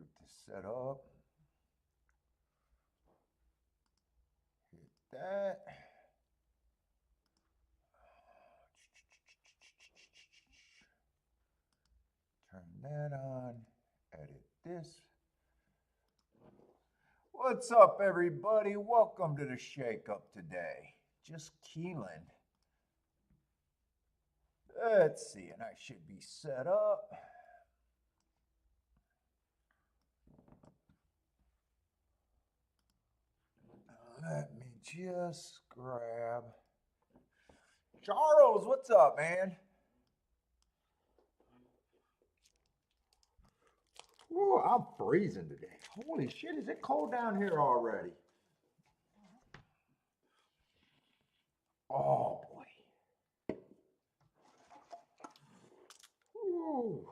Get this set up. Hit that. Turn that on. Edit this. What's up, everybody? Welcome to the Shake Up today. Just Keeneland. Let's see, and I should be set up. Let me just grab Charles. What's up, man? Ooh, I'm freezing today. Holy shit, is it cold down here already? Oh boy. Ooh.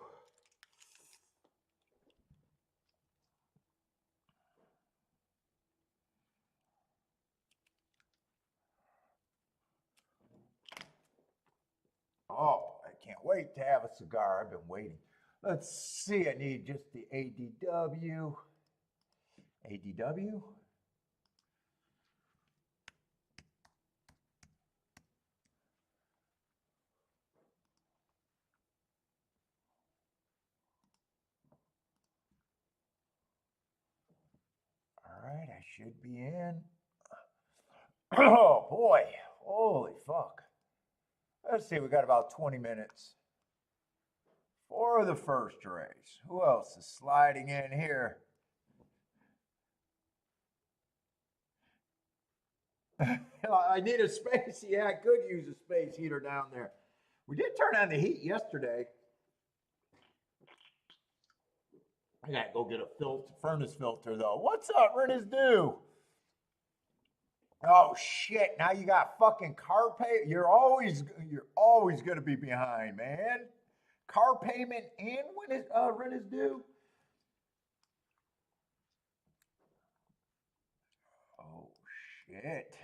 Oh, I can't wait to have a cigar. I've been waiting. Let's see, I need just the ADW. ADW? All right, I should be in. Oh boy, holy fuck. Let's see, we got about 20 minutes for the first race. Who else is sliding in here? I need a space. Yeah, I could use a space heater down there. We did turn on the heat yesterday. I gotta go get a furnace filter though. What's up, Rennis Do? Oh shit! Now you got fucking car pay. You're always gonna be behind, man. Car payment and when is rent is due? Oh shit!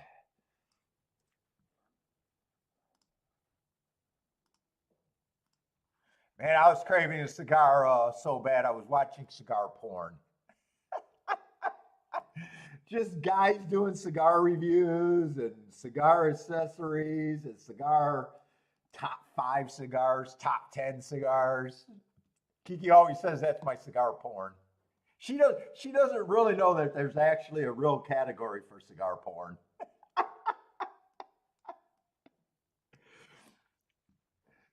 Man, I was craving a cigar so bad. I was watching cigar porn. Just guys doing cigar reviews and cigar accessories and cigar top 5 cigars, top 10 cigars. Kiki always says that's my cigar porn. She doesn't really know that there's actually a real category for cigar porn.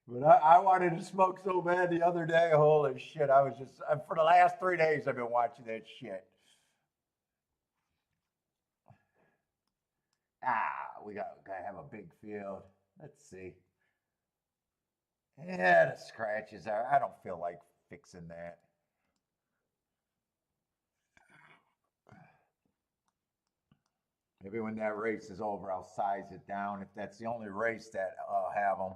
But I wanted to smoke so bad the other day. Holy shit! I was just for the last 3 days I've been watching that shit. We gotta have a big field. Let's see. Yeah, the scratches are. I don't feel like fixing that. Maybe when that race is over, I'll size it down. If that's the only race that have them.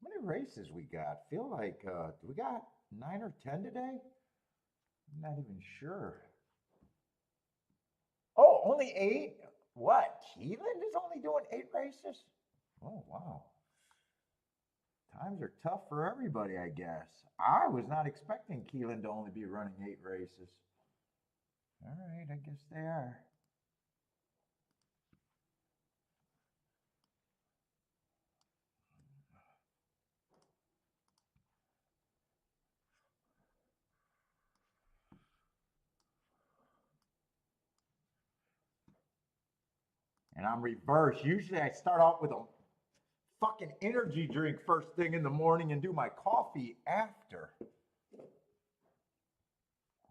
How many races we got? Feel like do we got 9 or 10 today? I'm not even sure. Oh, only 8? What? Keeneland is only doing 8 races? Oh, wow. Times are tough for everybody, I guess. I was not expecting Keeneland to only be running 8 races. All right, I guess they are. And I'm reversed. Usually I start off with a fucking energy drink first thing in the morning and do my coffee after.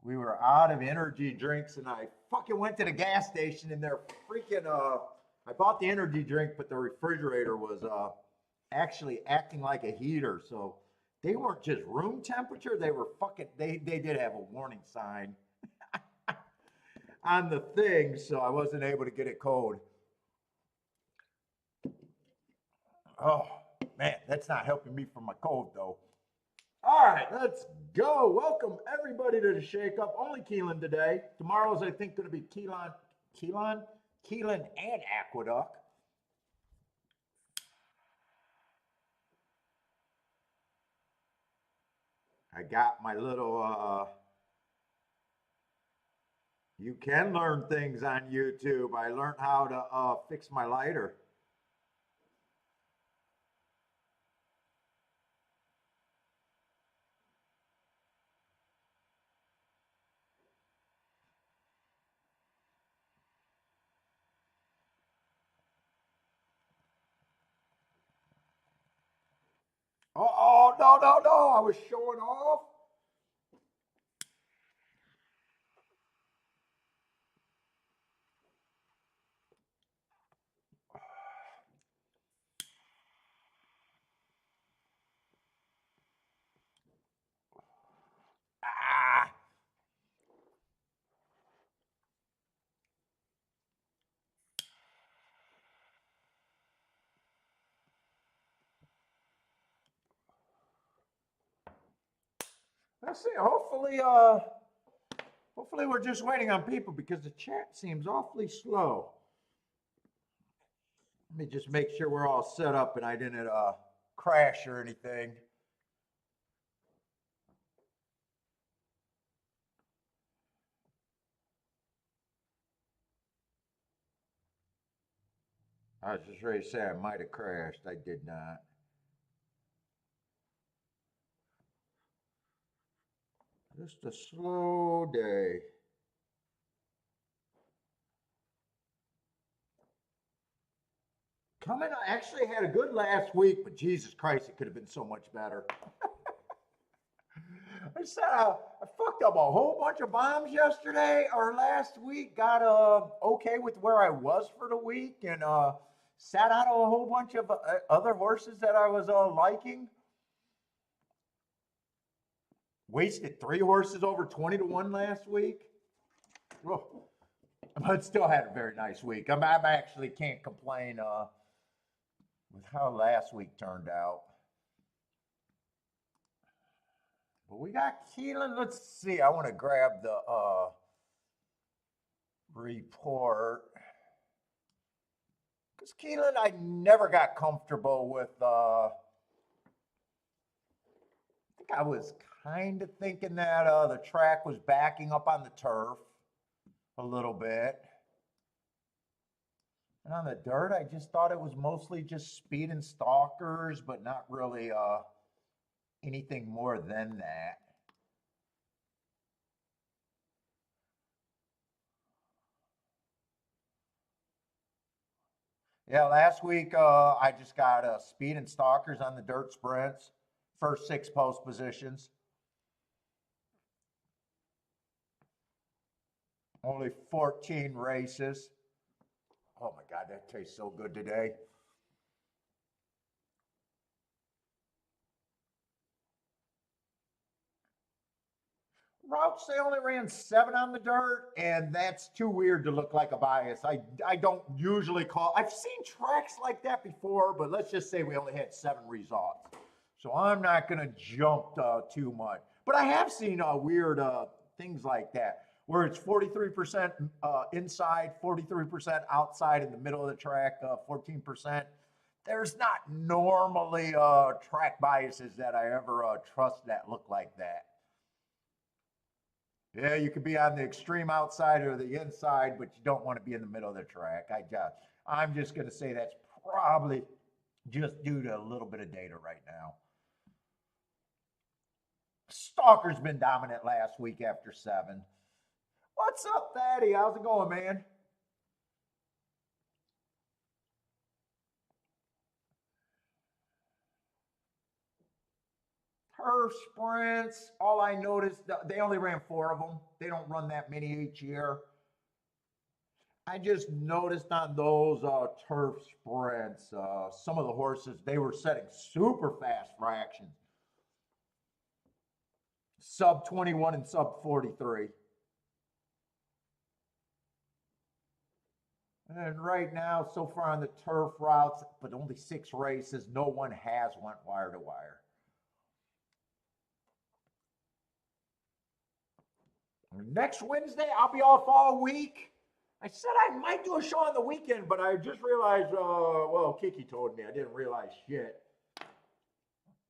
We were out of energy drinks and I fucking went to the gas station and they're freaking I bought the energy drink, but the refrigerator was actually acting like a heater. So they weren't just room temperature, they were fucking they did have a warning sign. on the thing, so I wasn't able to get it cold. Oh, man, that's not helping me from my cold, though. All right, let's go. Welcome, everybody, to the Shake Up. Only Keeneland today. Tomorrow's, I think, going to be Keeneland and Aqueduct. I got my little, you can learn things on YouTube. I learned how to fix my lighter. Oh, no, no, no. I was showing off. Ah. Let's see. Hopefully we're just waiting on people because the chat seems awfully slow. Let me just make sure we're all set up and I didn't crash or anything. I was just ready to say I might have crashed. I did not. Just a slow day. Coming, I actually had a good last week, but Jesus Christ, it could have been so much better. I said I fucked up a whole bunch of bombs yesterday or last week. Got okay with where I was for the week, and sat out a whole bunch of other horses that I was liking. Wasted 3 horses over 20-1 last week. Oh, but still had a very nice week. I actually can't complain with how last week turned out. But we got Keeneland. Let's see. I want to grab the report. Because Keeneland, I never got comfortable with. I think I was kind of thinking that the track was backing up on the turf a little bit. And on the dirt, I just thought it was mostly just speed and stalkers, but not really anything more than that. Yeah, last week I just got speed and stalkers on the dirt sprints, first 6 post positions. Only 14 races. Oh my God, that tastes so good today. Routes, they only ran 7 on the dirt, and that's too weird to look like a bias. I don't usually call, I've seen tracks like that before, but let's just say we only had 7 results. So I'm not going to jump too much. But I have seen weird things like that, where it's 43% inside, 43% outside in the middle of the track, 14%. There's not normally track biases that I ever trust that look like that. Yeah, you could be on the extreme outside or the inside, but you don't want to be in the middle of the track. I'm just going to say that's probably just due to a little bit of data right now. Stalker's been dominant last week after 7. What's up, Thaddy? How's it going, man? Turf sprints, all I noticed, they only ran 4 of them. They don't run that many each year. I just noticed on those turf sprints, some of the horses, they were setting super fast fractions. Sub 21 and sub 43. And right now, so far on the turf routes, but only 6 races, no one has went wire to wire. Next Wednesday, I'll be off all week. I said I might do a show on the weekend, but I just realized, well, Kiki told me, I didn't realize shit.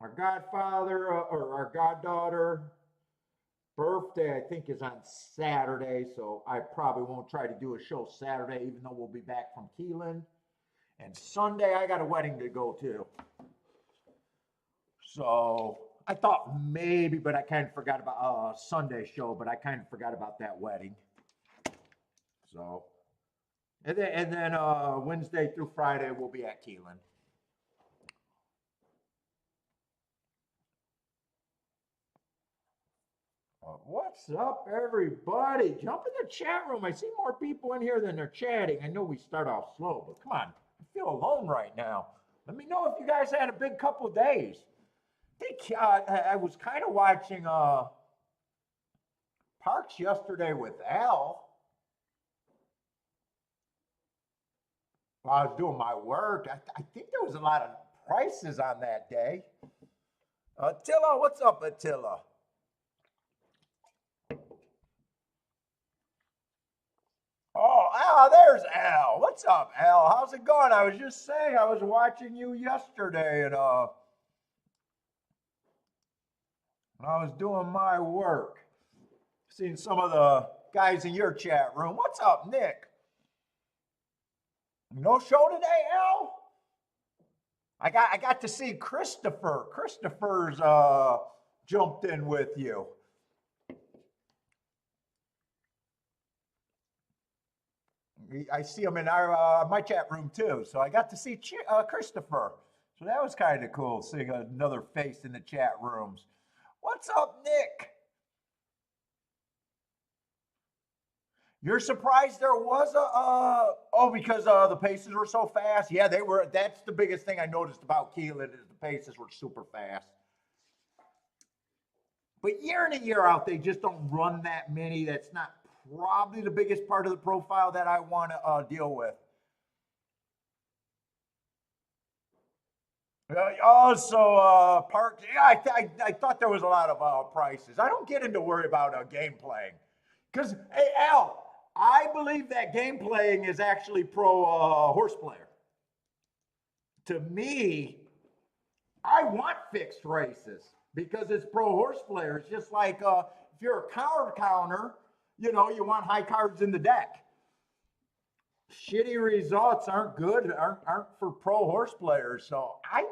Our godfather or our goddaughter birthday, I think, is on Saturday, so I probably won't try to do a show Saturday, even though we'll be back from Keeneland. And Sunday, I got a wedding to go to. So I thought maybe, but I kind of forgot about Sunday show, but I kind of forgot about that wedding. So, and then Wednesday through Friday, we'll be at Keeneland. What's up, everybody? Jump in the chat room. I see more people in here than they're chatting. I know we start off slow, but come on. I feel alone right now. Let me know if you guys had a big couple of days. I was kind of watching Parks yesterday with Al. While I was doing my work. I think there was a lot of prices on that day. Attila, what's up, Attila? Oh, Al, there's Al. What's up, Al? How's it going? I was just saying I was watching you yesterday and I was doing my work. Seeing some of the guys in your chat room. What's up, Nick? No show today, Al? I got to see Christopher. Christopher's jumped in with you. I see him in my chat room too. So I got to see Christopher. So that was kind of cool, seeing another face in the chat rooms. What's up, Nick? You're surprised there was because the paces were so fast? Yeah, they were. That's the biggest thing I noticed about Keeneland is the paces were super fast. But year in and year out, they just don't run that many. That's not probably the biggest part of the profile that I want to deal with. Parks. Yeah, I thought there was a lot of prices. I don't get into worry about game playing. Because, hey, Al, I believe that game playing is actually pro horse player. To me, I want fixed races because it's pro horse player. It's just like if you're a card counter, you want high cards in the deck. Shitty results aren't good, aren't for pro horse players. So I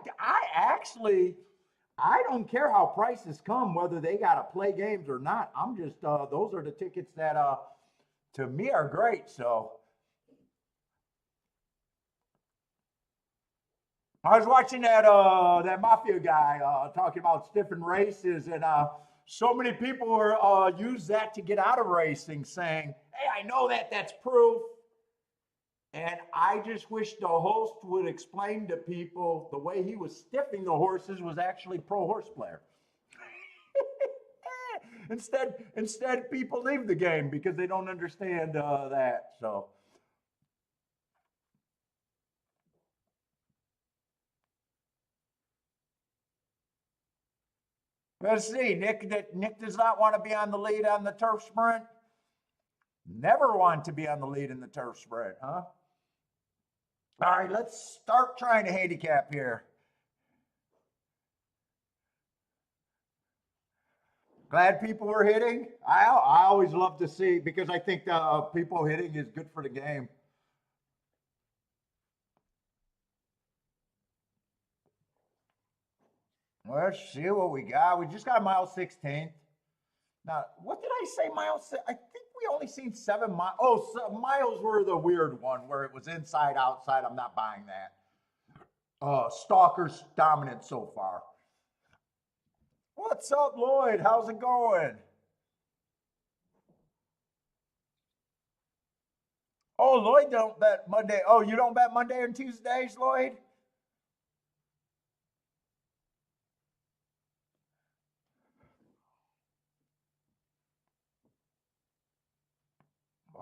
don't care how prices come, whether they got to play games or not. I'm just, those are the tickets that, to me are great. So I was watching that Mafia guy talking about stiffing races, and so many people were use that to get out of racing, saying, hey, I know that's proof. And I just wish the host would explain to people the way he was stiffing the horses was actually pro horse player. Instead, people leave the game because they don't understand that. So. Let's see. Nick does not want to be on the lead on the turf sprint. Never want to be on the lead in the turf sprint, huh? All right, let's start trying to handicap here. Glad people were hitting. I always love to see, because I think people hitting is good for the game. Let's see what we got. We just got mile 16th. Now, what did I say, miles? I think we only seen 7 miles. Oh, so miles were the weird one where it was inside, outside. I'm not buying that. Stalker's dominant so far. What's up, Lloyd? How's it going? Oh, Lloyd don't bet Monday. Oh, you don't bet Monday and Tuesdays, Lloyd?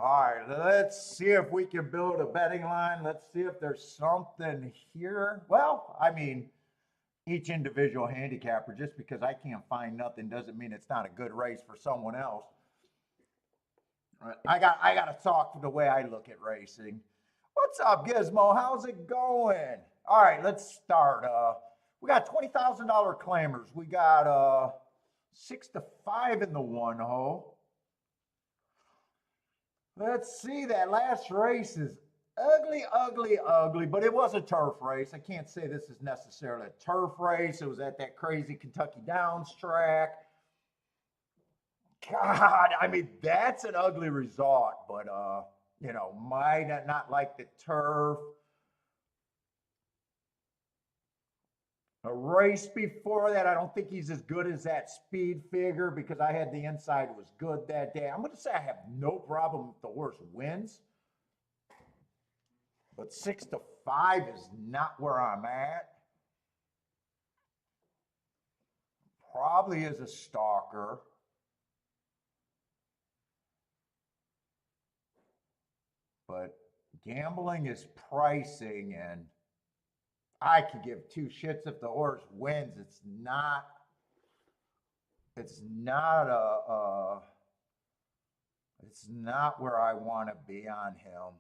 All right, let's see if we can build a betting line. Let's see if there's something here. Well, I mean, each individual handicapper, just because I can't find nothing doesn't mean it's not a good race for someone else. I got to talk the way I look at racing. What's up, Gizmo? How's it going? All right, let's start. We got $20,000 claimers. We got 6 to 5 in the one hole. Let's see, that last race is ugly, ugly, ugly, but it was a turf race. I can't say this is necessarily a turf race. It was at that crazy Kentucky Downs track. God, I mean, that's an ugly result, but, you know, might not like the turf. A race before that, I don't think he's as good as that speed figure because I had the inside was good that day. I'm going to say I have no problem if the horse wins. But 6 to 5 is not where I'm at. Probably is a stalker. But gambling is pricing, and I could give two shits if the horse wins. It's not where I want to be on him.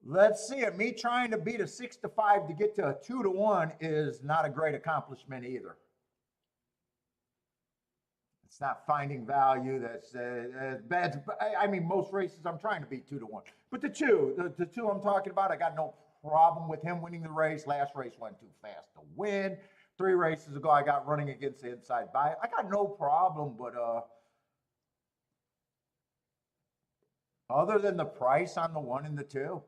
Let's see it. Me trying to beat a 6 to 5 to get to a 2 to 1 is not a great accomplishment either. It's not finding value. That's bad. I mean, most races I'm trying to beat 2 to 1. But the two I'm talking about, I got no problem with him winning the race. Last race went too fast to win. 3 races ago, I got running against the inside by. I got no problem, but other than the price on the 1 and the 2.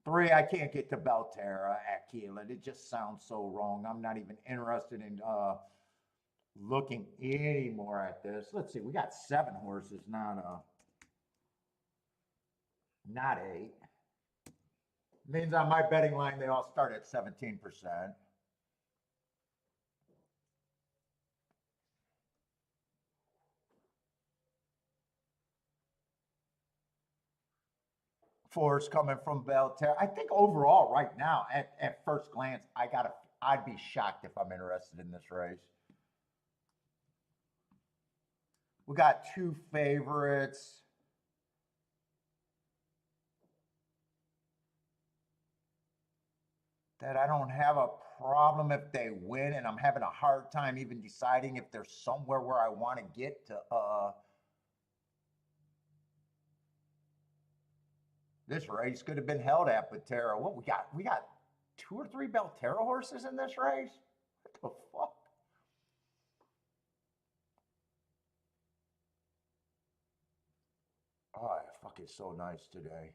3, I can't get to Belterra at Keeneland. It just sounds so wrong. I'm not even interested in looking any more at this. Let's see. We got 7 horses, not 8. Means on my betting line, they all start at 17%. Force coming from Belterra. I think overall, right now, at first glance, I'd be shocked if I'm interested in this race. We got 2 favorites. That I don't have a problem if they win, and I'm having a hard time even deciding if they're somewhere where I want to get to. This race could have been held at Belterra. What we got? We got 2 or 3 Belterra horses in this race? What the fuck? Oh, fuck, it's so nice today.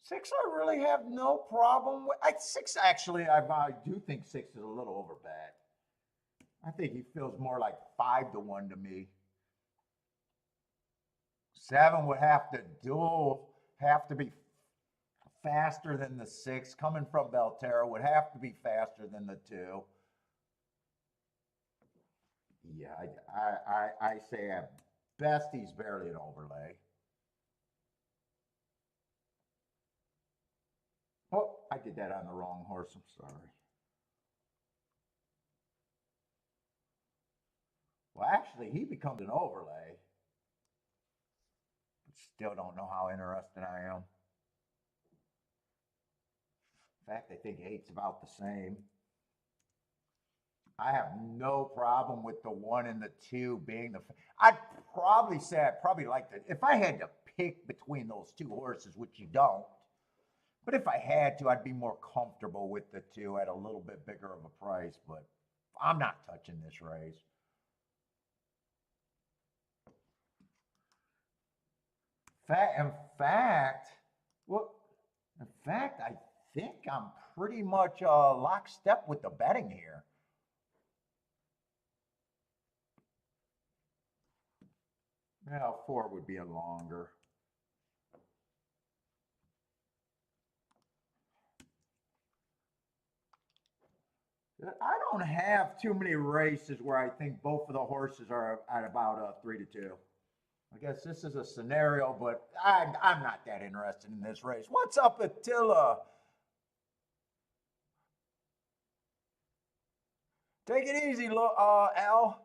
Six, I really have no problem with. 6, actually, I do think 6 is a little overbet. I think he feels more like 5 to 1 to me. 7 would have to be faster than the 6. Coming from Belterra would have to be faster than the 2. Yeah, I say at best he's barely an overlay. Oh, I did that on the wrong horse. I'm sorry. Well, actually, he becomes an overlay. But still don't know how interested I am. In fact, I think 8's about the same. I have no problem with the 1 and the 2 being the. I'd probably say I'd probably like to. If I had to pick between those 2 horses, which you don't, but if I had to, I'd be more comfortable with the 2 at a little bit bigger of a price. But I'm not touching this race. In fact, I think I'm pretty much lockstep with the betting here. Yeah, 4 would be a longer. I don't have too many races where I think both of the horses are at about 3-2. I guess this is a scenario, but I'm not that interested in this race. What's up, Attila? Take it easy, Al.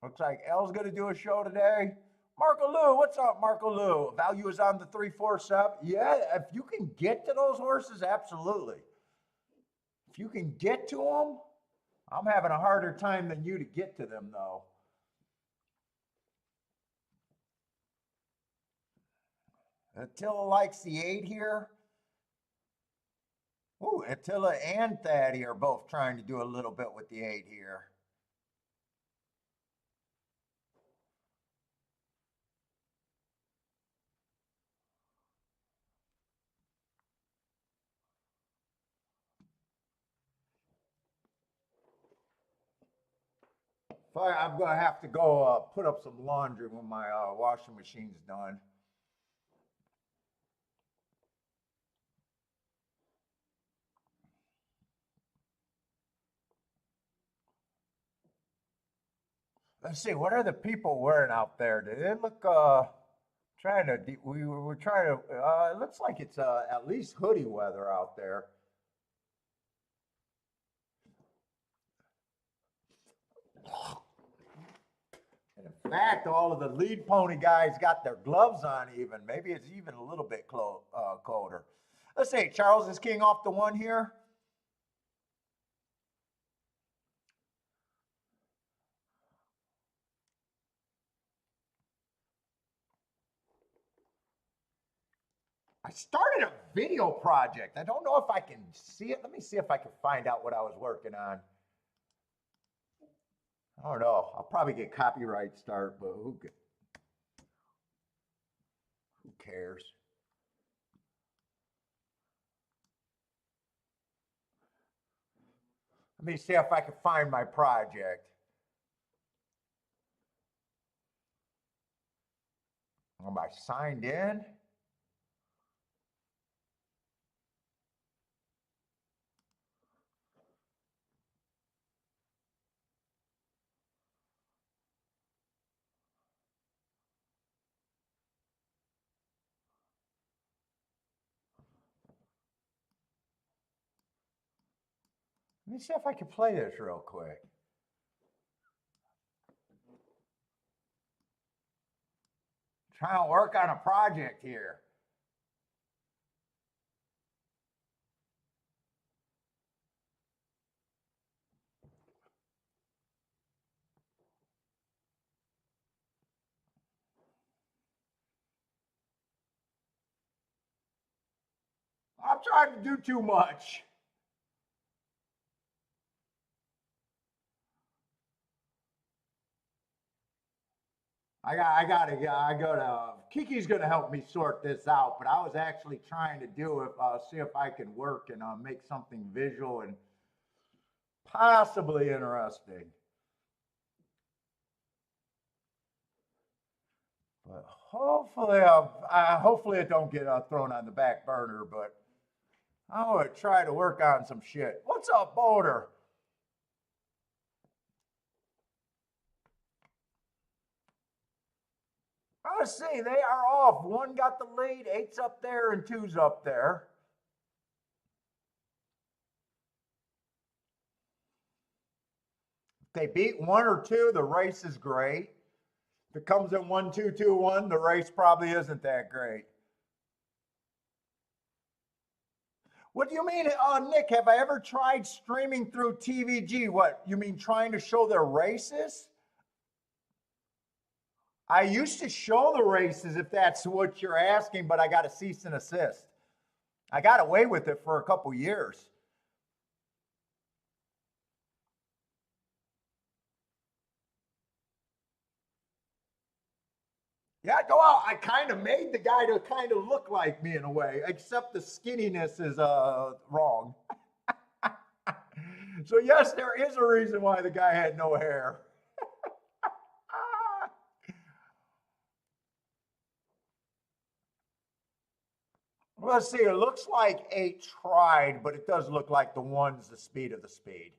Looks like Al's going to do a show today. Marco Lou, what's up, Marco Lou? Value is on the 3-4-7. Yeah, if you can get to those horses, absolutely. If you can get to them, I'm having a harder time than you to get to them, though. Attila likes the 8 here. Ooh, Attila and Thaddy are both trying to do a little bit with the 8 here. I'm going to have to go put up some laundry when my washing machine's done. Let's see, what are the people wearing out there? Do they look trying to? We were trying to. It looks like it's at least hoodie weather out there. And in fact, all of the lead pony guys got their gloves on. Even maybe it's even a little bit colder. Let's see, Charles is king off the 1 here. I started a video project. I don't know if I can see it. Let me see if I can find out what I was working on. I don't know. I'll probably get copyright start, but who cares? Let me see if I can find my project. Am I signed in? Let me see if I can play this real quick. Trying to work on a project here. I'm trying to do too much. I gotta. Kiki's gonna help me sort this out, but I was actually trying to do it, see if I can work and make something visual and possibly interesting. But hopefully it don't get thrown on the back burner. But I'm gonna try to work on some shit. What's up, Boulder? Let's see, they are off. 1 got the lead, 8's up there, and 2's up there. If they beat 1 or 2, the race is great. If it comes in 1-2-2-1, the race probably isn't that great. What do you mean, Nick? Have I ever tried streaming through TVG? What, you mean trying to show their races? I used to show the races if that's what you're asking, but I got a cease and assist. I got away with it for a couple years. Yeah, go out. I kind of made the guy to kind of look like me in a way, except the skinniness is wrong. So yes, there is a reason why the guy had no hair. Let's see, it looks like 8 tried, but it does look like the 1's the speed of the speed.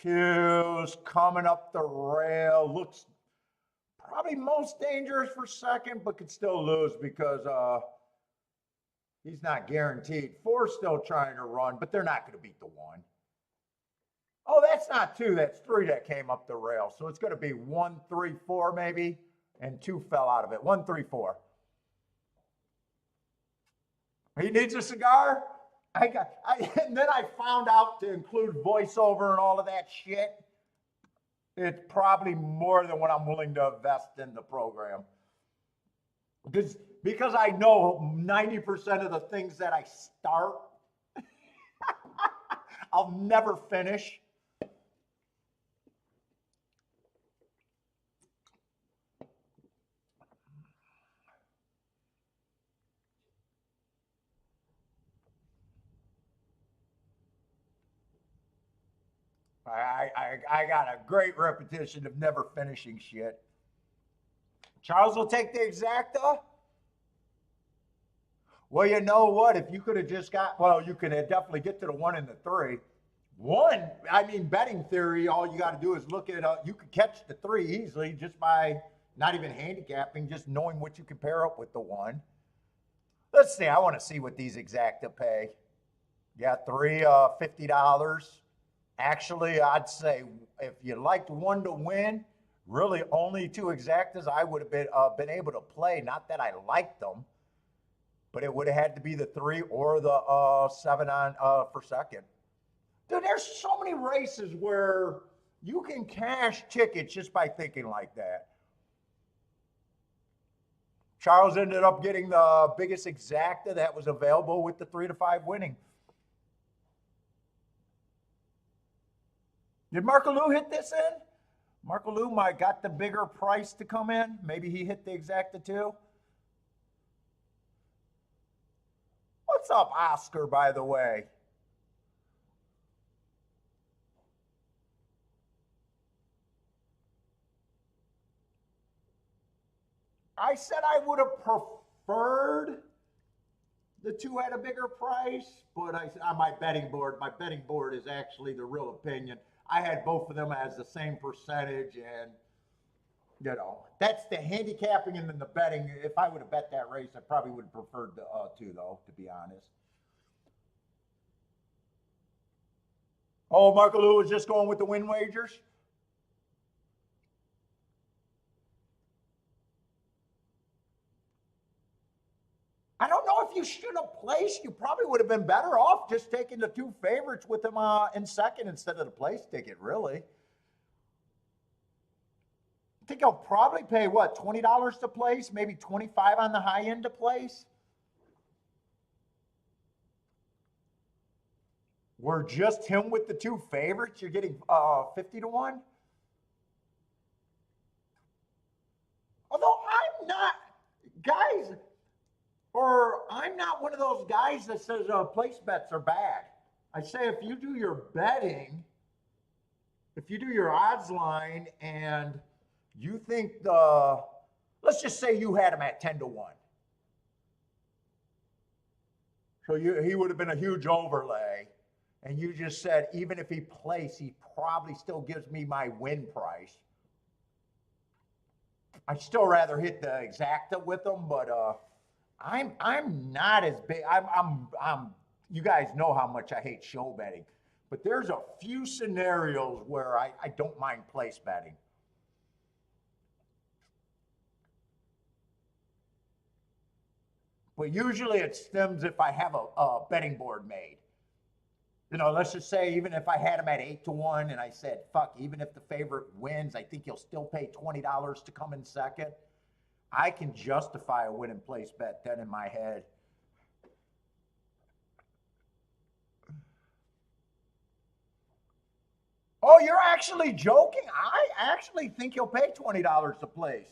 2's coming up the rail. Looks probably most dangerous for second, but could still lose because he's not guaranteed. 4's still trying to run, but they're not going to beat the 1. Oh, that's not 2. That's 3 that came up the rail. So it's going to be 1, 3, 4 maybe, and 2 fell out of it. 1, 3, 4. He needs a cigar? And then I found out to include voiceover and all of that shit. It's probably more than what I'm willing to invest in the program. Because I know 90% of the things that I start, I'll never finish. I got a great reputation of never finishing shit. Charles will take the exacta. Well, you know what? If you could have just got, well, you could definitely get to the 1 and the 3. 1, I mean, betting theory, all you got to do is look at, you could catch the 3 easily just by not even handicapping, just knowing what you can pair up with the 1. Let's see, I want to see what these exacta pay. Yeah, 3, $50. Actually, I'd say if you liked 1 to win, really only 2 exactas I would have been able to play. Not that I liked them, but it would have had to be the 3 or the 7 on for second. Dude, there's so many races where you can cash tickets just by thinking like that. Charles ended up getting the biggest exacta that was available with the 3 to 5 winning. Did Markaloo hit this in? Markaloo might got the bigger price to come in. Maybe he hit the exacta too. What's up, Oscar, by the way? I said I would have preferred the 2 at a bigger price, but on my betting board is actually the real opinion. I had both of them as the same percentage, and you know, that's the handicapping and then the betting. If I would have bet that race, I probably would have preferred the 2, though, to be honest. Oh, Markaloo was just going with the win wagers. I don't know if you should have placed. You probably would have been better off just taking the 2 favorites with them in second instead of the place ticket, really. I think I'll probably pay, what, $20 to place, maybe $25 on the high end to place. We're just him with the 2 favorites. You're getting 50 to 1. Although I'm not, guys, or I'm not one of those guys that says place bets are bad. I say if you do your betting, if you do your odds line and you think let's just say you had him at 10 to 1. So he would have been a huge overlay. And you just said, even if he placed, he probably still gives me my win price. I'd still rather hit the exacta with him, but I'm not as big. You guys know how much I hate show betting, but there's a few scenarios where I don't mind place betting. But usually it stems if I have a betting board made. You know, let's just say even if I had him at 8 to 1 and I said, fuck, even if the favorite wins, I think you'll still pay $20 to come in second. I can justify a win and place bet then in my head. Oh, you're actually joking? I actually think he'll pay $20 to place.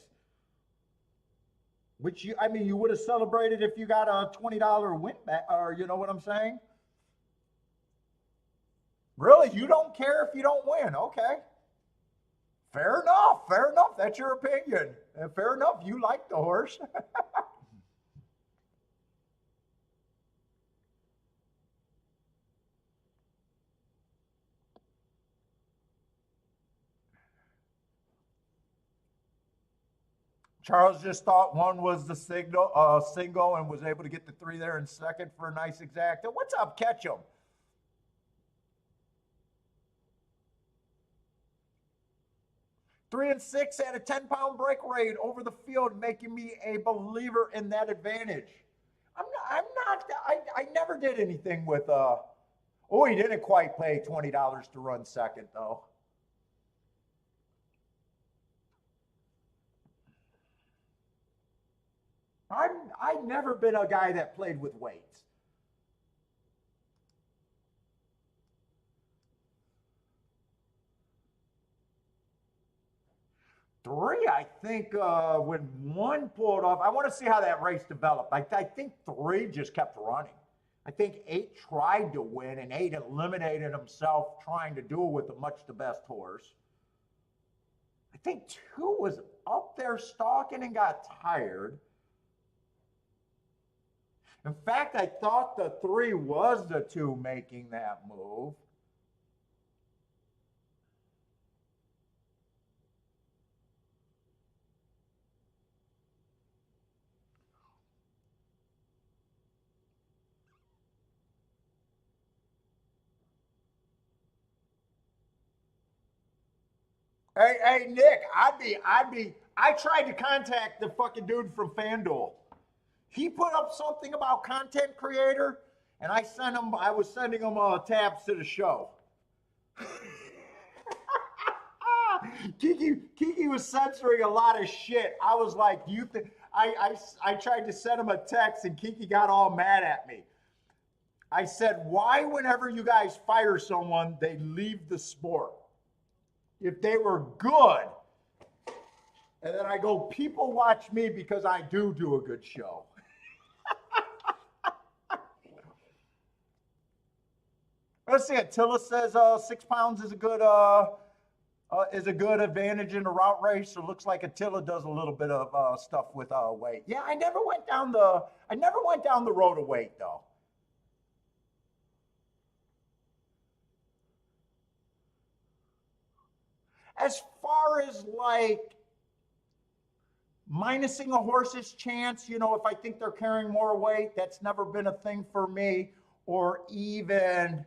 Which you would have celebrated if you got a $20 win back, or you know what I'm saying? Really? You don't care if you don't win? Okay. Fair enough. Fair enough. That's your opinion. And fair enough. You like the horse. Charles just thought one was the single and was able to get the 3 there in second for a nice exacta. What's up, Ketchum? Three and 6 at a 10-pound break rate over the field, making me a believer in that advantage. I never did anything with, oh, he didn't quite pay $20 to run second, though. I've never been a guy that played with weights. Three, I think when one pulled off, I want to see how that race developed. I think 3 just kept running. I think 8 tried to win, and 8 eliminated himself trying to do it with a much the best horse. I think 2 was up there stalking and got tired. In fact, I thought the 3 was the 2 making that move. Hey, Nick, I tried to contact the fucking dude from FanDuel. He put up something about content creator, and I was sending him tabs to the show. Kiki was censoring a lot of shit. I was like, I tried to send him a text, and Kiki got all mad at me. I said, why whenever you guys fire someone, they leave the sport? If they were good. And then I go, people watch me because I do a good show. Let's see. Attila says 6 pounds is a good advantage in a route race. So it looks like Attila does a little bit of stuff with weight. Yeah, I never went down the road of weight though. As far as like minusing a horse's chance, if I think they're carrying more weight, that's never been a thing for me, or even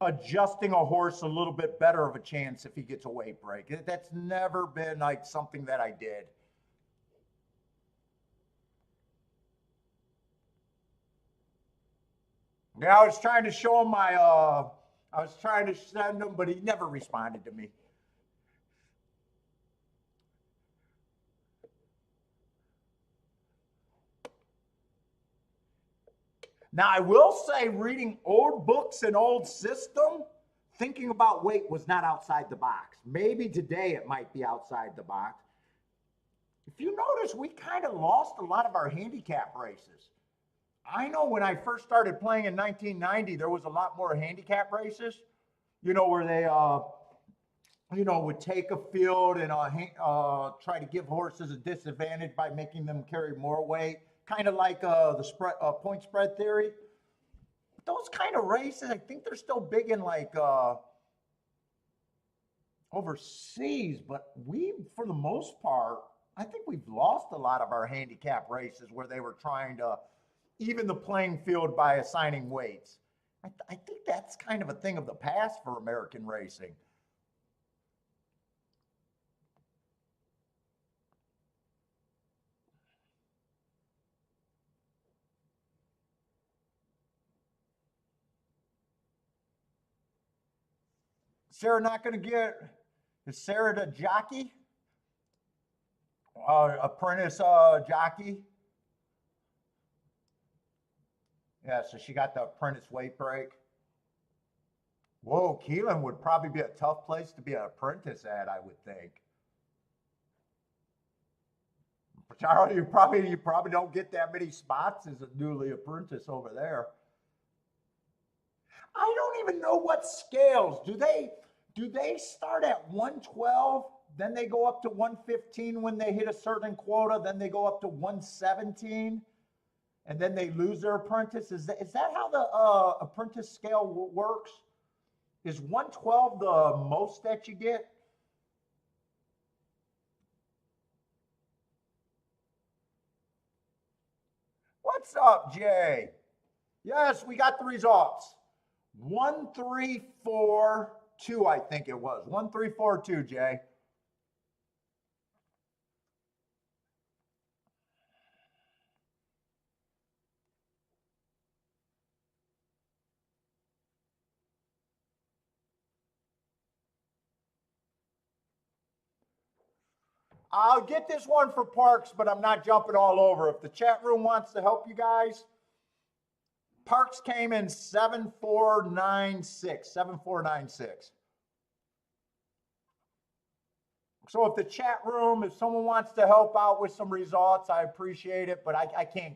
adjusting a horse a little bit better of a chance if he gets a weight break. That's never been like something that I did. Yeah, I was trying to show him I was trying to send him, but he never responded to me. Now, I will say, reading old books and old system, thinking about weight was not outside the box. Maybe today it might be outside the box. If you notice, we kind of lost a lot of our handicap races. I know when I first started playing in 1990, there was a lot more handicap races, where they, would take a field and try to give horses a disadvantage by making them carry more weight. Kind of like the point spread theory. Those kind of races, I think they're still big in like overseas, but for the most part, I think we've lost a lot of our handicap races where they were trying to even the playing field by assigning weights. I think that's kind of a thing of the past for American racing. Sarah not going to get, is Sarah the jockey? Apprentice jockey? Yeah, so she got the apprentice weight break. Whoa, Keeneland would probably be a tough place to be an apprentice at, I would think. Charlie, you probably don't get that many spots as a newly apprentice over there. I don't even know what scales. Do they start at 112, then they go up to 115 when they hit a certain quota, then they go up to 117, and then they lose their apprentice? Is that how the apprentice scale works? Is 112 the most that you get? What's up, Jay? Yes, we got the results. 1342, I think it was. 1342, Jay. I'll get this one for Parks, but I'm not jumping all over. If the chat room wants to help you guys, Parks came in 7496. 7496. So if the chat room, if someone wants to help out with some results, I appreciate it, but I can't.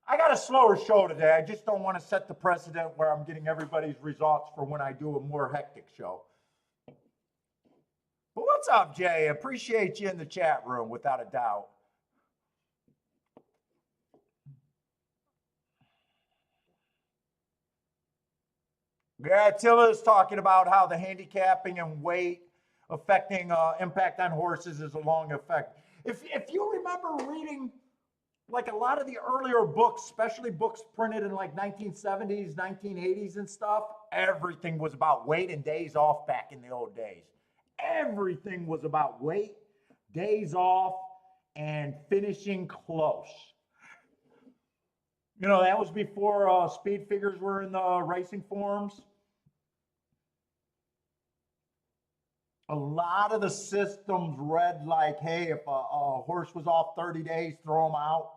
I got a slower show today. I just don't want to set the precedent where I'm getting everybody's results for when I do a more hectic show. But what's up, Jay? Appreciate you in the chat room, without a doubt. Yeah, Tilla is talking about how the handicapping and weight affecting impact on horses is a long effect. If you remember reading like a lot of the earlier books, especially books printed in like 1970s, 1980s and stuff, everything was about weight and days off back in the old days. Everything was about weight, days off, and finishing close. You know, that was before speed figures were in the racing forms. A lot of the systems read like, hey, if a horse was off 30 days, throw him out.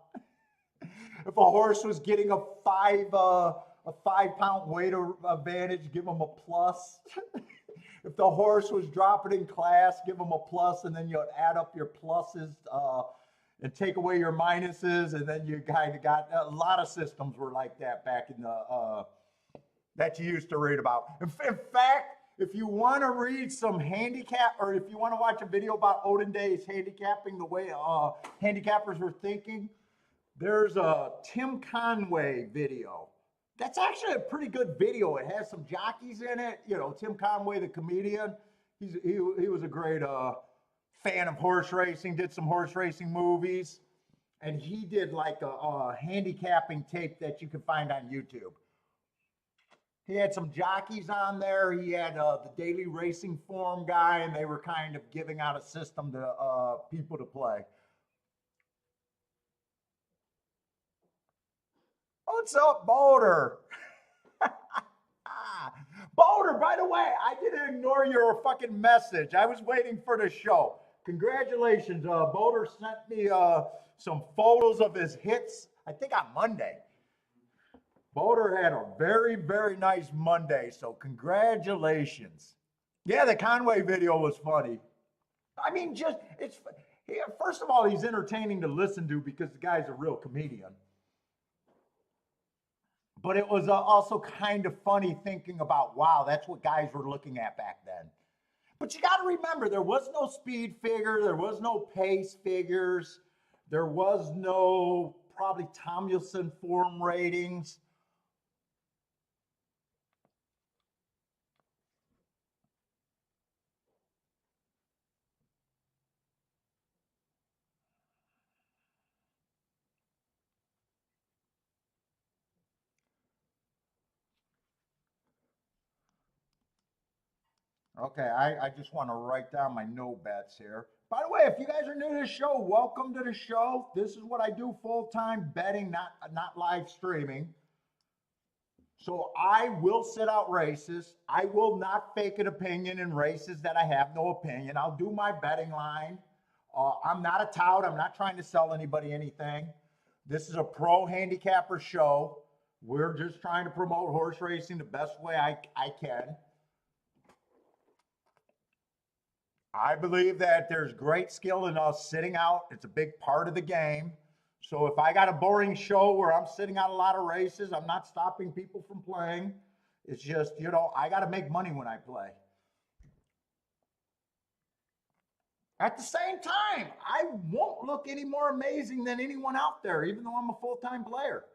If a horse was getting a 5-pound weight advantage, give him a plus. If the horse was dropping in class, give him a plus, and then you'd add up your pluses and take away your minuses, and then you kind of got a lot of systems were like that back in the that you used to read about. In fact, if you want to read some handicap, or if you want to watch a video about olden days handicapping, the way handicappers were thinking, there's a Tim Conway video. That's actually a pretty good video. It has some jockeys in it. You know, Tim Conway, the comedian, he was a great fan of horse racing, did some horse racing movies, and he did like a handicapping tape that you can find on YouTube. He had some jockeys on there. He had the Daily Racing Form guy, and they were kind of giving out a system to people to play. What's up, Boulder? Boulder, by the way, I didn't ignore your fucking message. I was waiting for the show. Congratulations. Boulder sent me some photos of his hits, I think on Monday. Boulder had a very, very nice Monday, so congratulations. Yeah, the Conway video was funny. I mean, first of all, he's entertaining to listen to because the guy's a real comedian. But it was also kind of funny thinking about, wow, that's what guys were looking at back then. But you got to remember, there was no speed figure, there was no pace figures, there was no probably Tomlinson form ratings. Okay, I just want to write down my no bets here. By the way, if you guys are new to the show, welcome to the show. This is what I do full-time, betting, not live streaming. So I will sit out races. I will not fake an opinion in races that I have no opinion. I'll do my betting line. I'm not a tout. I'm not trying to sell anybody anything. This is a pro handicapper show. We're just trying to promote horse racing the best way I can. I believe that there's great skill in us sitting out. It's a big part of the game. So if I got a boring show where I'm sitting out a lot of races, I'm not stopping people from playing. It's just, you know, I got to make money when I play. At the same time, I won't look any more amazing than anyone out there, even though I'm a full-time player.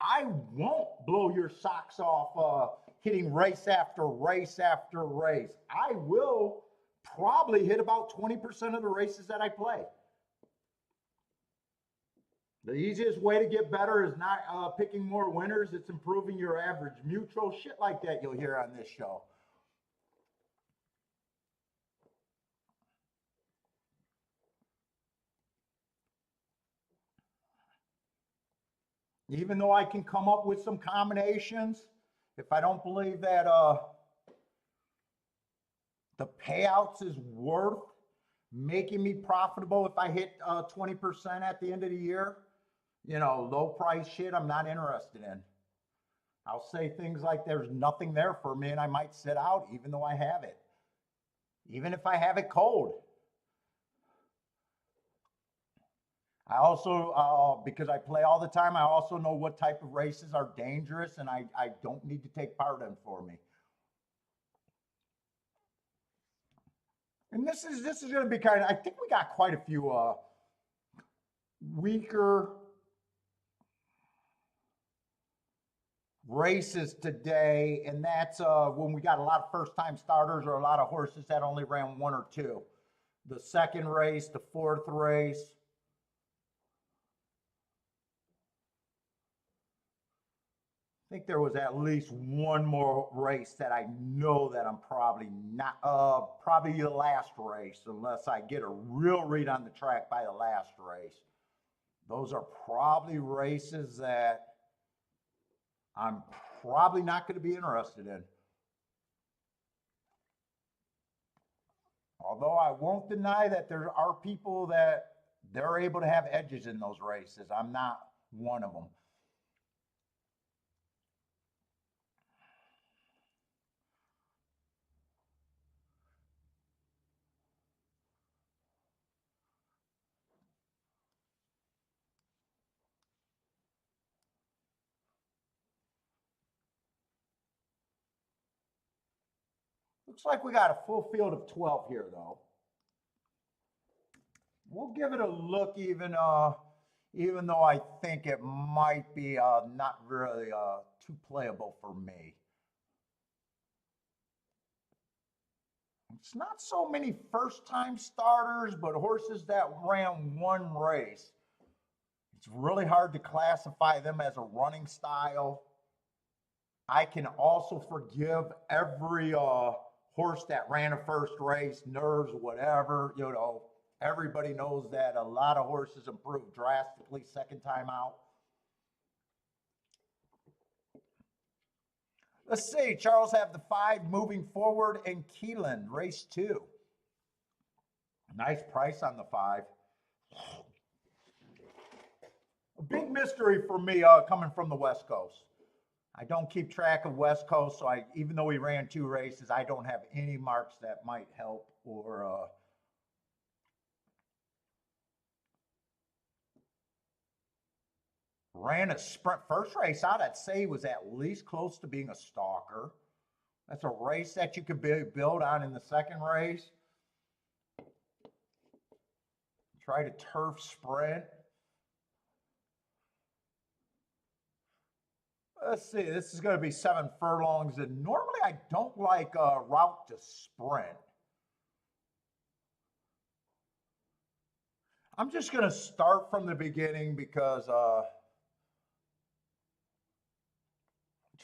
I won't blow your socks off hitting race after race after race. I will probably hit about 20% of the races that I play. The easiest way to get better is not picking more winners. It's improving your average. Mutual shit like that you'll hear on this show. Even though I can come up with some combinations, if I don't believe that the payouts is worth making me profitable if I hit 20% at the end of the year, you know, low price shit I'm not interested in. I'll say things like there's nothing there for me and I might sit out even though I have it. Even if I have it cold. I also, because I play all the time, I also know what type of races are dangerous and I don't need to take part in for me. And this is going to be kind of, I think we got quite a few weaker races today, and that's when we got a lot of first-time starters or a lot of horses that only ran one or two. The second race, the fourth race. I think there was at least one more race that I know that I'm probably not, probably the last race, unless I get a real read on the track by the last race. Those are probably races that I'm probably not going to be interested in. Although I won't deny that there are people that they're able to have edges in those races. I'm not one of them. Looks like we got a full field of 12 here, though. We'll give it a look, even though I think it might be not really too playable for me. It's not so many first-time starters, but horses that ran one race. It's really hard to classify them as a running style. I can also forgive every horse that ran a first race, nerves, whatever, you know. Everybody knows that a lot of horses improve drastically second time out. Let's see, Charles have the 5 moving forward in Keeneland, race 2. Nice price on the 5. A big mystery for me coming from the West Coast. I don't keep track of West Coast, so even though we ran 2 races, I don't have any marks that might help or ran a sprint first race out. I'd say he was at least close to being a stalker. That's a race that you could build on in the second race. Try to turf sprint. Let's see, this is going to be 7 furlongs, and normally I don't like a route to sprint. I'm just going to start from the beginning because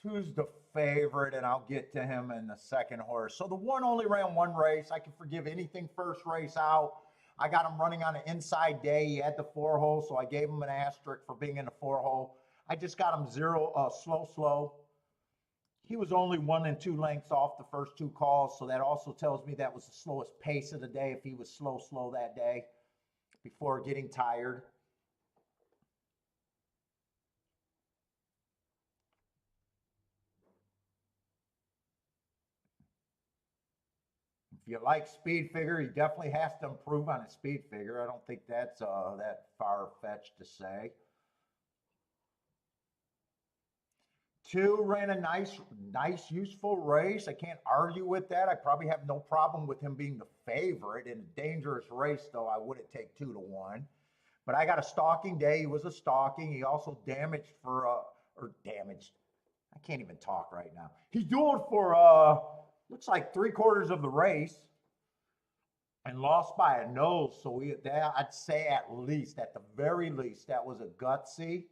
who's the favorite, and I'll get to him in the second horse. So the one only ran one race. I can forgive anything first race out. I got him running on an inside day. He had the 4-hole, so I gave him an asterisk for being in the 4-hole. I just got him slow. He was only 1 2 lengths off the first 2 calls, so that also tells me that was the slowest pace of the day if he was slow that day before getting tired. If you like speed figure, he definitely has to improve on his speed figure. I don't think that's that far-fetched to say. 2 ran a nice, useful race. I can't argue with that. I probably have no problem with him being the favorite. In a dangerous race, though, I wouldn't take 2 to 1. But I got a stalking day. He was a stalking. He also damaged for, or damaged. I can't even talk right now. He dueled for, looks like 3/4 of the race. and lost by a nose. So I'd say at least, at the very least, that was a gutsy,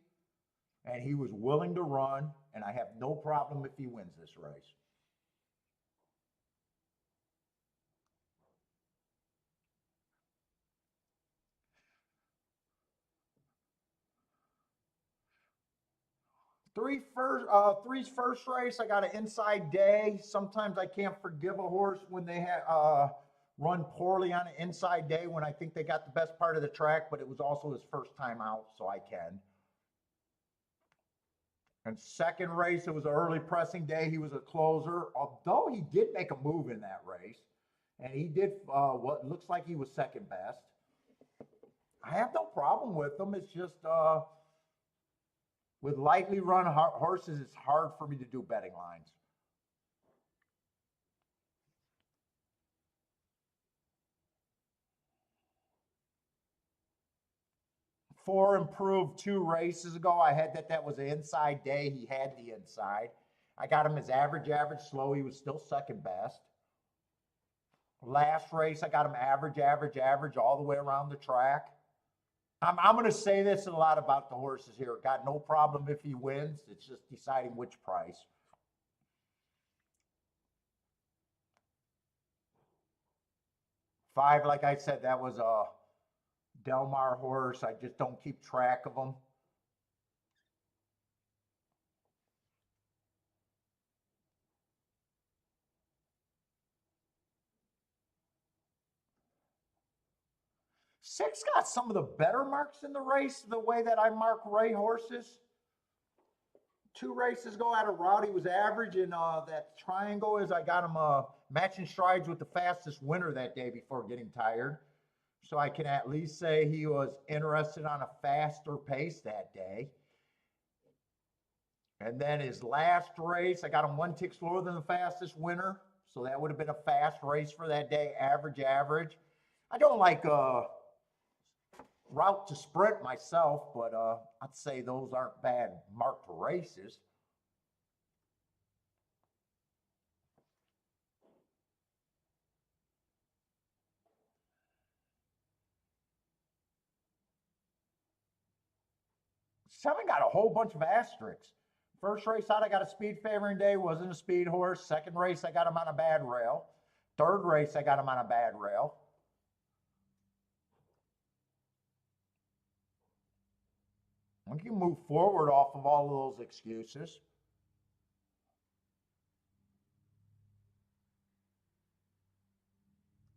and he was willing to run. And I have no problem if he wins this race. Three's first race. I got an inside day. Sometimes I can't forgive a horse when they run poorly on an inside day when I think they got the best part of the track, but it was also his first time out, so I can. And second race, it was an early pressing day. He was a closer, although he did make a move in that race, and he did what looks like he was second best. I have no problem with him. It's just with lightly run horses, it's hard for me to do betting lines. 4 improved 2 races ago. I had that was the inside day. He had the inside. I got him as average slow. He was still second best. Last race, I got him average all the way around the track. I'm going to say this a lot about the horses here. Got no problem if he wins. It's just deciding which price. Five, like I said, that was a Del Mar horse. I just don't keep track of them. Six got some of the better marks in the race, the way that I mark Ray horses. 2 races ago out of Rowdy was average, and that triangle is I got him matching strides with the fastest winner that day before getting tired. So I can at least say he was interested on a faster pace that day. And then his last race, I got him 1 tick slower than the fastest winner. So that would have been a fast race for that day, average. I don't like route to sprint myself, but I'd say those aren't bad marked races. Seven got a whole bunch of asterisks. First race out, I got a speed favoring day, wasn't a speed horse. Second race, I got him on a bad rail. Third race, I got him on a bad rail. We can move forward off of all of those excuses.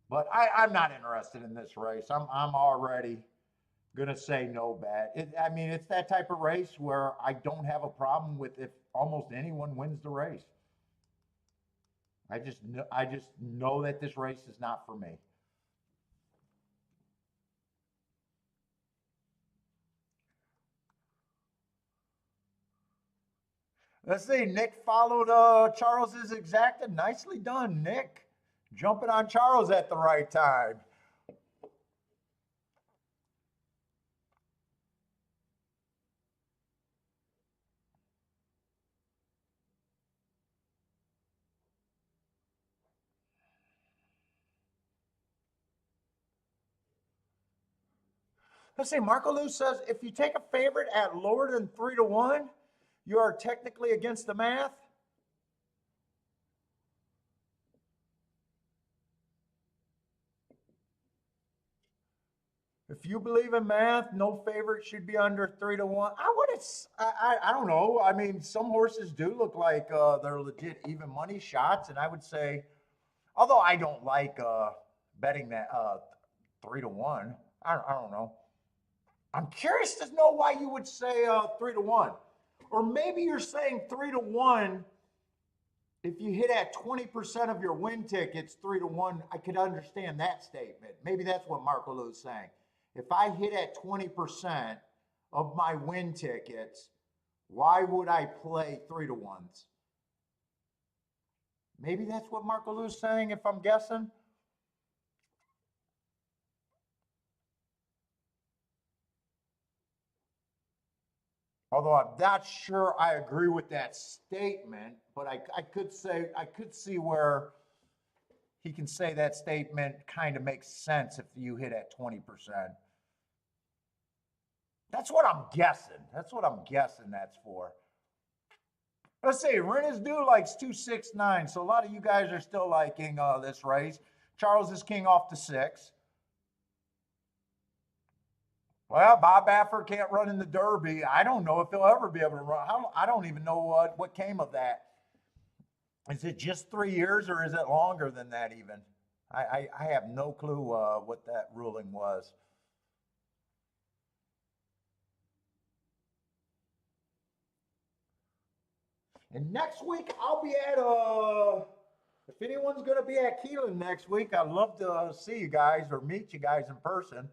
But I'm not interested in this race. I'm already gonna say no bet. I mean, it's that type of race where I don't have a problem with if almost anyone wins the race. I just know that this race is not for me. Let's see. Nick followed Charles's exacta. Nicely done, Nick. Jumping on Charles at the right time. Let's see. Marco Lou says if you take a favorite at lower than 3-1, you are technically against the math. If you believe in math, no favorite should be under 3-1. I don't know. I mean, some horses do look like they're legit even money shots, and I would say, although I don't like betting that 3-1. I don't know. I'm curious to know why you would say 3-1, or maybe you're saying 3-1. If you hit at 20% of your win tickets, 3-1, I could understand that statement. Maybe that's what Marco Lou's saying. If I hit at 20% of my win tickets, why would I play 3-1s? Maybe that's what Marco Lou's saying, if I'm guessing. Although I'm not sure I agree with that statement, but I could see where he can say that statement kind of makes sense if you hit at 20%. That's what I'm guessing. That's what I'm guessing that's for. Let's see, Rennesdu likes 269. So a lot of you guys are still liking this race. Charles is king off to 6. Well, Bob Baffert can't run in the Derby. I don't know if he'll ever be able to run. I don't even know what came of that. Is it just 3 years or is it longer than that even? I have no clue what that ruling was. And next week, I'll be at, if anyone's going to be at Keeneland next week, I'd love to see you guys or meet you guys in person.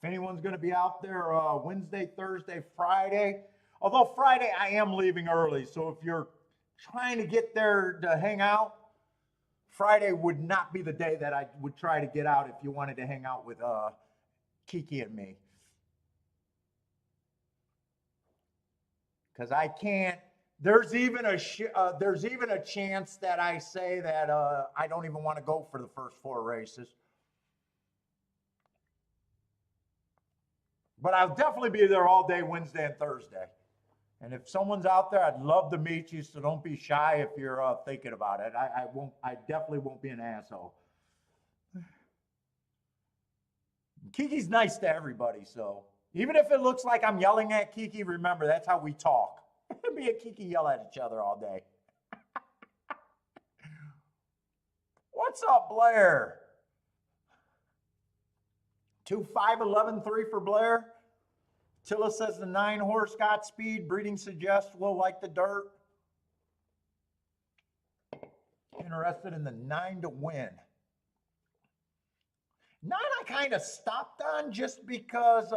If anyone's going to be out there Wednesday, Thursday, Friday, although Friday I am leaving early. So if you're trying to get there to hang out, Friday would not be the day that I would try to get out if you wanted to hang out with Kiki and me. Because I can't. There's even a chance that I say that I don't even want to go for the first 4 races. But I'll definitely be there all day Wednesday and Thursday. And if someone's out there, I'd love to meet you. So don't be shy if you're thinking about it. I definitely won't be an asshole. Kiki's nice to everybody. So even if it looks like I'm yelling at Kiki, remember that's how we talk. Me and Kiki yell at each other all day. What's up, Blair? 2-5-11-3 for Blair. Tilla says the 9-horse got speed. Breeding suggests will like the dirt. Interested in the 9 to win. 9 I kind of stopped on just because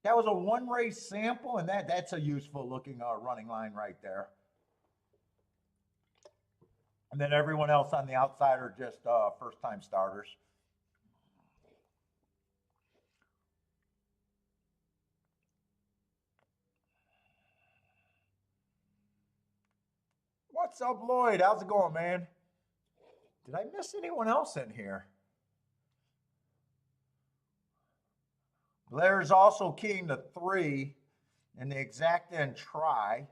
that was a 1-race sample, and that's a useful looking running line right there. And then everyone else on the outside are just first-time starters. What's up, Lloyd? How's it going, man? Did I miss anyone else in here? Blair's also keying to 3 in the exact end try.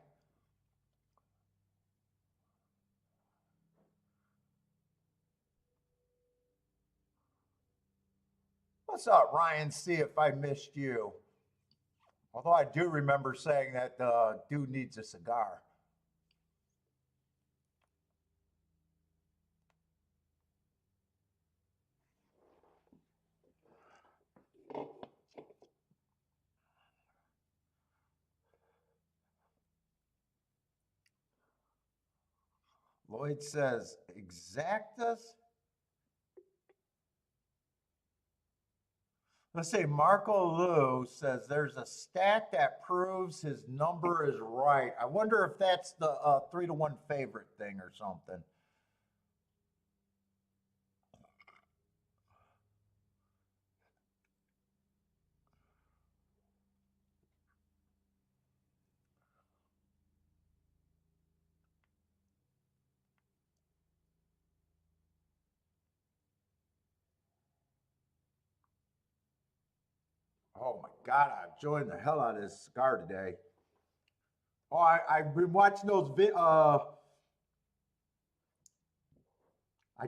What's up, Ryan? See if I missed you. Although I do remember saying that the dude needs a cigar. Lloyd says, exactas? Let's say Marco Lou says there's a stat that proves his number is right. I wonder if that's the 3-to-1 favorite thing or something. Oh my God, I enjoyed the hell out of this cigar today. Oh, I've been watching those I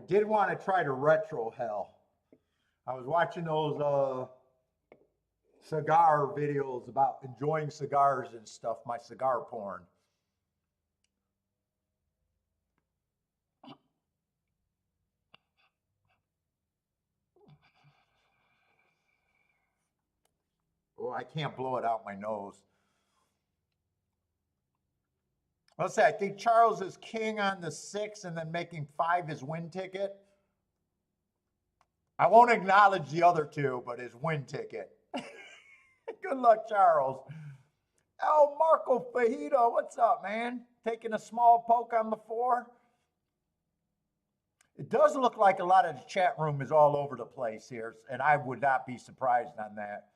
did want to try to retro hell. I was watching those cigar videos about enjoying cigars and stuff, my cigar porn. Oh, I can't blow it out my nose. Let's say I think Charles is king on the 6 and then making 5 his win ticket. I won't acknowledge the other 2, but his win ticket. Good luck, Charles. El Marco Fajito, what's up, man? Taking a small poke on the 4. It does look like a lot of the chat room is all over the place here, and I would not be surprised on that.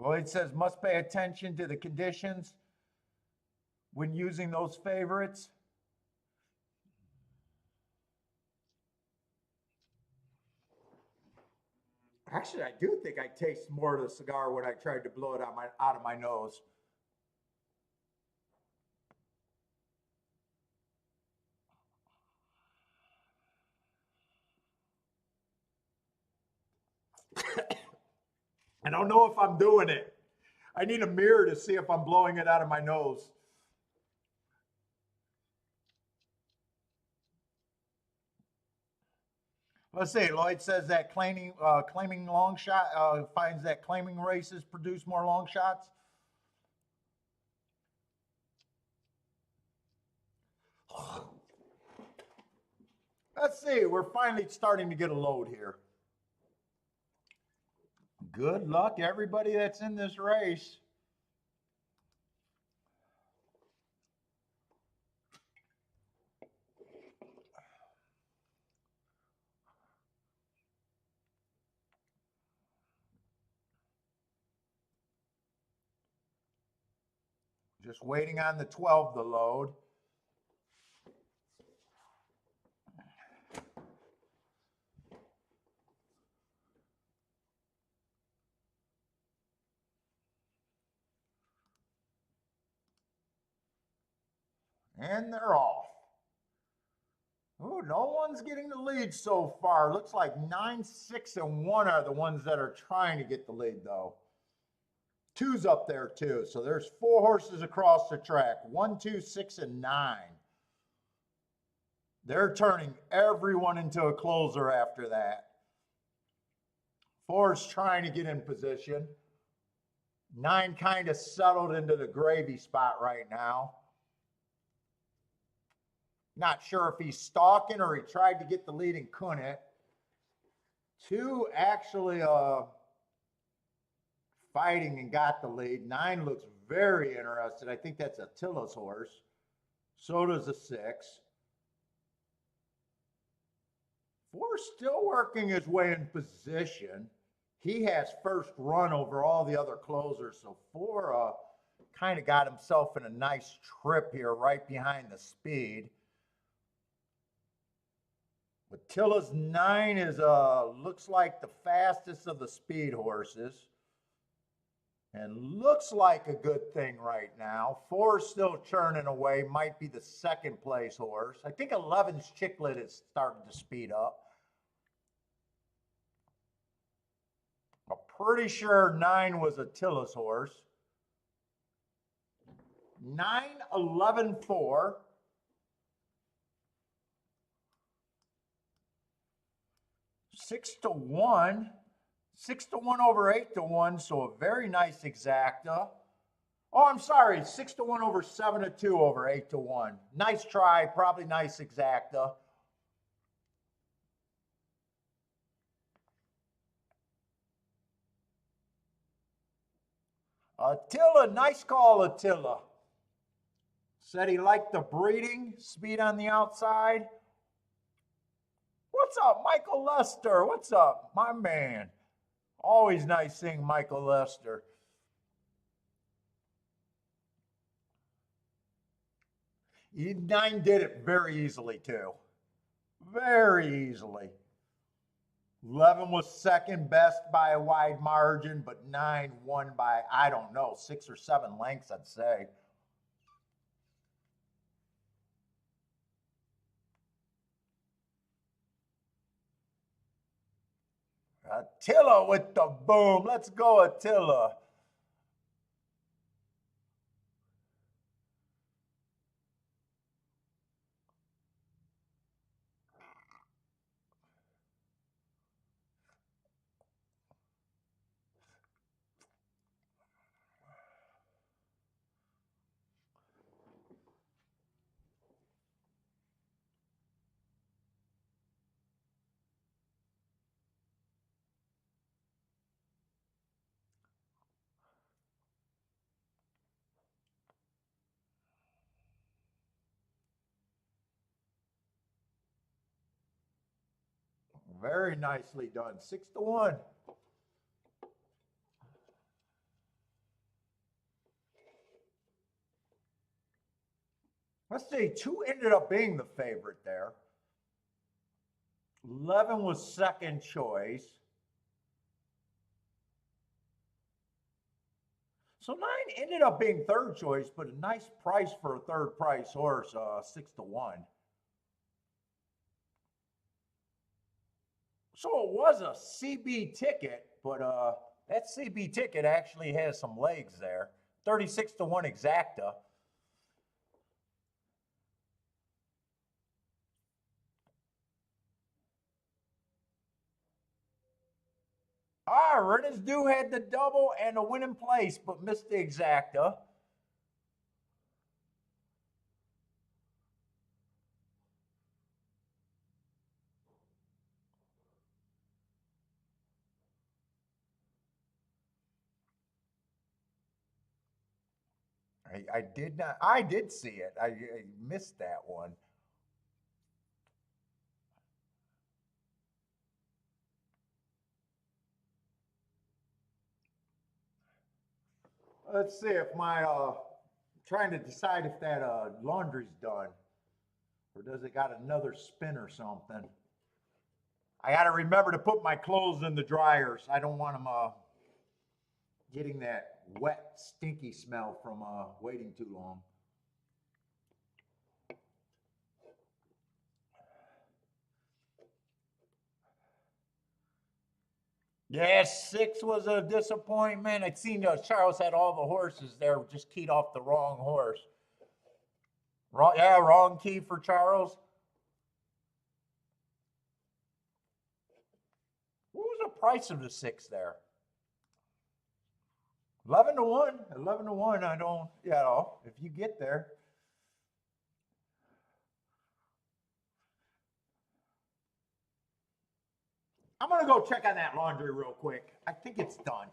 Lloyd says, must pay attention to the conditions when using those favorites. Actually, I do think I taste more of the cigar when I tried to blow it out of my nose. I don't know if I'm doing it. I need a mirror to see if I'm blowing it out of my nose. Let's see. Lloyd says that claiming long shot finds that claiming races produce more long shots. Let's see. We're finally starting to get a load here. Good luck, everybody that's in this race. Just waiting on the 12 to load. And they're off. Oh, no one's getting the lead so far. Looks like 9, 6, and 1 are the ones that are trying to get the lead, though. 2's up there, too. So there's 4 horses across the track. 1, 2, 6, and 9. They're turning everyone into a closer after that. 4's trying to get in position. 9 kind of settled into the gravy spot right now. Not sure if he's stalking or he tried to get the lead and couldn't. 2 actually fighting and got the lead. 9 looks very interested. I think that's Attila's horse. So does a 6. 4 still working his way in position. He has first run over all the other closers. So 4 kind of got himself in a nice trip here right behind the speed. Attila's 9 is looks like the fastest of the speed horses. And looks like a good thing right now. 4 still churning away, might be the second place horse. I think 11's Chicklet is starting to speed up. I'm pretty sure 9 was Attila's horse. 9, 11, 4. 6 to 1. 6 to 1 over 8 to 1, so a very nice exacta. Oh, I'm sorry, 6 to 1 over 7 to 2 over 8 to 1. Nice try, probably nice exacta. Attila, nice call, Attila. Said he liked the breeding, speed on the outside. What's up, Michael Lester? What's up, my man? Always nice seeing Michael Lester. E9 did it very easily, too. Very easily. 11 was second best by a wide margin, but 9 won by, I don't know, 6 or 7 lengths, I'd say. Attila with the boom. Let's go, Attila. Very nicely done. 6 to 1. Let's see, 2 ended up being the favorite there. 11 was second choice. So 9 ended up being third choice, but a nice price for a third price horse, 6-1. So it was a CB ticket, but that CB ticket actually has some legs there. 36-1 exacta. Rennes Du had the double and a win in place, but missed the exacta. I did not. I did see it. I missed that one. Let's see if my trying to decide if that laundry's done or does it got another spin or something. I got to remember to put my clothes in the dryers. I don't want them getting that wet, stinky smell from waiting too long. Yeah, 6 was a disappointment. It seemed Charles had all the horses there, just keyed off the wrong horse. Wrong, yeah, wrong key for Charles. What was the price of the 6 there? 11-1. 11-1. I don't, if you get there. I'm going to go check on that laundry real quick. I think it's done.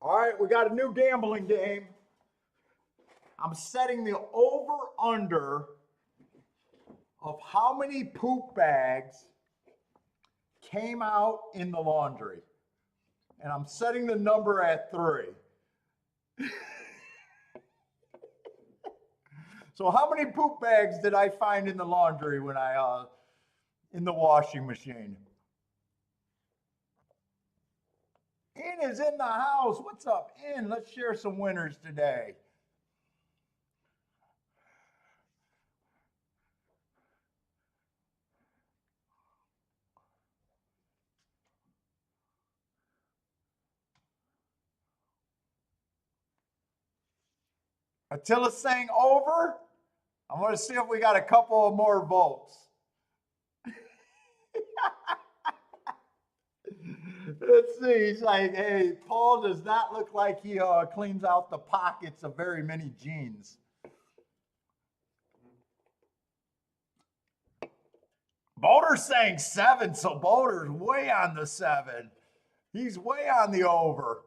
All right, we got a new gambling game. I'm setting the over-under of how many poop bags came out in the laundry. And I'm setting the number at 3. So how many poop bags did I find in the laundry when I, in the washing machine? In is in the house. What's up, In? Let's share some winners today. Attila saying over. I'm going to see if we got a couple of more votes. Let's see. He's like, hey, Paul does not look like he cleans out the pockets of very many jeans. Boulder's saying 7, so Boulder's way on the 7. He's way on the over.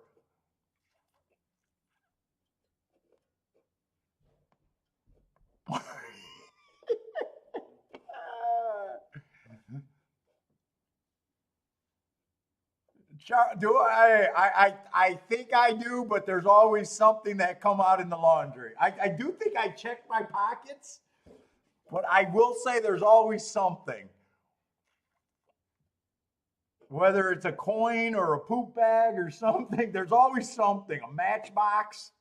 I think I do, but there's always something that come out in the laundry. I do think I check my pockets, but I will say there's always something. Whether it's a coin or a poop bag or something, there's always something. A matchbox.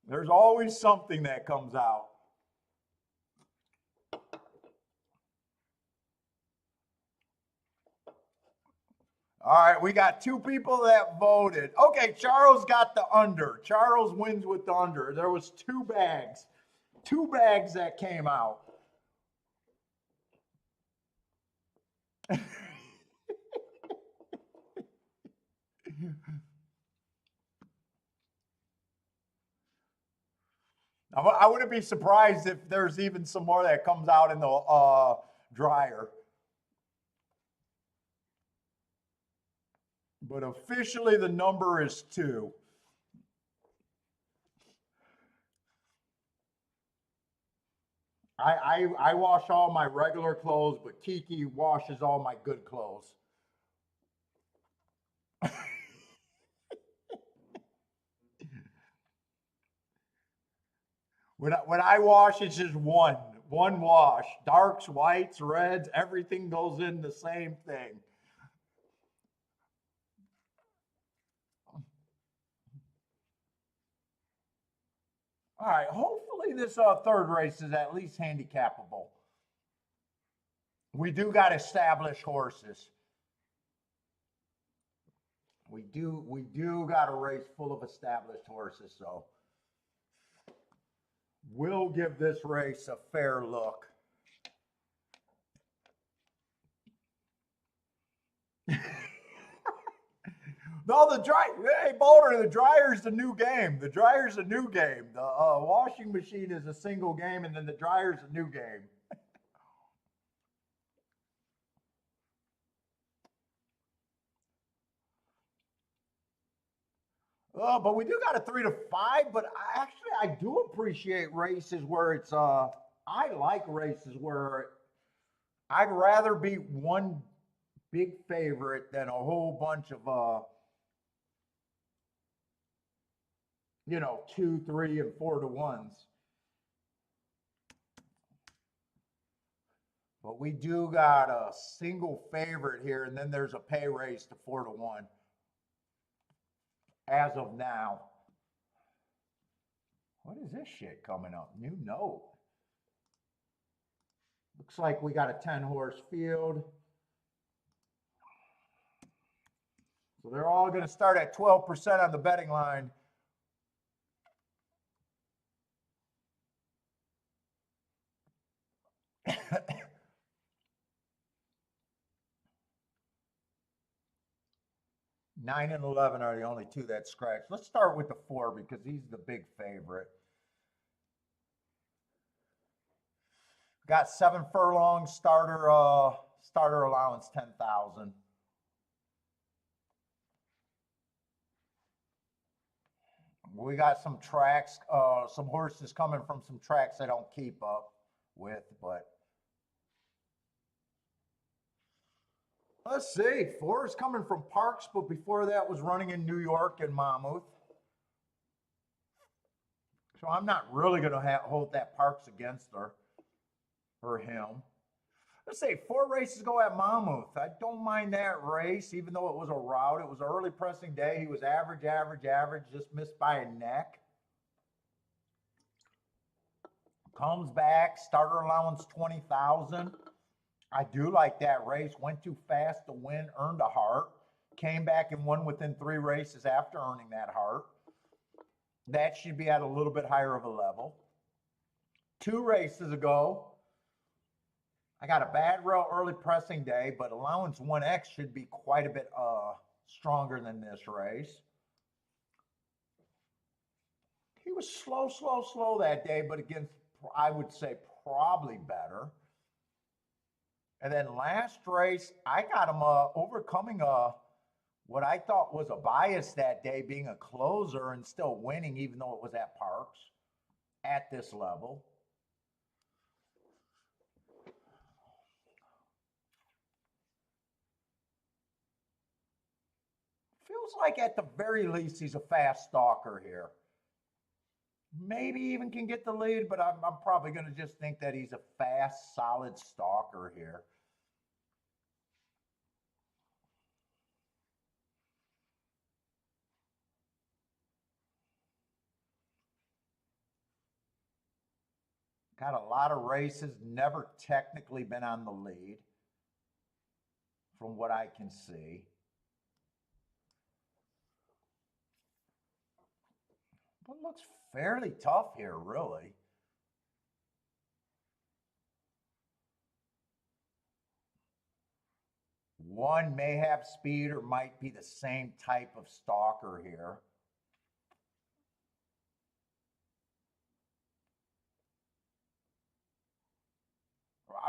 There's always something that comes out. All right, we got 2 people that voted. Okay, Charles got the under. Charles wins with the under. There was 2 bags. 2 bags that came out. I wouldn't be surprised if there's even some more that comes out in the dryer. But officially the number is 2. I wash all my regular clothes, but Kiki washes all my good clothes. When I wash, it's just one wash. Darks, whites, reds, everything goes in the same thing. All right, hopefully this third race is at least handicappable. We do got established horses. We do got a race full of established horses, so we'll give this race a fair look. No, hey, Boulder, the dryer's the new game. The dryer's a new game. The washing machine is a single game, and then the dryer's a new game. But we do got a 3 to 5, but I do appreciate races where it's, I like races where I'd rather be one big favorite than a whole bunch of, 2, 3, and 4 to 1s. But we do got a single favorite here, and then there's a pay race to 4 to 1 as of now. What is this shit coming up? New note. Looks like we got a 10-horse field. So they're all going to start at 12% on the betting line. Nine and 11 are the only 2 that scratch. Let's start with the 4 because he's the big favorite. Got 7 furlongs, starter allowance 10,000. We got some tracks, some horses coming from some tracks I don't keep up with, but let's see. 4 is coming from Parks, but before that was running in New York and Monmouth. So I'm not really going to hold that Parks against her or him. Let's say 4 races ago at Monmouth. I don't mind that race, even though it was a rout. It was an early pressing day. He was average, just missed by a neck. Comes back, starter allowance 20,000. I do like that race. Went too fast to win, earned a heart. Came back and won within 3 races after earning that heart. That should be at a little bit higher of a level. 2 races ago, I got a bad rail early pressing day, but allowance 1X should be quite a bit stronger than this race. He was slow that day, but against, I would say, probably better. And then last race, I got him overcoming what I thought was a bias that day, being a closer and still winning, even though it was at Parks at this level. Feels like at the very least he's a fast stalker here. Maybe even can get the lead, but I'm probably going to just think that he's a fast, solid stalker here. Got a lot of races, never technically been on the lead from what I can see. But looks fairly tough here, really. One may have speed or might be the same type of stalker here.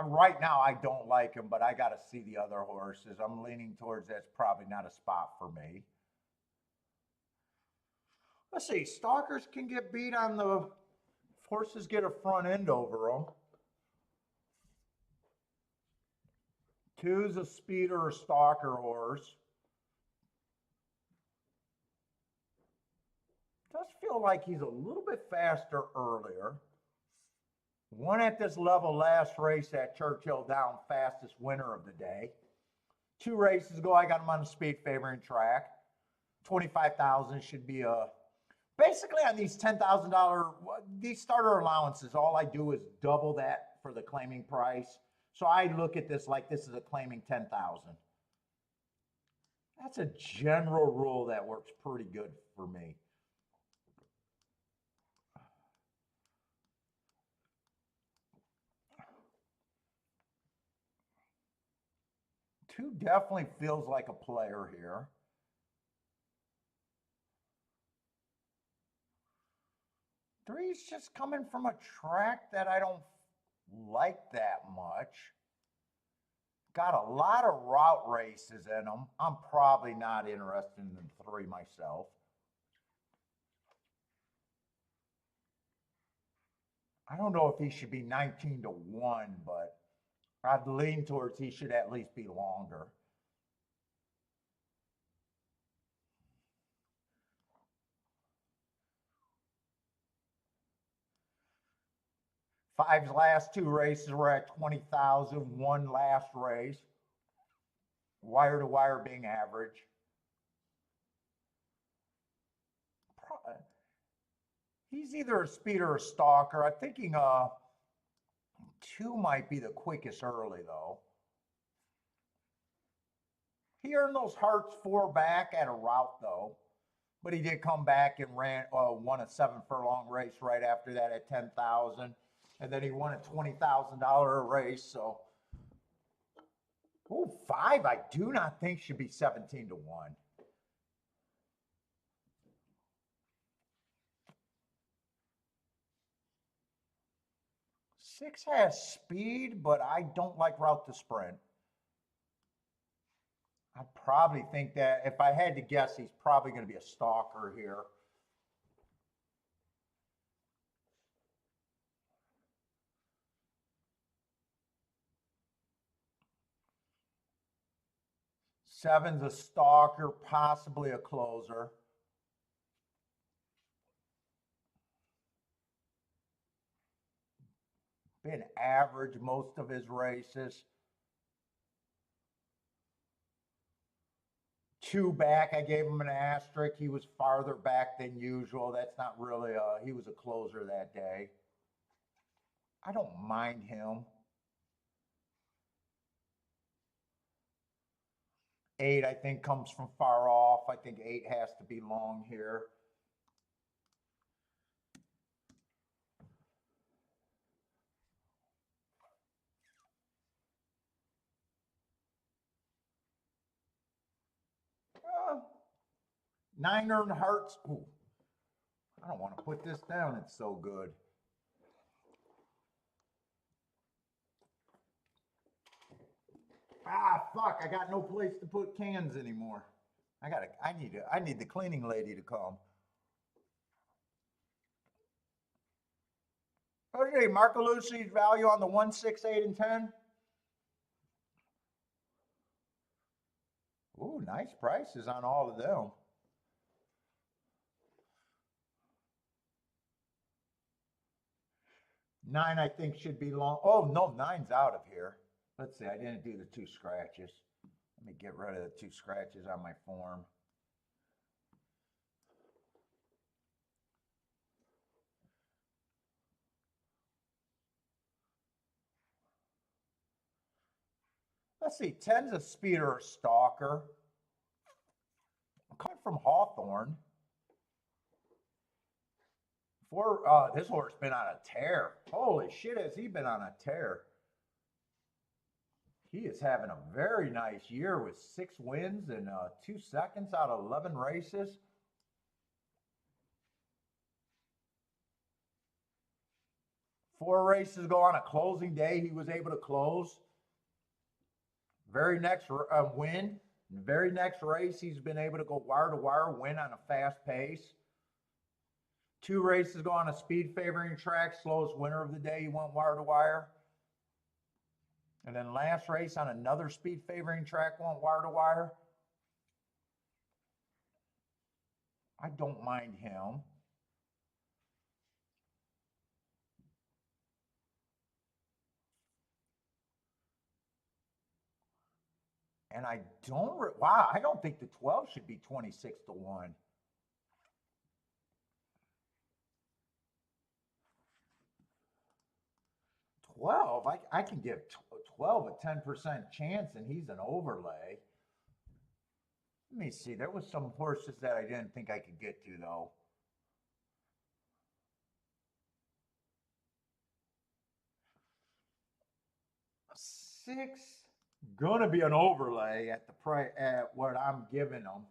Right now, I don't like him, but I got to see the other horses. I'm leaning towards that's probably not a spot for me. Let's see, stalkers can get beat on the, horses get a front end over them. 2's a speeder or stalker horse. Does feel like he's a little bit faster earlier. 1 at this level last race at Churchill Down, fastest winner of the day. 2 races ago, I got him on the speed favoring track. 25,000 should be a, basically on these $10,000, these starter allowances, all I do is double that for the claiming price. So I look at this like this is a claiming 10,000. That's a general rule that works pretty good for me. Two definitely feels like a player here. Three's just coming from a track that I don't like that much. Got a lot of route races in them. I'm probably not interested in the 3 myself. I don't know if he should be 19-1, but I'd lean towards he should at least be longer. Five's last 2 races were at 20,000. 1 last race. Wire to wire being average. He's either a speeder or a stalker. I'm thinking 2 might be the quickest early, though. He earned those hearts 4 back at a route, though. But he did come back and won a 7 furlong race right after that at 10,000. And then he won a $20,000 race. So, oh, 5 I do not think should be 17-1. 6 has speed, but I don't like route to sprint. I probably think that if I had to guess, he's probably going to be a stalker here. Seven's a stalker, possibly a closer. Been average most of his races. 2 back, I gave him an asterisk. He was farther back than usual. That's not really he was a closer that day. I don't mind him. 8, I think, comes from far off. I think 8 has to be long here. 9 earned hearts. Ooh, I don't want to put this down. It's so good. Ah, fuck! I got no place to put cans anymore. I need the cleaning lady to come. Okay, Marcalucci's value on the 1, 6, 8, and 10. Ooh, nice prices on all of them. Nine, I think, should be long. Oh, no, 9's out of here. Let's see, I didn't do the 2 scratches. Let me get rid of the 2 scratches on my form. Let's see, 10's a speeder or stalker. Coming from Hawthorne. 4, this horse been on a tear. Holy shit, has he been on a tear? He is having a very nice year with 6 wins and 2 seconds out of 11 races. Four races ago on a closing day, he was able to close. Very next win, very next race, he's been able to go wire to wire, win on a fast pace. 2 races ago on a speed favoring track, slowest winner of the day, he went wire to wire. And then last race on another speed favoring track, went wire to wire. I don't mind him. And I don't, wow, I don't think the 12 should be 26 to 1. I can give 12 a 10% chance and he's an overlay. Let me see, there was some horses that I didn't think I could get to though. Six, gonna be an overlay at the price at what I'm giving them.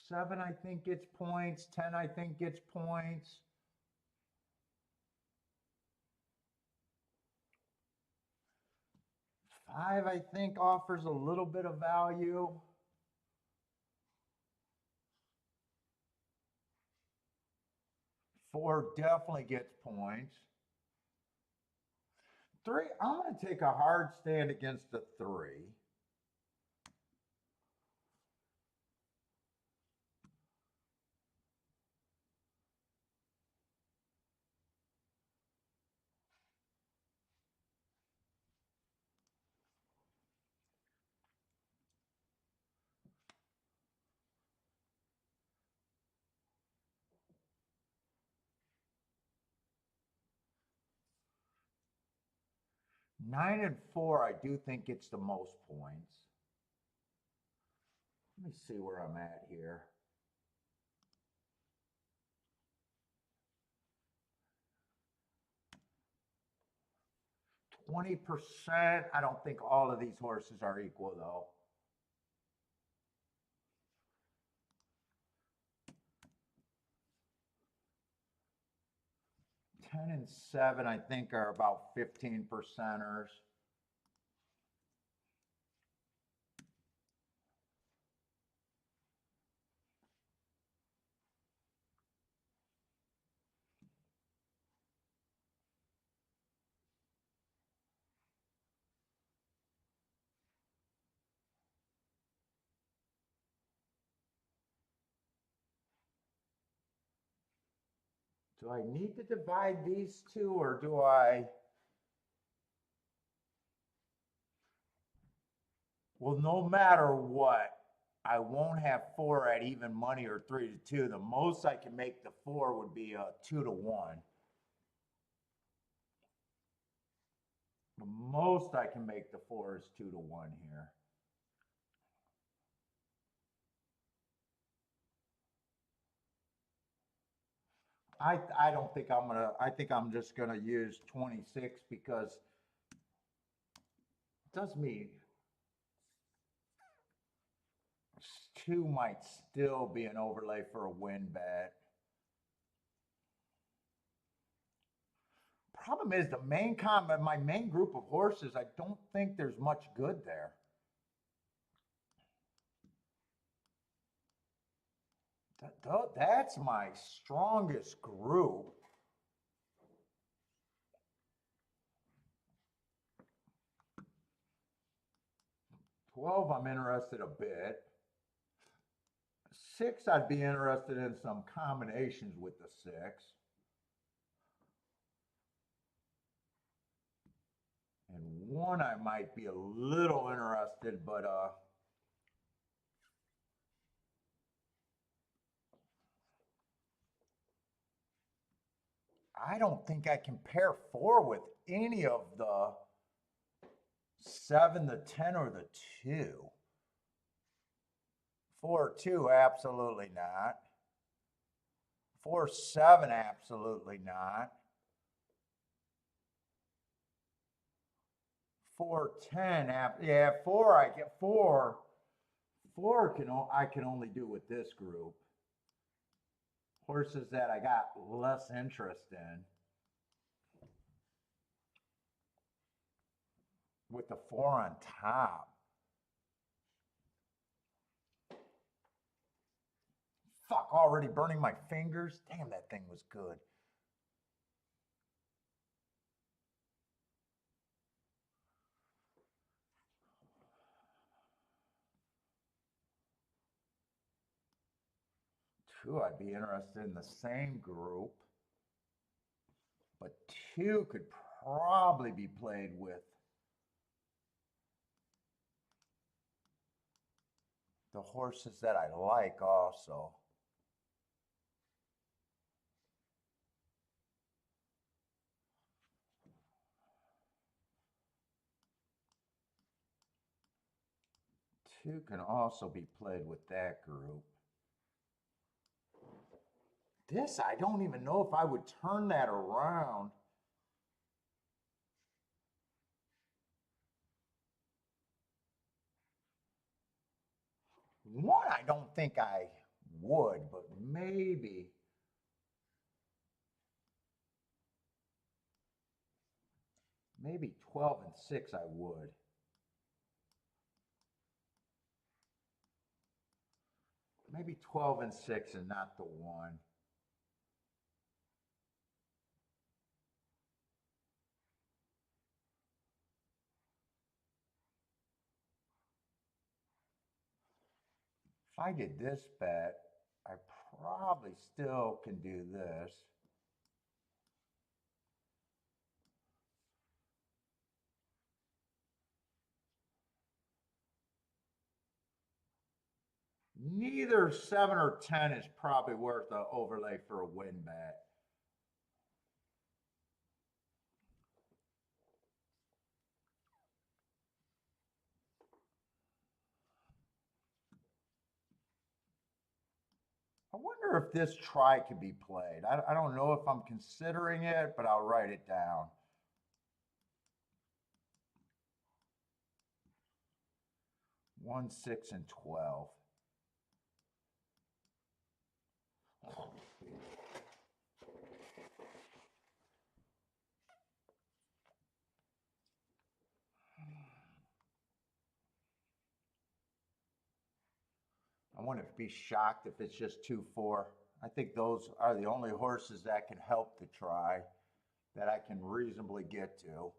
7, I think gets points. 10, I think gets points. 5, I think offers a little bit of value. 4 definitely gets points. 3, I'm going to take a hard stand against the 3. Nine and 4, I do think gets the most points. Let me see where I'm at here. $20%. I don't think all of these horses are equal though. Ten and 7, I think, are about 15%ers. Do I need to divide these two or do I? Well, no matter what, I won't have 4 at even money or 3 to 2. The most I can make the 4 would be 2 to 1. The most I can make the 4 is 2 to 1 here. I don't think I'm gonna, I think I'm just gonna use 26 because it does me, 2 might still be an overlay for a win bet. Problem is my main group of horses, I don't think there's much good there. That's my strongest group. $12, I'm interested a bit. $6, I'd be interested in some combinations with the $6. And $1, I might be a little interested, but I don't think I can pair $4 with any of the 7, the 10, or the 2. 4, 2, absolutely not. 4, 7, absolutely not. 4, 10, yeah, 4, I get 4. 4 I can only do with this group. Horses that I got less interest in. With the 4 on top. Fuck, already burning my fingers. Damn, that thing was good. Two, I'd be interested in the same group. But 2 could probably be played with the horses that I like also. Two can also be played with that group. This, I don't even know if I would turn that around. One, I don't think I would, but maybe. Maybe 12 and 6 I would. Maybe 12 and 6 and not the 1. If I did this bet, I probably still can do this. Neither 7 or 10 is probably worth an overlay for a win bet. I wonder if this try could be played. I don't know if I'm considering it, but I'll write it down. 1, 6, and 12. I wouldn't be shocked if it's just 2, 4. I think those are the only horses that can help the try that I can reasonably get to.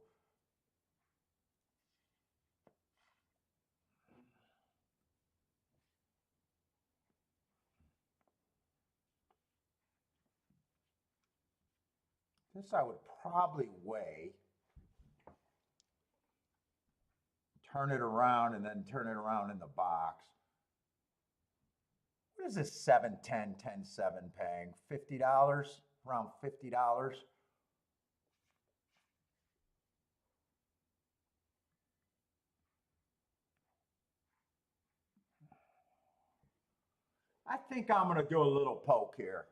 This I would probably weigh, turn it around, and then turn it around in the box. What is this 7, 10, 10, 7 paying? $50? Around $50? I think I'm going to do a little poke here.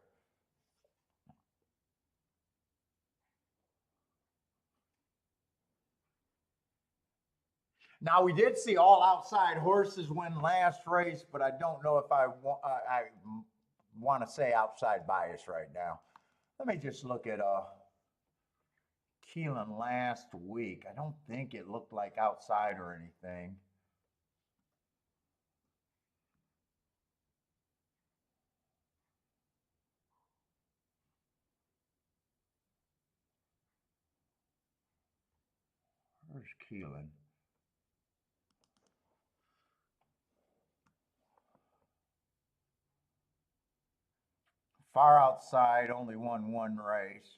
Now we did see all outside horses win last race, but I don't know if I want to say outside bias right now. Let me just look at Keeneland last week. I don't think it looked like outside or anything. Where's Keeneland? Far outside, only won one race.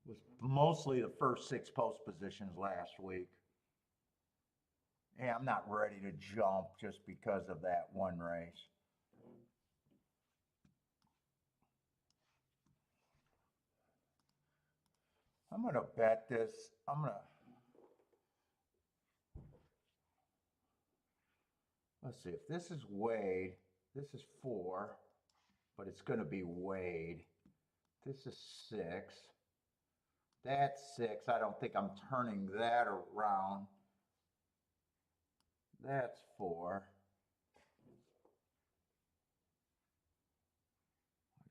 Was mostly the first 6 post positions last week. Yeah, I'm not ready to jump just because of that one race. I'm going to bet this. Let's see, if this is weighed, this is 4, but it's going to be weighed. This is 6. That's 6. I don't think I'm turning that around. That's 4.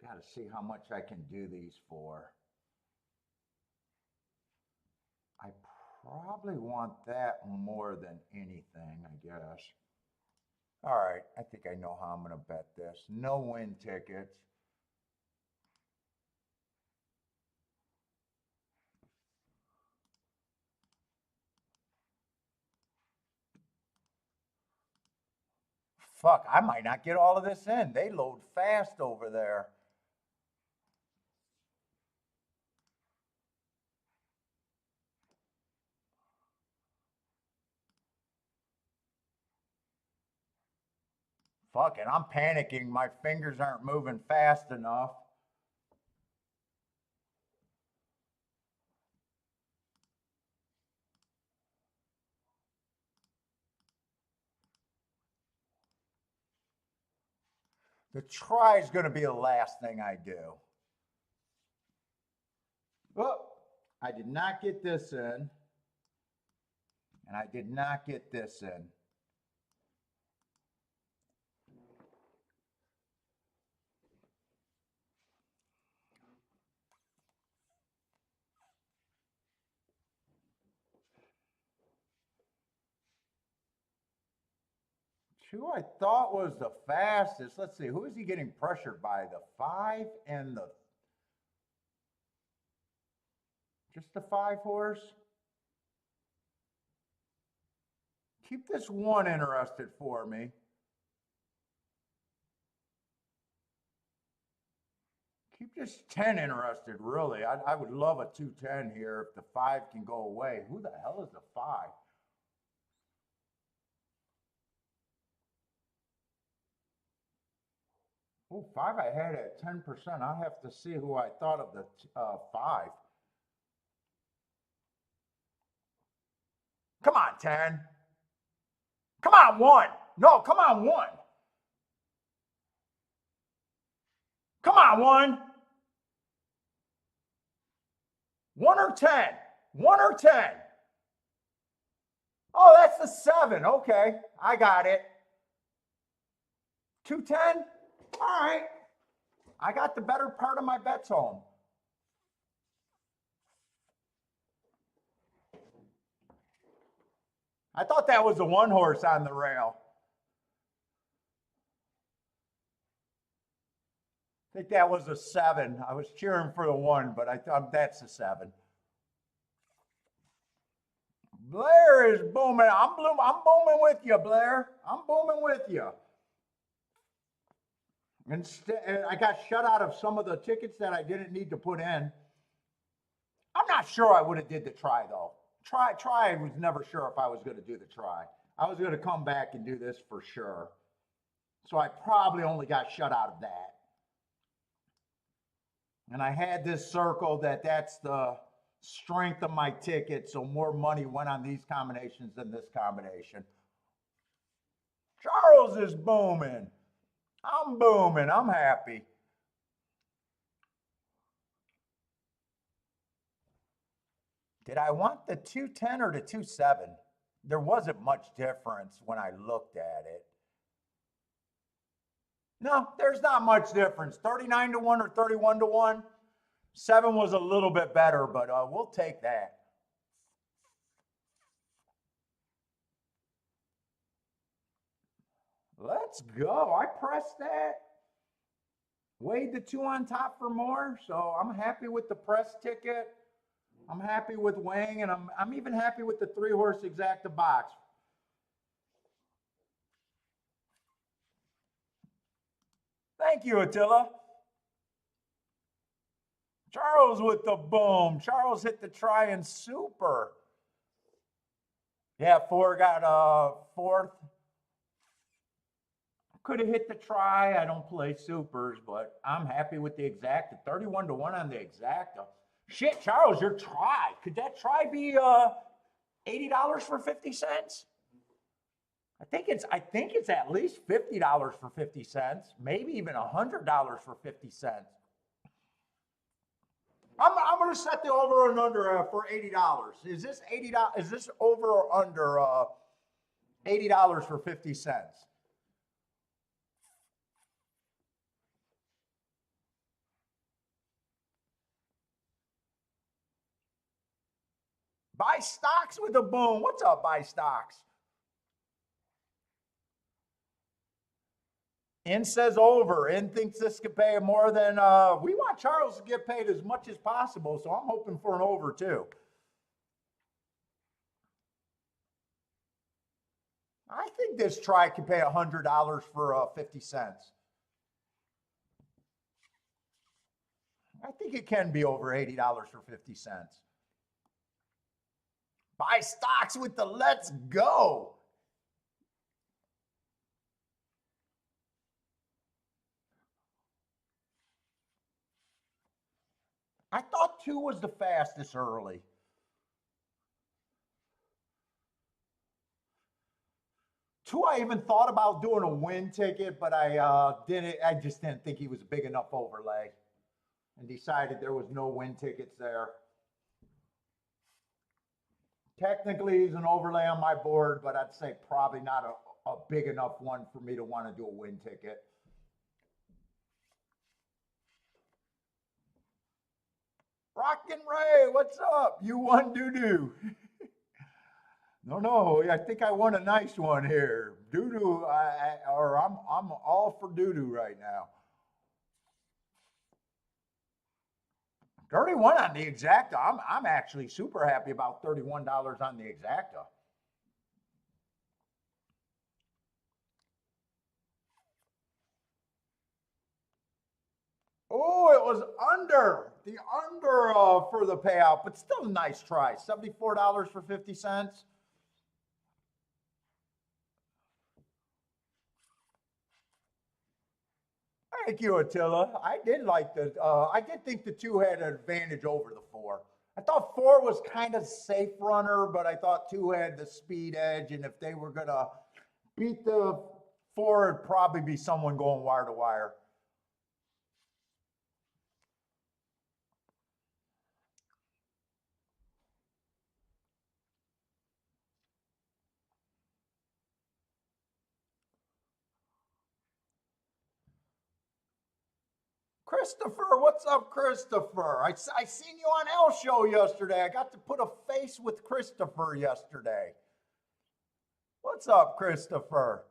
I got to see how much I can do these for. I probably want that more than anything, I guess. All right, I think I know how I'm going to bet this. No win tickets. Fuck, I might not get all of this in. They load fast over there. Fuck it, I'm panicking. My fingers aren't moving fast enough. The try is going to be the last thing I do. Oh, I did not get this in. And I did not get this in. Who I thought was the fastest. Let's see, who is he getting pressured by? The 5 and the... Just the 5 horse? Keep this 1 interested for me. Keep this 10 interested, really. I would love a 210 here if the 5 can go away. Who the hell is the 5? Oh, 5 I had at 10%. I'll have to see who I thought of the 5. Come on, 10. Come on, 1. No, come on, 1. Come on, 1. 1 or 10. 1 or 10. Oh, that's the 7. Okay, I got it. 210? All right. I got the better part of my bets home. I thought that was the 1 horse on the rail. I think that was a 7. I was cheering for the 1, but I thought that's a 7. Blair is booming. I'm booming with you, Blair. I'm booming with you. Instead, I got shut out of some of the tickets that I didn't need to put in. I'm not sure I would have did the try, though. Try, I was never sure if I was going to do the try. I was going to come back and do this for sure. So I probably only got shut out of that. And I had this circle that's the strength of my ticket, so more money went on these combinations than this combination. Charles is booming. I'm booming. I'm happy. Did I want the 210 or the 27? there wasn't much difference when I looked at it. No, there's not much difference. 39 to 1 or 31 to 1. 7 was a little bit better, but we'll take that. Let's go. I pressed that. Weighed the 2 on top for more, so I'm happy with the press ticket. I'm happy with weighing, and I'm even happy with the 3-horse exacta box. Thank you, Attila. Charles with the boom. Charles hit the try and super. Yeah, 4 got 4th. Could have hit the try. I don't play supers, but I'm happy with the exacta. 31 to 1 on the exacta. Shit, Charles, your try. Could that try be $80 for 50 cents? I think it's at least $50 for 50 cents, maybe even $100 for 50 cents. I'm going to set the over and under for $80. Is this $80? Is this over or under $80 for 50 cents? Buy stocks with a boom. What's up, buy stocks? In says over. In thinks this could pay more than, we want Charles to get paid as much as possible, so I'm hoping for an over too. I think this try could pay $100 for 50 cents. I think it can be over $80 for 50 cents. Buy stocks with the let's go. I thought 2 was the fastest early. Two, I even thought about doing a win ticket, but I didn't. I just didn't think he was a big enough overlay, and decided there was no win tickets there. Technically, he's an overlay on my board, but I'd say probably not a big enough one for me to want to do a win ticket. Rockin' Ray, what's up? You won doo-doo. No, I think I won a nice one here. Doo-doo, I'm all for doo-doo right now. 31 on the exacta. I'm actually super happy about $31 on the exacta. Oh, it was under the under for the payout, but still a nice try. $74 for 50 cents. Thank you, Attila. I did like the. I did think the 2 had an advantage over the 4. I thought 4 was kind of safe runner, but I thought 2 had the speed edge, and if they were gonna beat the 4, it'd probably be someone going wire to wire. Christopher, what's up, Christopher? I seen you on L Show yesterday. I got to put a face with Christopher yesterday. What's up, Christopher?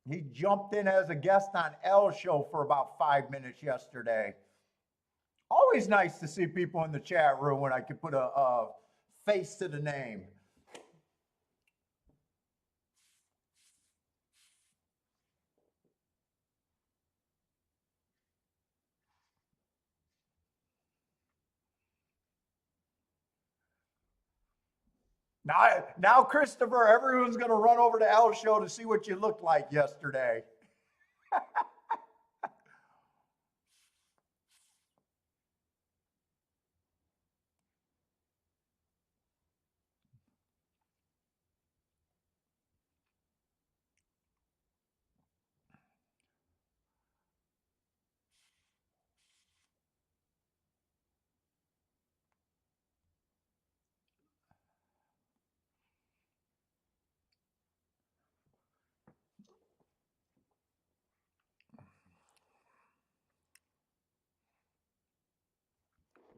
He jumped in as a guest on L Show for about 5 minutes yesterday. Always nice to see people in the chat room when I can put a face to the name. Now, Christopher, everyone's going to run over to L Show to see what you looked like yesterday.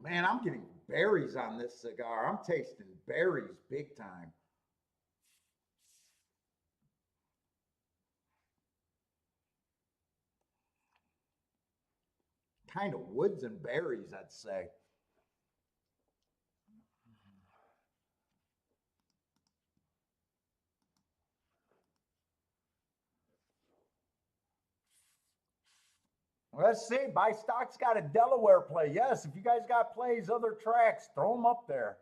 Man, I'm getting berries on this cigar. I'm tasting berries big time. Kind of woods and berries, I'd say. Let's see. Buy Stock's got a Delaware play. Yes, if you guys got plays, other tracks, throw them up there.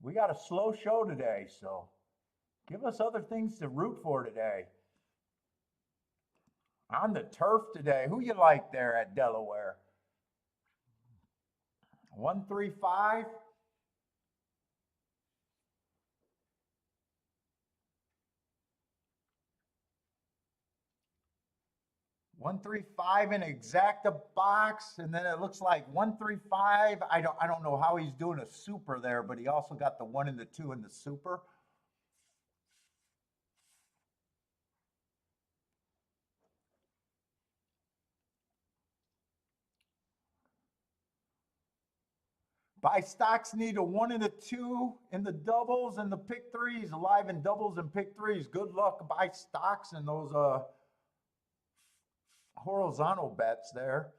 We got a slow show today, so give us other things to root for today. On the turf today, who you like there at Delaware? 135. 135 in exacta box, and then it looks like 135. I don't know how he's doing a super there, but he also got the 1 and the 2 in the super. Buy Stocks need a 1 and a 2 in the doubles and the pick threes, alive in doubles and pick threes. Good luck, Buy Stocks and those horizontal bets there.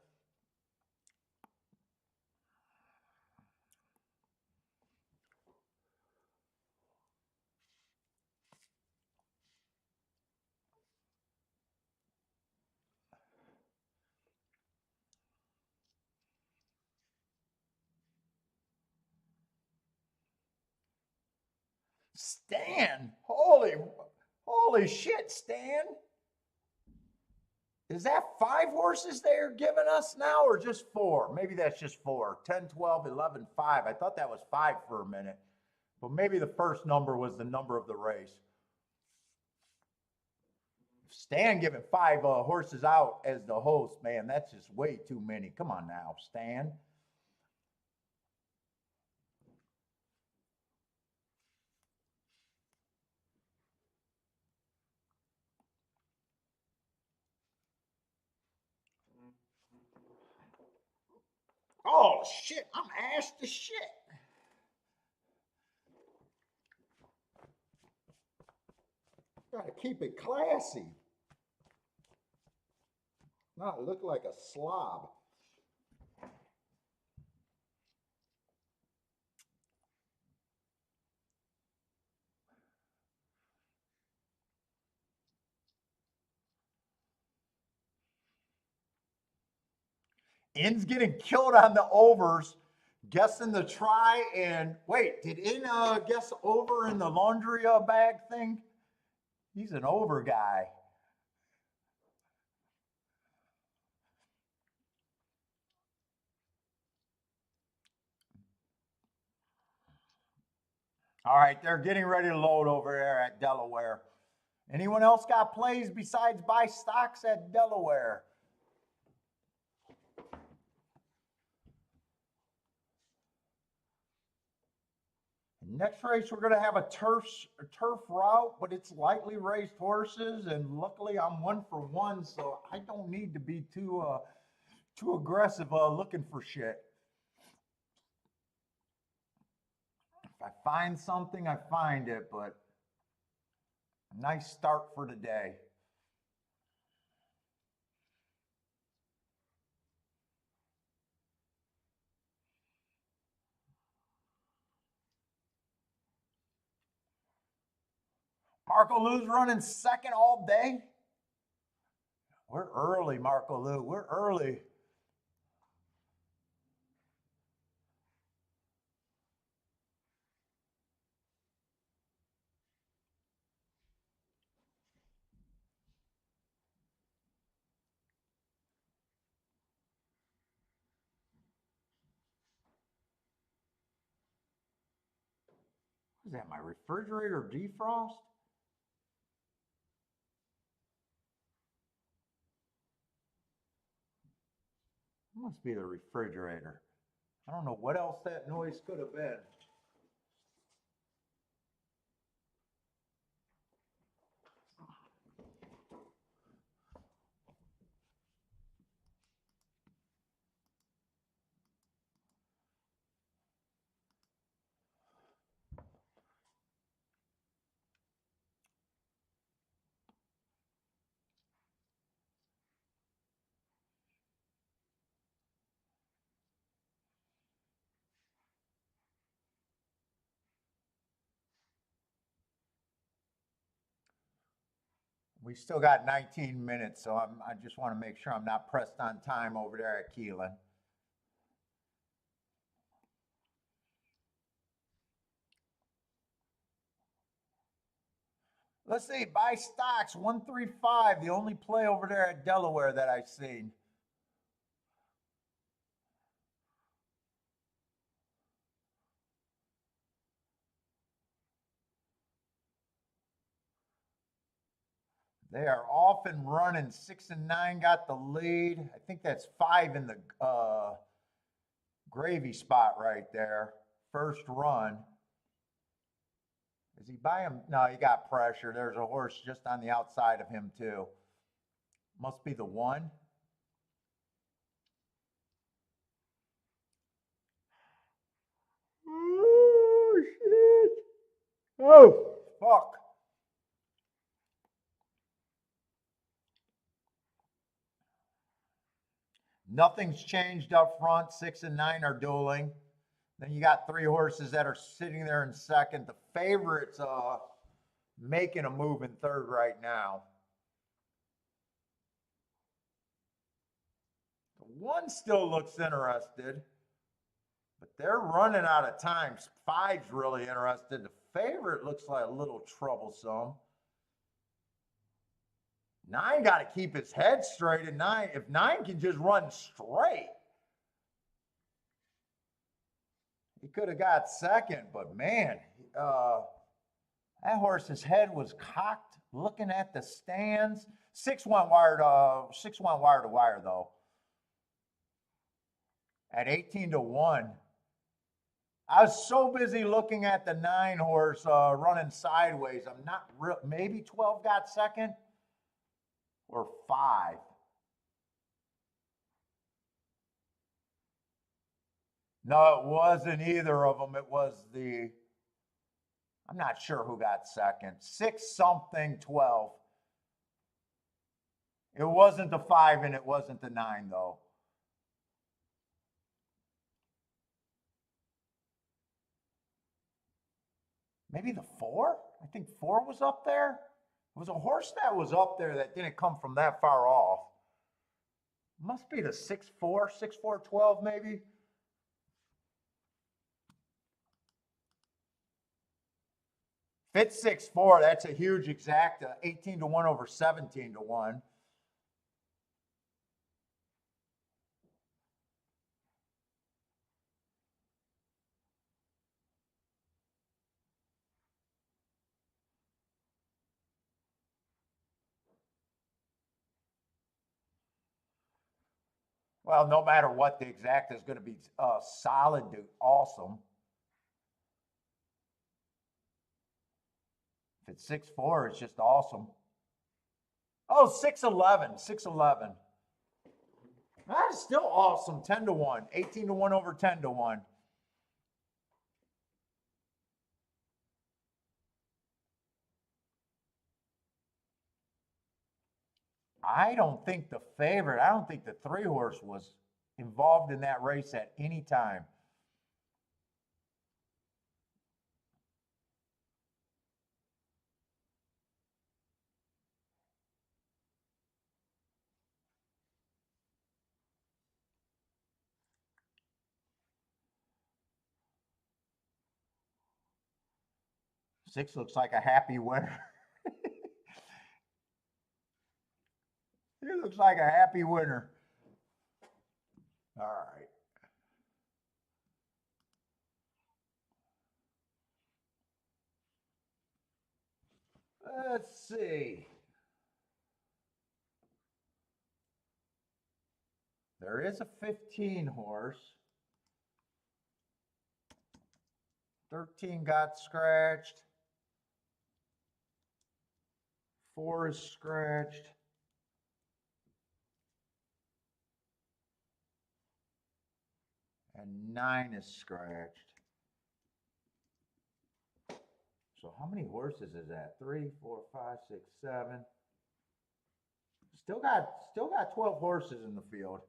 Stan, holy shit, Stan. Is that 5 horses they're giving us now or just 4? Maybe that's just 4. 10, 12, 11, 5. I thought that was 5 for a minute. But maybe the first number was the number of the race. Stan giving 5 horses out as the host, man, that's just way too many. Come on now, Stan. Oh, shit, I'm ash to shit. Gotta keep it classy. Not look like a slob. In's getting killed on the overs, guessing the try, and wait, did In guess over in the laundry bag thing? He's an over guy. All right, they're getting ready to load over there at Delaware. Anyone else got plays besides Buy Stocks at Delaware? Next race, we're going to have a turf route, but it's lightly raced horses, and luckily I'm 1 for 1, so I don't need to be too aggressive looking for shit. If I find something, I find it, but nice start for today. Marco Lou's running second all day. We're early, Marco Lou. We're early. What is that, my refrigerator defrost? It must be the refrigerator. I don't know what else that noise could have been. We still got 19 minutes, so I just want to make sure I'm not pressed on time over there at Keeneland. Let's see, buy stocks 135, the only play over there at Delaware that I've seen. They are off and running. 6 and 9 got the lead. I think that's 5 in the gravy spot right there. First run. Is he by him? No, he got pressure. There's a horse just on the outside of him, too. Must be the 1. Oh, shit. Oh, fuck. Nothing's changed up front. 6 and 9 are dueling. Then you got 3 horses that are sitting there in second. The favorite's making a move in third right now. The 1 still looks interested, but they're running out of time. 5's really interested. The favorite looks like a little troublesome. 9 got to keep his head straight. And 9, if 9 can just run straight, he could have got second. But man, that horse's head was cocked, looking at the stands. 6-1 wire to 6-1 wire to wire though. At 18-1. I was so busy looking at the 9 horse running sideways. I'm not real. Maybe 12 got second. Or 5. No, it wasn't either of them. It was the, I'm not sure who got second. 6 something 12. It wasn't the 5 and it wasn't the 9 though. Maybe the 4? I think 4 was up there. It was a horse that was up there that didn't come from that far off. Must be the 6-4, 6-4, 12 maybe. If it's 6-4, that's a huge exacta. 18-1 over 17-1. Well, no matter what, the exacta is going to be solid to awesome. If it's 6-4, it's just awesome. Oh, 6-11, 6-11. That is still awesome. 10-1, 18-1 over 10-1. I don't think the 3 horse was involved in that race at any time. Six looks like a happy winner. He looks like a happy winner. All right. Let's see. There is a 15 horse. 13 got scratched. 4 is scratched. And 9 is scratched. So how many horses is that? 3, 4, 5, 6, 7. Still got 12 horses in the field.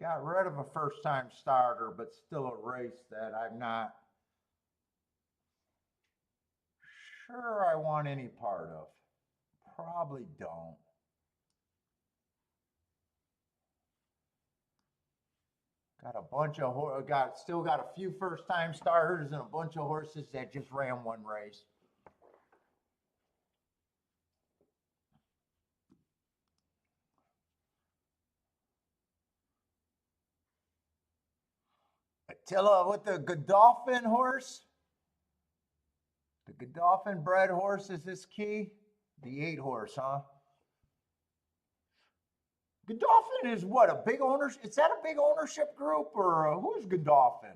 got rid of a first-time starter, but still a race that I'm not sure I want any part of. Probably don't. Got a bunch of still got a few first-time starters and a bunch of horses that just ran one race. Attila with the Godolphin horse. The Godolphin bred horse is this key? The 8 horse, huh? Godolphin is what, a big ownership? Is that a big ownership group, or who's Godolphin?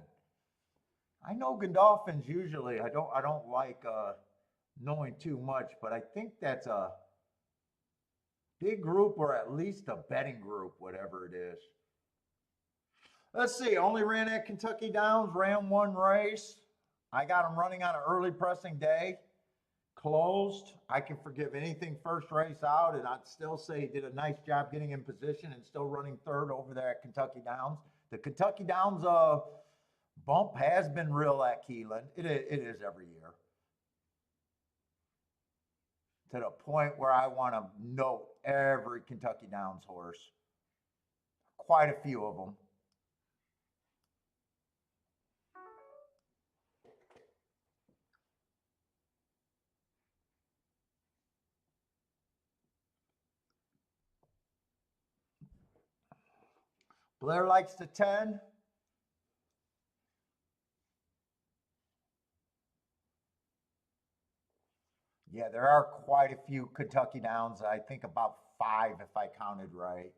I know Godolphins usually. I don't like knowing too much, but I think that's a big group, or at least a betting group, whatever it is. Let's see. Only ran at Kentucky Downs, ran one race. I got him running on an early pressing day. Closed. I can forgive anything first race out, and I'd still say he did a nice job getting in position and still running third over there at Kentucky Downs. The Kentucky Downs bump has been real at Keeneland. It is every year. To the point where I want to note every Kentucky Downs horse. Quite a few of them. Blair likes the 10. Yeah, there are quite a few Kentucky Downs. I think about 5 if I counted right.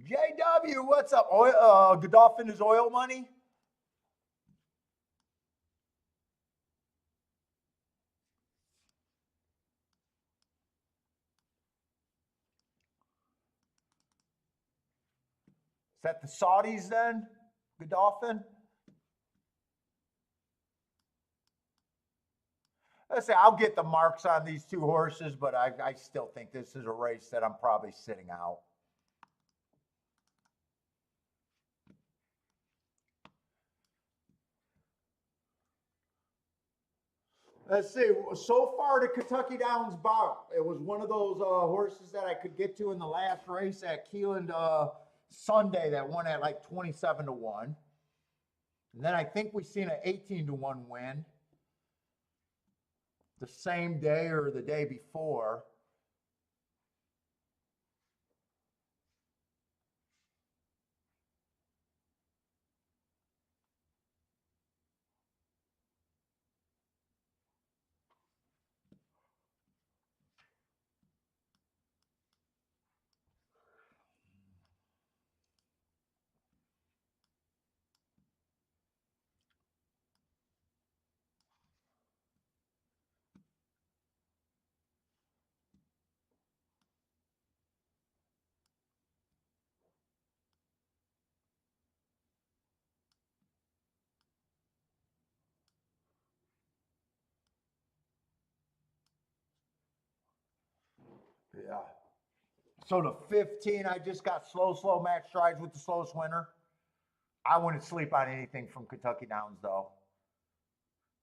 JW, what's up? Godolphin is oil money? Is that the Saudis then? Godolphin? Let's say I'll get the marks on these 2 horses, but I still think this is a race that I'm probably sitting out. Let's see. So far, the Kentucky Downs bout. It was one of those horses that I could get to in the last race at Keeneland Sunday that won at like 27-1. And then I think we seen an 18-1 win the same day or the day before. Yeah. So the 15, I just got slow match strides with the slowest winner. I wouldn't sleep on anything from Kentucky Downs, though.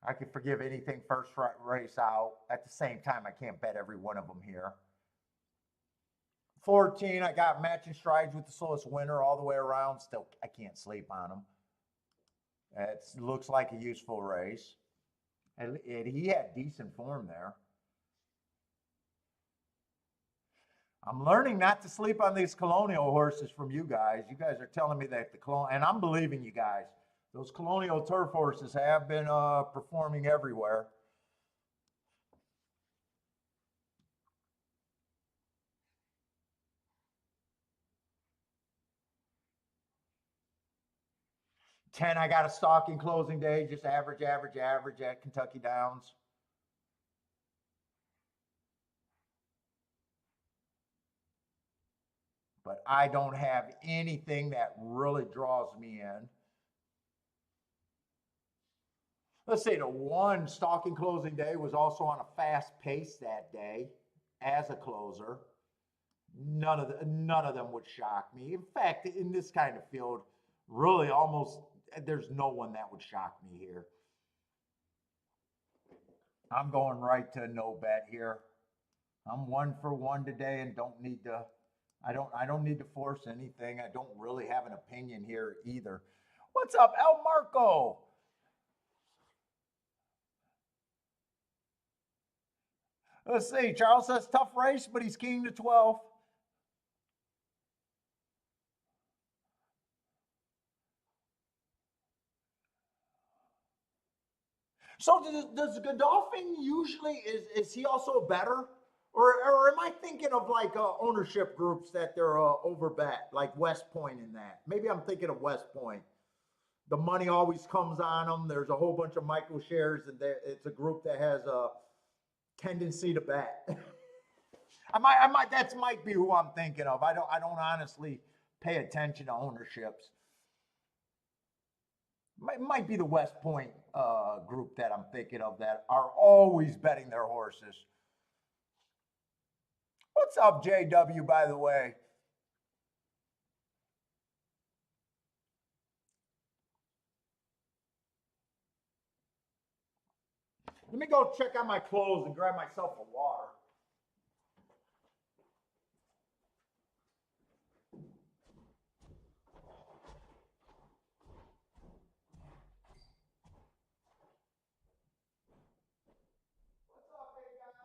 I could forgive anything first race out. At the same time, I can't bet every one of them here. 14, I got matching strides with the slowest winner all the way around. Still, I can't sleep on them. It looks like a useful race. And he had decent form there. I'm learning not to sleep on these Colonial horses from you guys. You guys are telling me that the Colonial, and I'm believing you guys. Those Colonial turf horses have been performing everywhere. Ten, I got a stalking closing day, just average at Kentucky Downs. But I don't have anything that really draws me in. Let's say the 1 stalking closing day was also on a fast pace that day as a closer. none of them would shock me. In fact, in this kind of field, really almost there's no one that would shock me here. I'm going right to no bet here. I'm 1 for 1 today and don't need to I don't need to force anything. I don't really have an opinion here either. What's up, El Marco? Let's see. Charles says tough race, but he's king to 12. So does Godolphin usually is he also a better? Or am I thinking of like ownership groups that they're over bet, like West Point in that? Maybe I'm thinking of West Point. The money always comes on them. There's a whole bunch of micro shares, and it's a group that has a tendency to bet. I might that might be who I'm thinking of. I don't honestly pay attention to ownerships. Might be the West Point group that I'm thinking of that are always betting their horses. What's up, JW, by the way? Let me go check on my clothes and grab myself a water. What's up, big guy?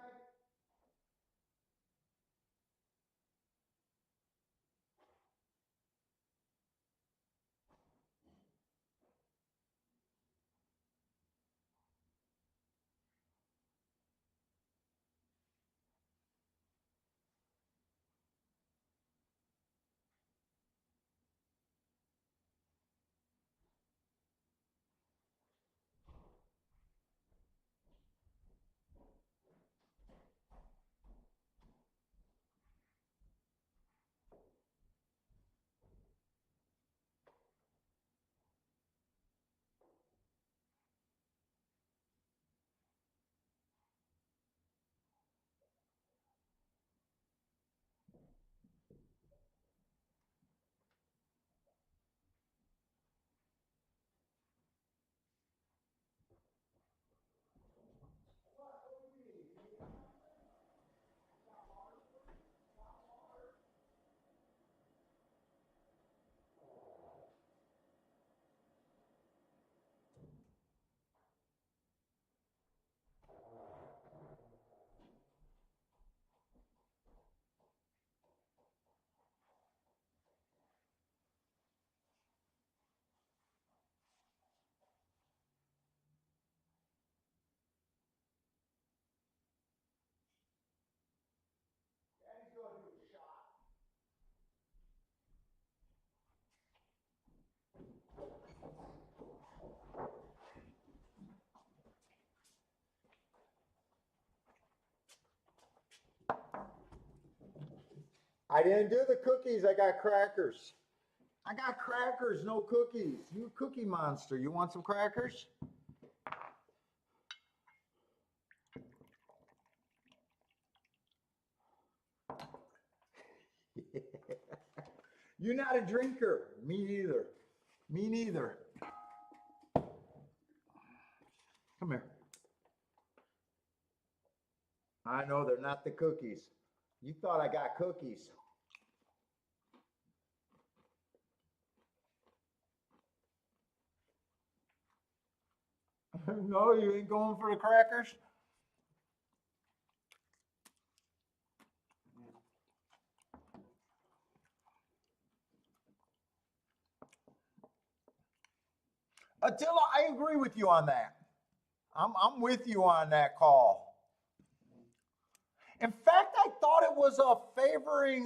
I didn't do the cookies. I got crackers. I got crackers, no cookies. You cookie monster. You want some crackers? You're not a drinker. Me neither. Me neither. Come here. I know they're not the cookies. You thought I got cookies. No, you ain't going for the crackers? Attila, I agree with you on that. I'm with you on that call. In fact, I thought it was favoring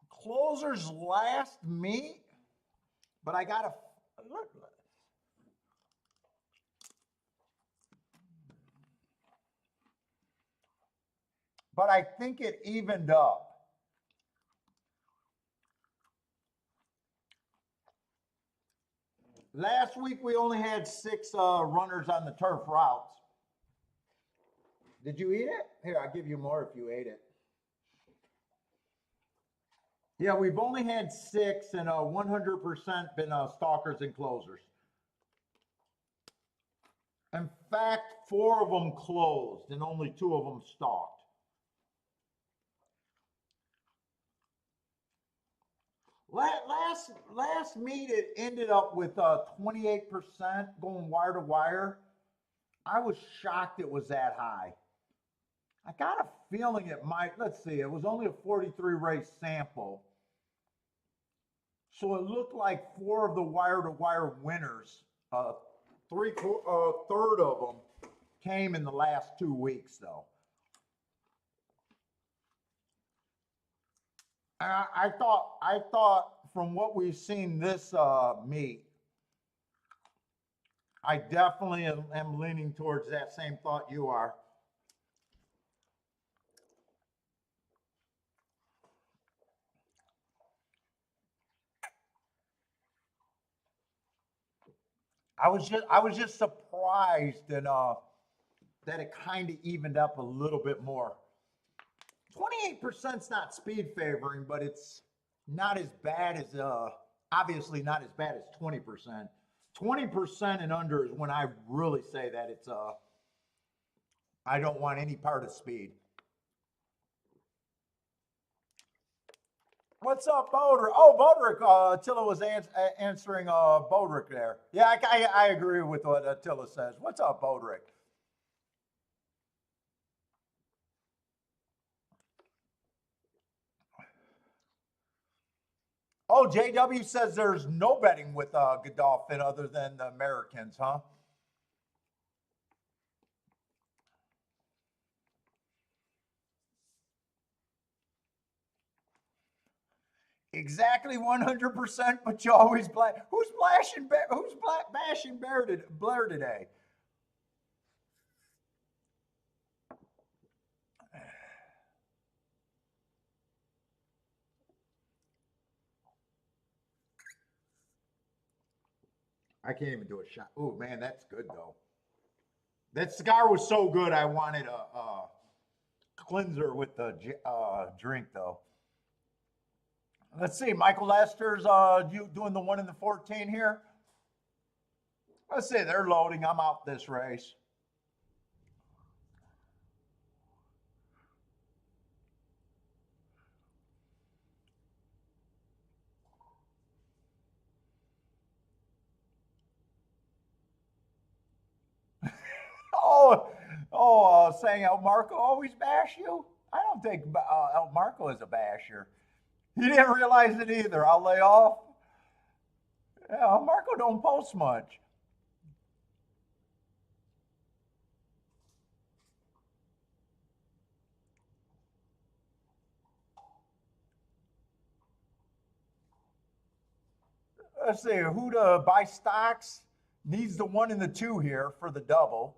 closers last meet, but I got to look. But I think it evened up. Last week we only had 6 runners on the turf routes. Did you eat it? Here, I'll give you more if you ate it. Yeah, we've only had 6 and 100% been stalkers and closers. In fact, 4 of them closed and only 2 of them stalked. Last meet, it ended up with 28% going wire to wire. I was shocked it was that high. I got a feeling it might. Let's see, it was only a 43 race sample. So it looked like 4 of the wire to wire winners, third of them came in the last 2 weeks, though. I thought from what we've seen this meet, I definitely am leaning towards that same thought you are. I was just surprised that it kind of evened up a little bit more. 28% is not speed favoring, but it's not as bad as obviously not as bad as 20%. 20% and under is when I really say that it's I don't want any part of speed. What's up, Bodrick? Oh, Bodrick, Attila was answering Bodrick there. Yeah, I agree with what Attila says. What's up, Bodrick? Oh, JW says there's no betting with Godolphin other than the Americans, huh? Exactly 100%, but you always black. Who's bashing Blair today? I can't even do a shot. Oh man, that's good though. That cigar was so good. I wanted a cleanser with the drink though. Let's see. Michael Lester's you doing the 1 in the 14 here. Let's see. They're loading. I'm out this race. Oh, saying El Marco always bash you? I don't think El Marco is a basher. He didn't realize it either. I'll lay off. Yeah, Marco don't post much. Let's see who to buy stocks. Needs the 1 and the 2 here for the double.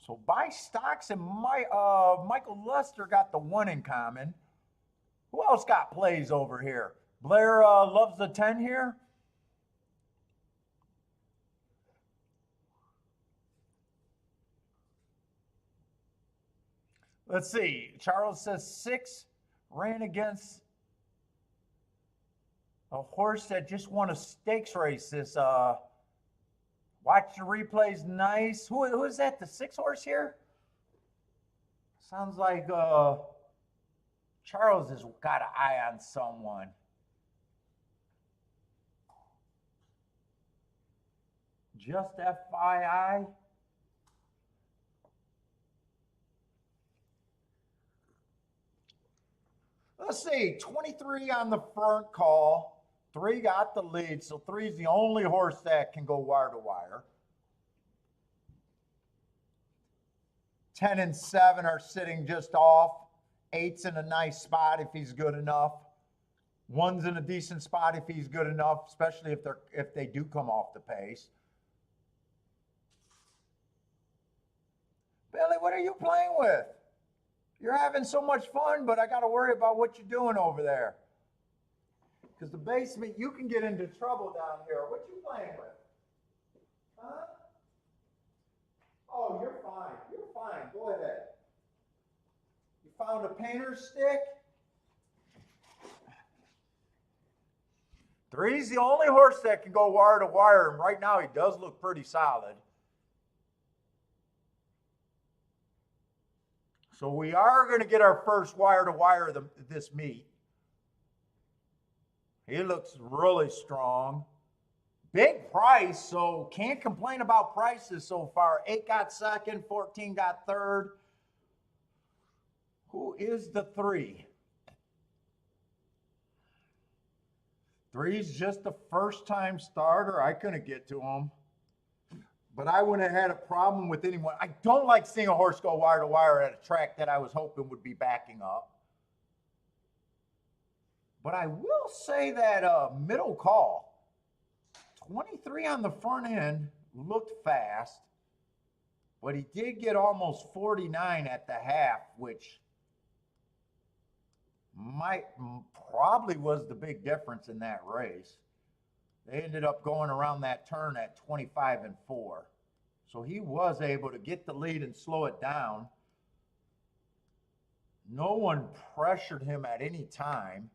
So buy stocks and Michael Lester got the 1 in common. Who else got plays over here? Blair loves the 10 here. Let's see. Charles says 6 ran against a horse that just won a stakes race. This watch the replays. Nice. Who is that? The 6 horse here? Sounds like Charles has got an eye on someone. Just FYI. Let's see, 23 on the front call. 3 got the lead, so 3 is the only horse that can go wire to wire. 10 and 7 are sitting just off. 8's in a nice spot if he's good enough. 1's in a decent spot if he's good enough, especially if they do come off the pace. Billy, what are you playing with? You're having so much fun, but I got to worry about what you're doing over there. Because the basement, you can get into trouble down here. What you playing with? Huh? Oh, you're fine. You're fine. Go ahead. You found a painter's stick? Three's the only horse that can go wire to wire, and right now he does look pretty solid. So we are going to get our first wire to wire of this meet. He looks really strong. Big price, so can't complain about prices so far. 8 got second, 14 got third. Who is the 3? 3's just a first-time starter. I couldn't get to him. But I wouldn't have had a problem with anyone. I don't like seeing a horse go wire to wire at a track that I was hoping would be backing up. But I will say that middle call, 23 on the front end, looked fast. But he did get almost 49 at the half, which probably was the big difference in that race. They ended up going around that turn at 25 and 4. So he was able to get the lead and slow it down. No one pressured him at any time.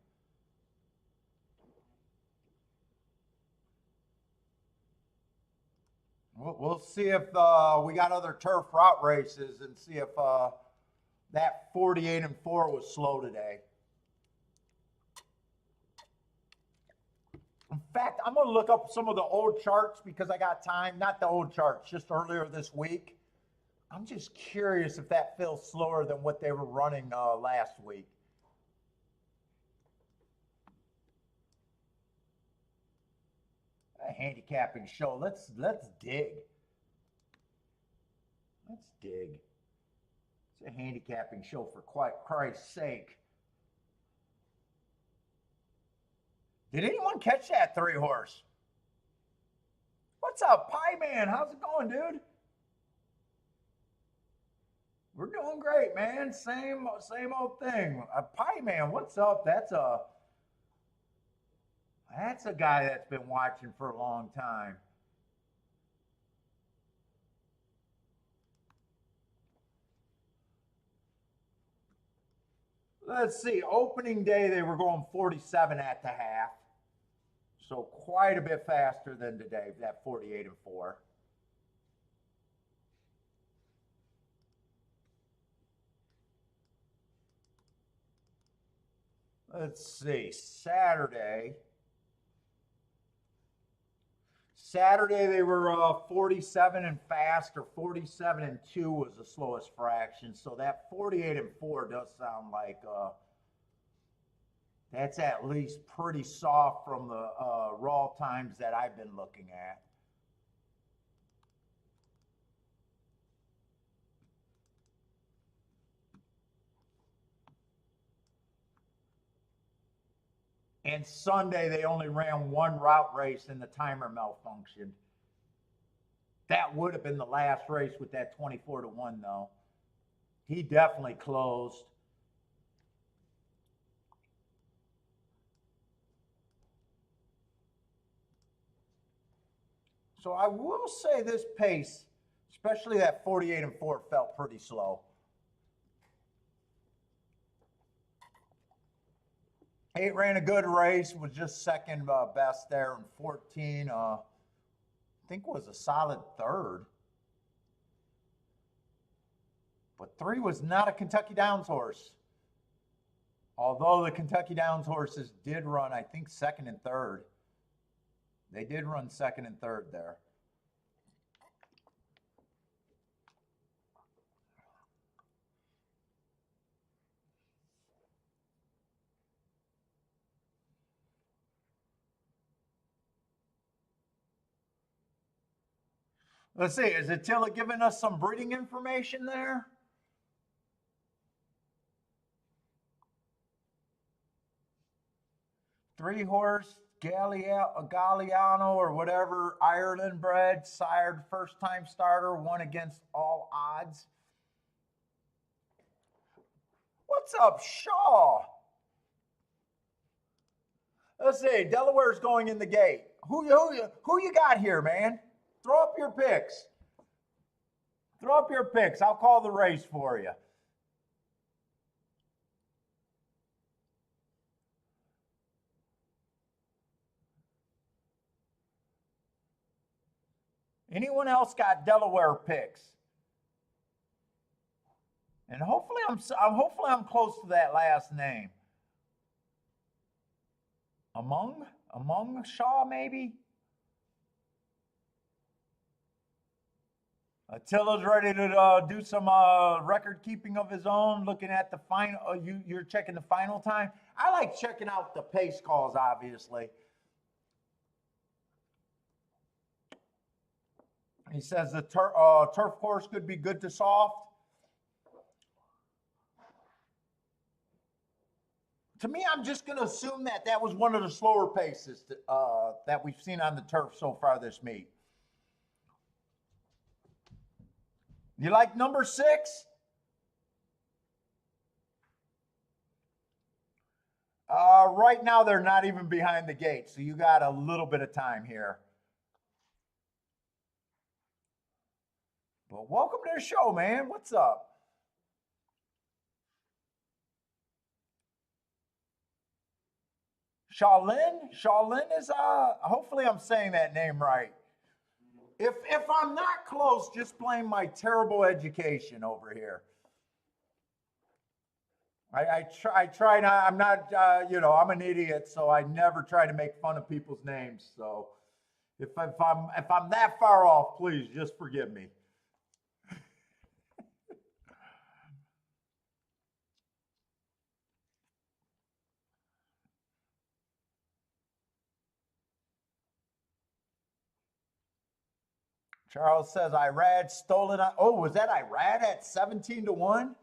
We'll see if we got other turf route races and see if that 48 and 4 was slow today. In fact, I'm going to look up some of the old charts because I got time. Not the old charts, just earlier this week. I'm just curious if that feels slower than what they were running last week. A handicapping show. Let's dig. Let's dig. It's a handicapping show for Christ's sake. Did anyone catch that 3 horse? What's up, Pie Man? How's it going, dude? We're doing great, man. Same old thing. Pie Man, what's up? That's a guy that's been watching for a long time. Let's see. Opening day, they were going 47 at the half. So quite a bit faster than today, that 48 and 4. Let's see. Saturday, they were 47 and fast, or 47 and 2 was the slowest fraction. So that 48 and 4 does sound like that's at least pretty soft from the raw times that I've been looking at. And Sunday, they only ran 1 route race and the timer malfunctioned. That would have been the last race with that 24 to 1, though. He definitely closed. So I will say this pace, especially that 48 and 4, felt pretty slow. 8 ran a good race, was just second best there, and 14, I think was a solid third. But 3 was not a Kentucky Downs horse. Although the Kentucky Downs horses did run, I think, second and third. They did run second and third there. Let's see, is Attila giving us some breeding information there? Three-horse Galliano or whatever, Ireland bred, sired, first-time starter, won against all odds. What's up, Shaw? Let's see, Delaware's going in the gate. Who you got here, man? Throw up your picks. Throw up your picks. I'll call the race for you. Anyone else got Delaware picks? And hopefully I'm close to that last name. Among Shaw, maybe? Attila's ready to do some record keeping of his own, looking at the final. You're checking the final time? I like checking out the pace calls, obviously. He says the turf course could be good to soft. To me, I'm just going to assume that was one of the slower paces that we've seen on the turf so far this meet. You like number 6? Right now, they're not even behind the gate, so you got a little bit of time here. But welcome to the show, man. What's up? Shaolin is hopefully I'm saying that name right. If I'm not close, just blame my terrible education over here. I try not, I'm not I'm an idiot, so I never try to make fun of people's names. So if I'm that far off, please just forgive me. Charles says Irad stole it. Oh, was that Irad at 17-1?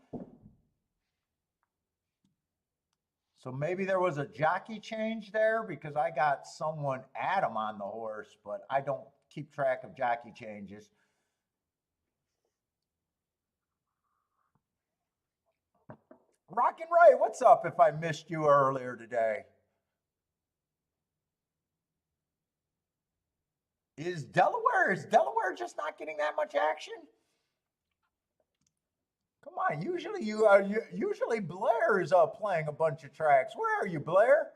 So maybe there was a jockey change there because I got someone Adam on the horse, but I don't keep track of jockey changes. Rockin' Ray, what's up if I missed you earlier today? Is Delaware just not getting that much action? Come on, usually Blair is playing a bunch of tracks. Where are you, Blair?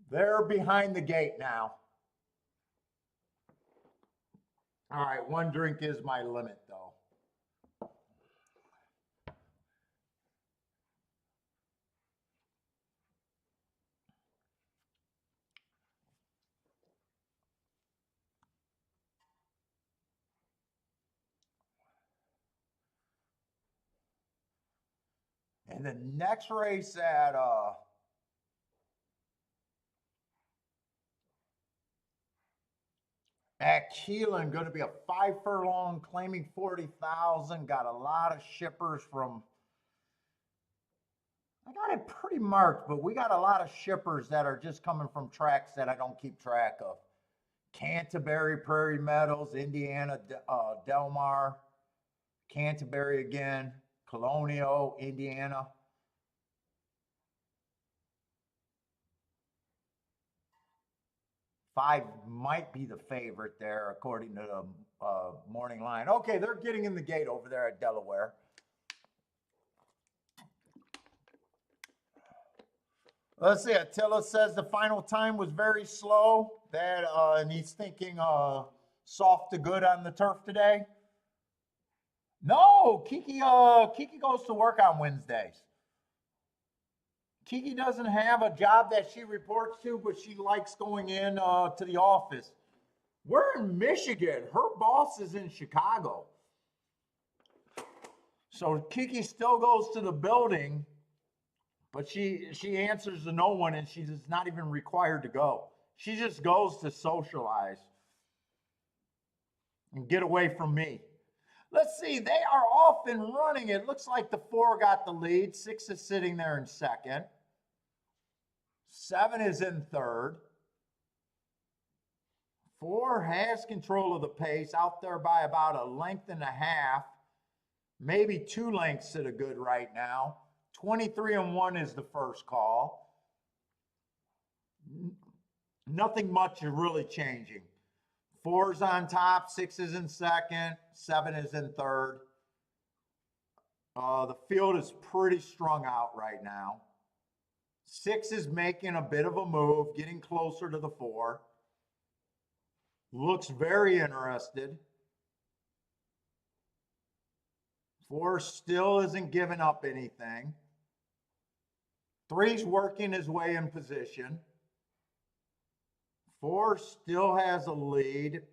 They're behind the gate now. All right, one drink is my limit, though. And the next race at Keeneland, going to be a 5 furlong, claiming 40,000. Got a lot of shippers from. I got it pretty marked, but we got a lot of shippers that are just coming from tracks that I don't keep track of. Canterbury, Prairie Meadows, Indiana, Del Mar, Canterbury again, Colonial, Indiana. Five might be the favorite there, according to the morning line. Okay, they're getting in the gate over there at Delaware. Let's see. Attila says the final time was very slow. And he's thinking soft to good on the turf today. No, Kiki goes to work on Wednesdays. Kiki doesn't have a job that she reports to, but she likes going in to the office. We're in Michigan. Her boss is in Chicago. So Kiki still goes to the building, but she answers to no one, and she's not even required to go. She just goes to socialize and get away from me. Let's see. They are off and running. It looks like the 4 got the lead. 6 is sitting there in second. 7 is in third. 4 has control of the pace, out there by about a length and a half, maybe 2 lengths to the good right now. 23-1 is the first call. Nothing much is really changing. 4's on top, 6 is in second, 7 is in third. The field is pretty strung out right now. 6 is making a bit of a move, getting closer to the 4. Looks very interested. 4 still isn't giving up anything. 3's working his way in position. 4 still has a lead.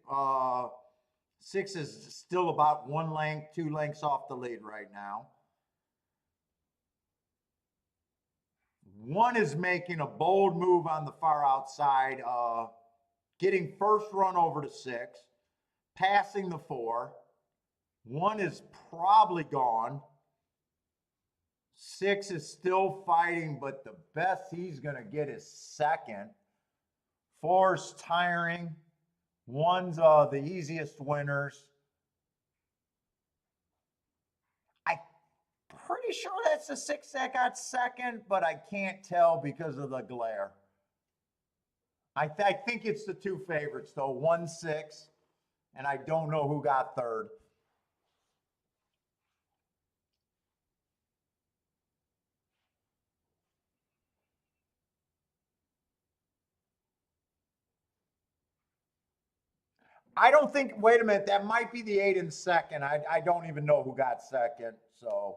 6 is still about 1 length, 2 lengths off the lead right now. 1 is making a bold move on the far outside, getting first run over to 6, passing the 4. 1 is probably gone. 6 is still fighting, but the best he's going to get is second. 4's tiring. 1's the easiest winners. I'm pretty sure that's the 6 that got second, but I can't tell because of the glare. I think it's the 2 favorites, though. 1, 6, and I don't know who got third. I don't think, wait a minute, that might be the 8 in second. I don't even know who got second. So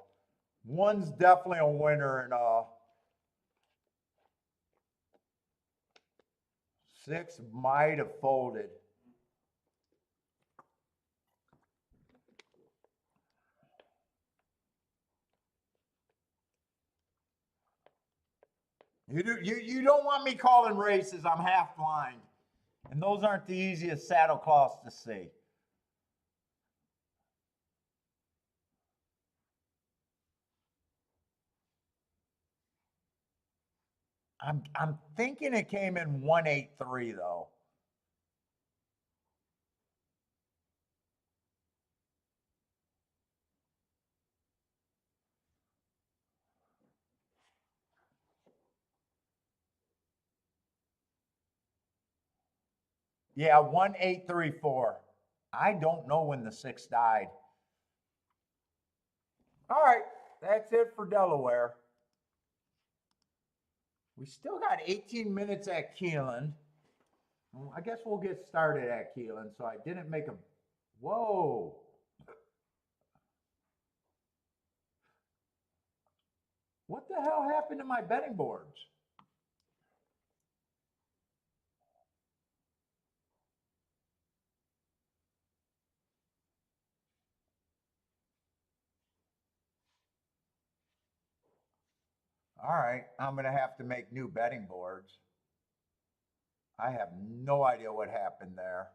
1's definitely a winner, and 6 might have folded. You don't want me calling races. I'm half blind. And those aren't the easiest saddle cloths to see. I'm thinking it came in 183 though. Yeah, 1834. I don't know when the 6 died. All right, that's it for Delaware. We still got 18 minutes at Keeneland. I guess we'll get started at Keeneland. So I didn't make a, whoa. What the hell happened to my betting boards? All right, I'm going to have to make new betting boards. I have no idea what happened there.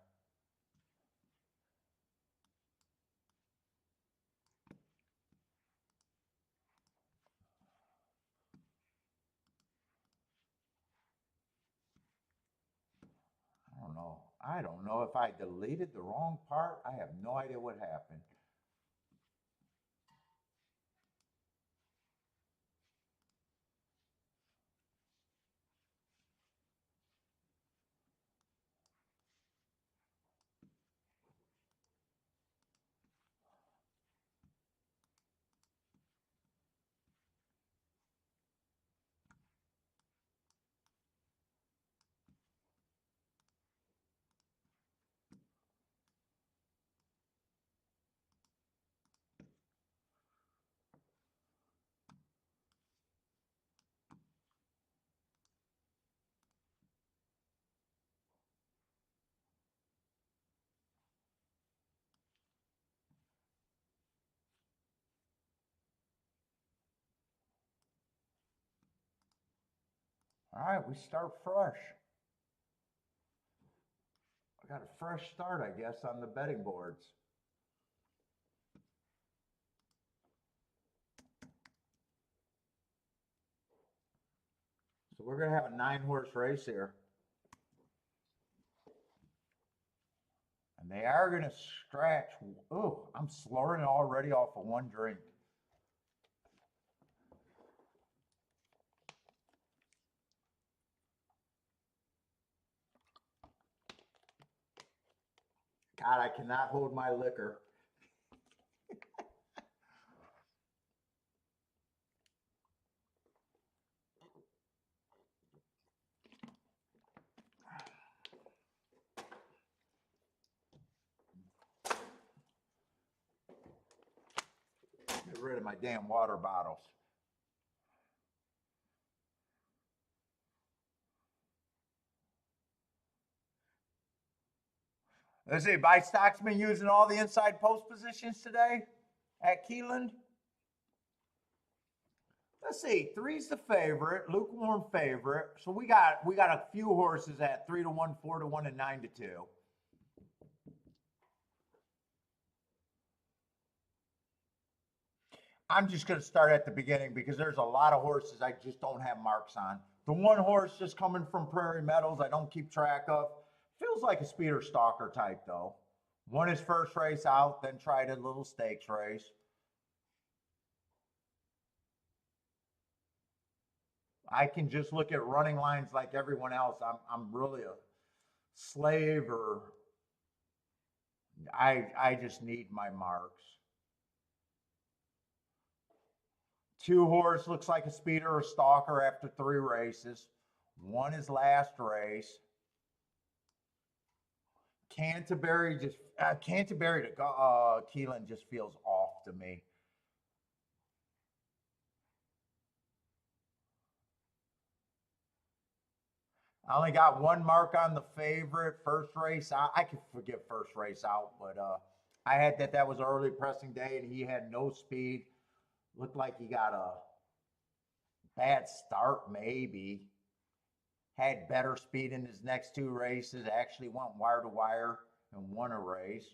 I don't know if I deleted the wrong part. I have no idea what happened. All right, we start fresh. I got a fresh start, I guess, on the betting boards. So we're going to have a 9-horse race here. And they are going to scratch. Oh, I'm slurring already off of 1 drink. God, I cannot hold my liquor. Get rid of my damn water bottles. Let's see, by Stocksman using all the inside post positions today at Keeneland. Let's see, 3's the favorite, lukewarm favorite. So we got a few horses at 3-1, 4-1, and 9-2. I'm just going to start at the beginning because there's a lot of horses I just don't have marks on. The one horse just coming from Prairie Meadows I don't keep track of. Feels like a speeder stalker type though. Won his first race out, then tried a little stakes race. I can just look at running lines like everyone else. I'm really a slave, or I just need my marks. 2 horse looks like a speeder or stalker after 3 races. Won his last race. Canterbury to Keeneland just feels off to me. I only got 1 mark on the favorite. First race out. I could forgive first race out, but I had that was early pressing day and he had no speed. Looked like he got a bad start maybe. Had better speed in his next 2 races. Actually went wire to wire and won a race.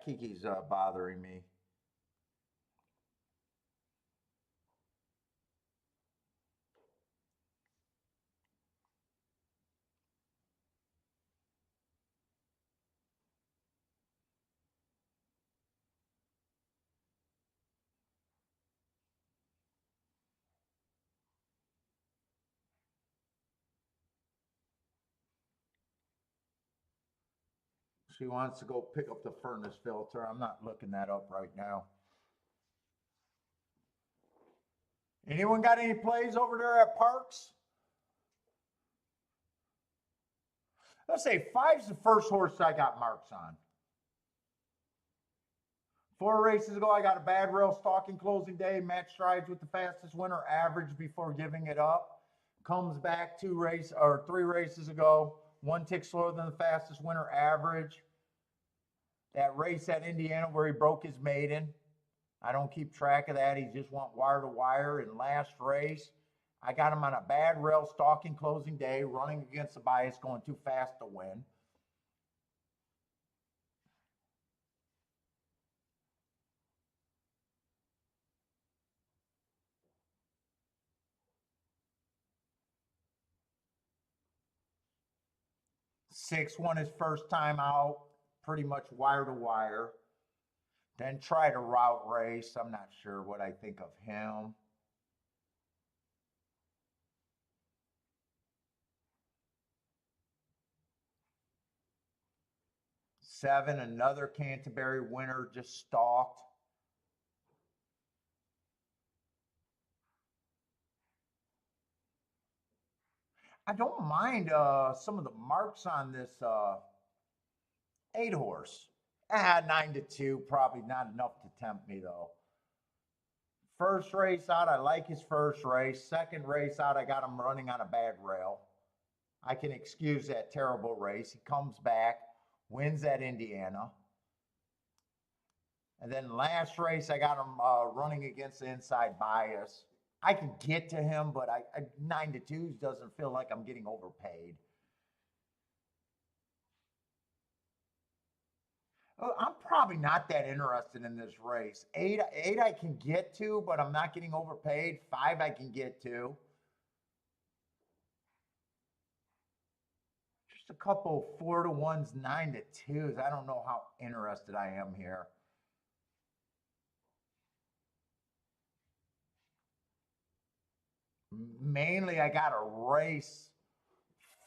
Kiki's bothering me. She wants to go pick up the furnace filter. I'm not looking that up right now. Anyone got any plays over there at Parks? Let's say 5's the first horse I got marks on. 4 races ago, I got a bad rail stalking closing day. Match strides with the fastest winner, average before giving it up. Comes back 3 races ago. 1 tick slower than the fastest winner, average. That race at Indiana where he broke his maiden. I don't keep track of that. He just went wire to wire. In last race, I got him on a bad rail stalking closing day, running against the bias, going too fast to win. Six won his first time out, pretty much wire to wire. Then tried a route race. I'm not sure what I think of him. Seven, another Canterbury winner, just stalked. I don't mind some of the marks on this 8 horse. 9-2, probably not enough to tempt me though. First race out, I like his first race. Second race out, I got him running on a bad rail. I can excuse that terrible race. He comes back, wins at Indiana. And then last race, I got him running against the inside bias. I can get to him, but 9-2 doesn't feel like I'm getting overpaid. I'm probably not that interested in this race. Eight I can get to, but I'm not getting overpaid. 5 I can get to. Just a couple 4-1s, 9-2s. I don't know how interested I am here. Mainly, I got a race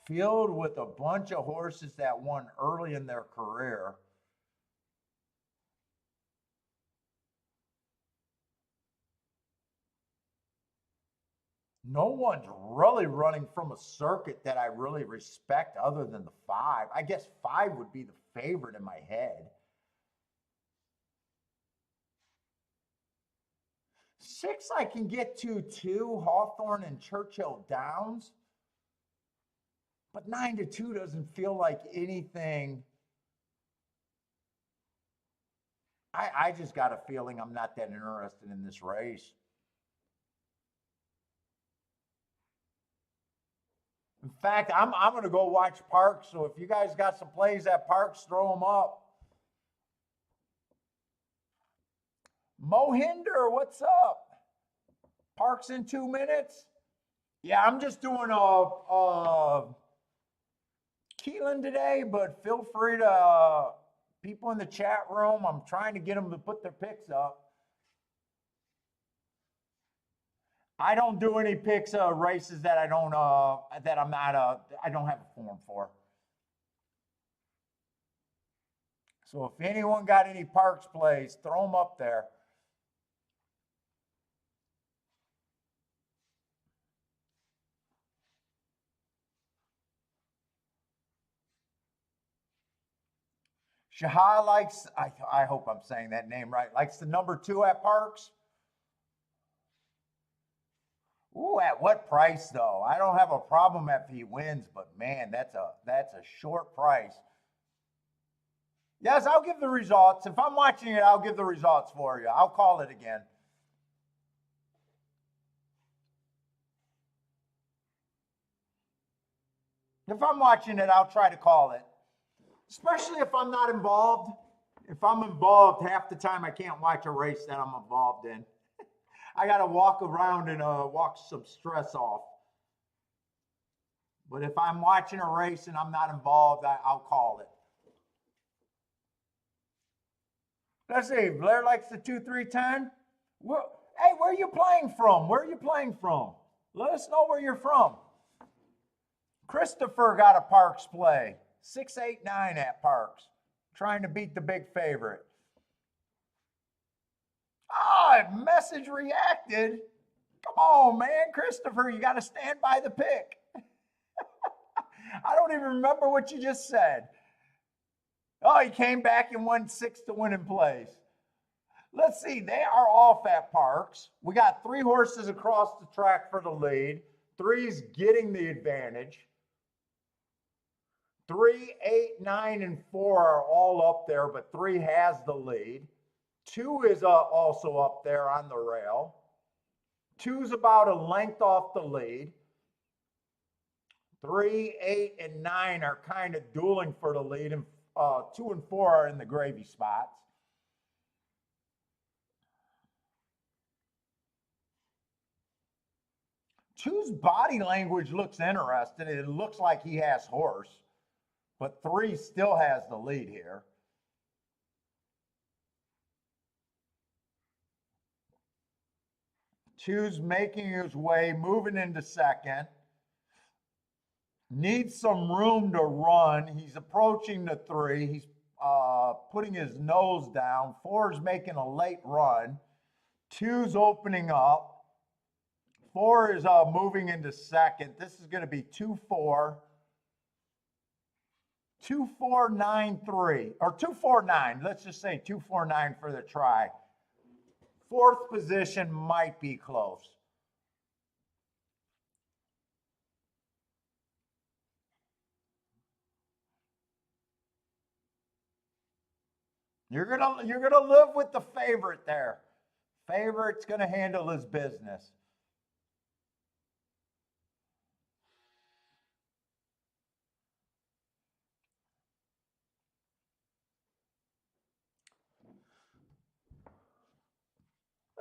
filled with a bunch of horses that won early in their career. No one's really running from a circuit that I really respect other than the 5. I guess 5 would be the favorite in my head. 6 I can get to too, Hawthorne and Churchill Downs. But 9-2 doesn't feel like anything. I just got a feeling I'm not that interested in this race. In fact, I'm going to go watch Parks. So if you guys got some plays at Parks, throw them up. Mohinder, what's up? Parks in 2 minutes? Yeah, I'm just doing a Keeneland today, but feel free to people in the chat room. I'm trying to get them to put their picks up. I don't do any picks races that I don't I don't have a form for. So if anyone got any Parks plays, throw them up there. Shahar likes, I hope I'm saying that name right, likes the number 2 at Parks. Ooh, at what price though? I don't have a problem if he wins, but man, that's a short price. Yes, I'll give the results. If I'm watching it, I'll give the results for you. I'll call it again. If I'm watching it, I'll try to call it. Especially if I'm not involved. If I'm involved, half the time I can't watch a race that I'm involved in. I got to walk around and walk some stress off. But if I'm watching a race and I'm not involved, I'll call it. Let's see. Blair likes the 2-3-10. Hey, where are you playing from? Where are you playing from? Let us know where you're from. Christopher got a Parks play. 6-8-9 at Parks. Trying to beat the big favorite. Message reacted. Come on, man. Christopher, you got to stand by the pick. I don't even remember what you just said. Oh, he came back and won 6 to win in place. Let's see. They are off at Parks. We got 3 horses across the track for the lead. 3's getting the advantage. 3, 8, 9, and 4 are all up there, but 3 has the lead. 2 is also up there on the rail. 2's about a length off the lead. 3, 8, and 9 are kind of dueling for the lead, and 2 and 4 are in the gravy spots. Two's body language looks interesting. It looks like he has horse, but 3 still has the lead here. Two's making his way, moving into second. Needs some room to run. He's approaching the 3. He's putting his nose down. 4's making a late run. 2's opening up. 4 is moving into second. This is going to be 2-4. 2-4-9-3, or 2-4-9. Let's just say 2-4-9 for the try. 4th position might be close. You're gonna live with the favorite there. Favorite's gonna handle his business.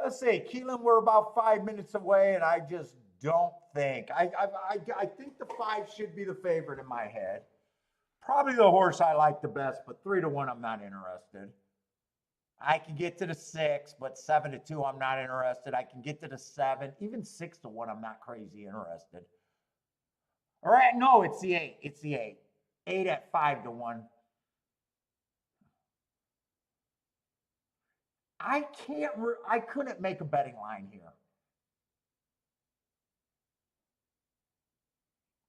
Let's see, Keeneland, we're about 5 minutes away, and I just don't think. I think the 5 should be the favorite in my head. Probably the horse I like the best, but 3 to 1, I'm not interested. I can get to the 6, but 7-2, I'm not interested. I can get to the 7, even 6-1, I'm not crazy interested. All right, no, it's the 8. It's the 8. 8 at 5-1. I couldn't make a betting line here.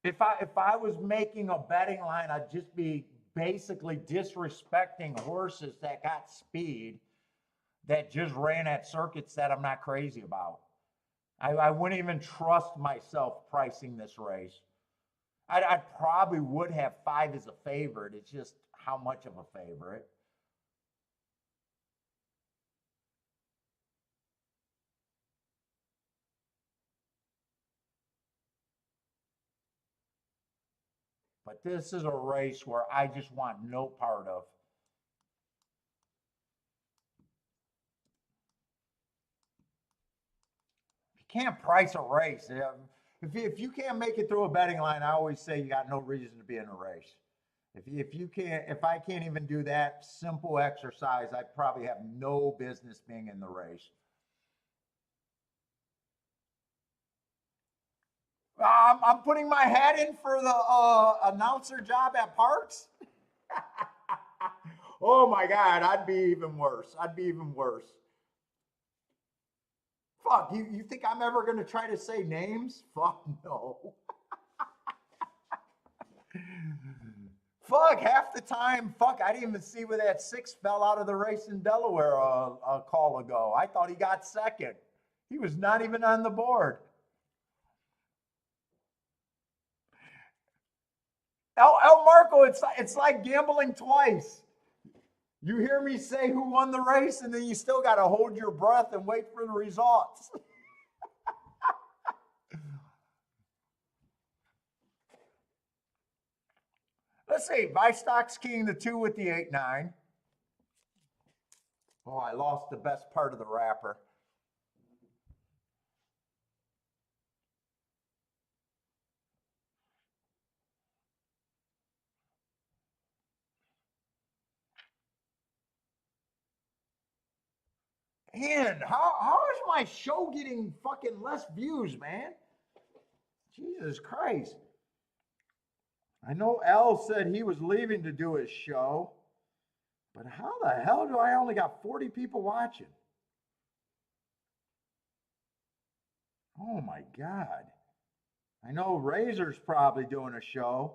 If I was making a betting line, I'd just be basically disrespecting horses that got speed, that just ran at circuits that I'm not crazy about. I wouldn't even trust myself pricing this race. I probably would have 5 as a favorite. It's just how much of a favorite. But this is a race where I just want no part of. You can't price a race. If you can't make it through a betting line, I always say you got no reason to be in a race. If I can't even do that simple exercise, I probably have no business being in the race. I'm putting my hat in for the announcer job at Parks. Oh my God, I'd be even worse. I'd be even worse. Fuck, you think I'm ever going to try to say names? Fuck no. Fuck, half the time, fuck, I didn't even see where that 6 fell out of the race in Delaware a call ago. I thought he got second. He was not even on the board. El Marco, it's like gambling twice. You hear me say who won the race, and then you still got to hold your breath and wait for the results. Let's see. Vistock's king the 2 with the 8-9. Oh, I lost the best part of the wrapper. Man, how is my show getting fucking less views, man? Jesus Christ. I know Al said he was leaving to do his show, but how the hell do I only got 40 people watching? Oh my God. I know Razor's probably doing a show.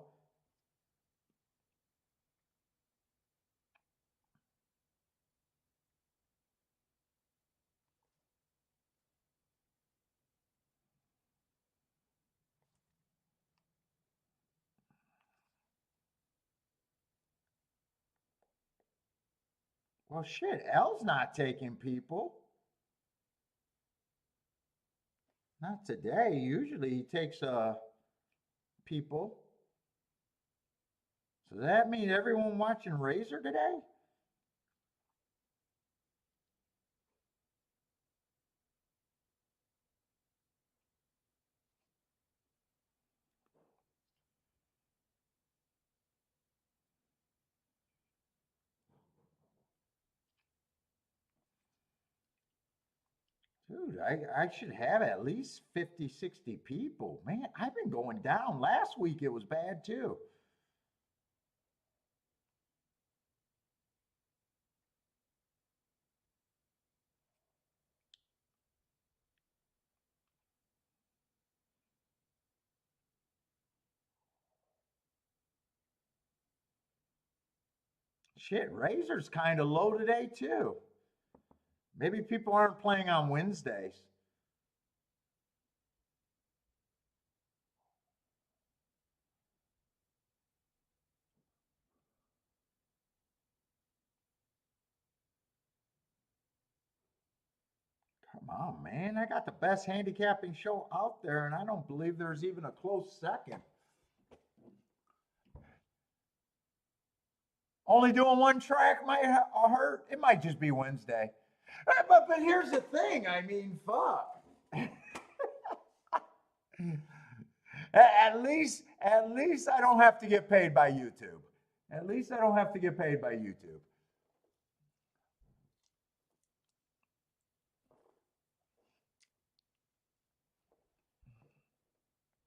Well, shit, Al's not taking people. Not today. Usually he takes people. So does that mean everyone watching Razor today? Dude, I should have at least 50, 60 people. Man, I've been going down. Last week it was bad too. Shit, Razor's kind of low today too. Maybe people aren't playing on Wednesdays. Come on, man. I got the best handicapping show out there, and I don't believe there's even a close second. Only doing one track might hurt. It might just be Wednesday. But here's the thing. I mean, fuck. At least I don't have to get paid by YouTube. At least I don't have to get paid by YouTube.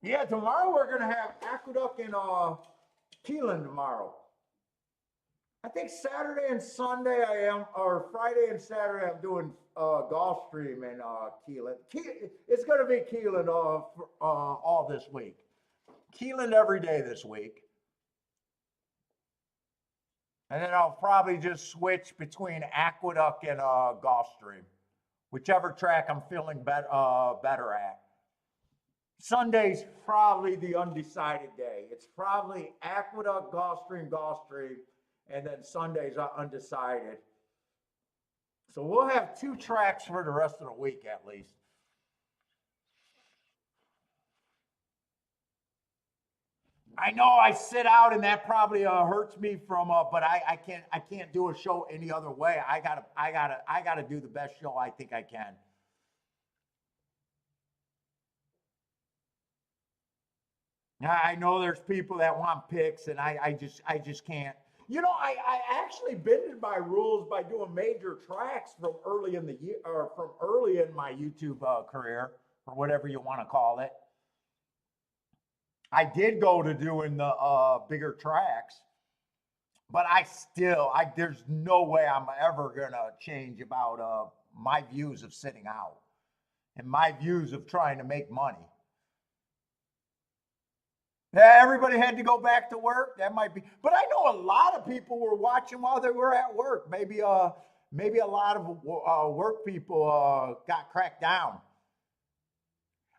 Yeah, tomorrow we're gonna have Aqueduct and Keeneland tomorrow. I think Saturday and Sunday I am, or Friday and Saturday I'm doing Gulfstream and Keeneland. It's gonna be Keeneland all this week. Keeneland every day this week. And then I'll probably just switch between Aqueduct and Gulfstream, whichever track I'm feeling better at. Sunday's probably the undecided day. It's probably Aqueduct, Gulfstream, and then Sunday's undecided. So we'll have 2 tracks for the rest of the week at least. I know I sit out and that probably hurts me from, but I can't do a show any other way. I gotta do the best show I think I can. I know there's people that want picks, and I just can't. You know, I actually bended my rules by doing major tracks from early in the year, or from early in my YouTube career, or whatever you want to call it. I did go to doing the bigger tracks, but there's no way I'm ever gonna change about my views of sitting out and my views of trying to make money. Yeah, everybody had to go back to work. That might be, but I know a lot of people were watching while they were at work. Maybe a lot of work people got cracked down.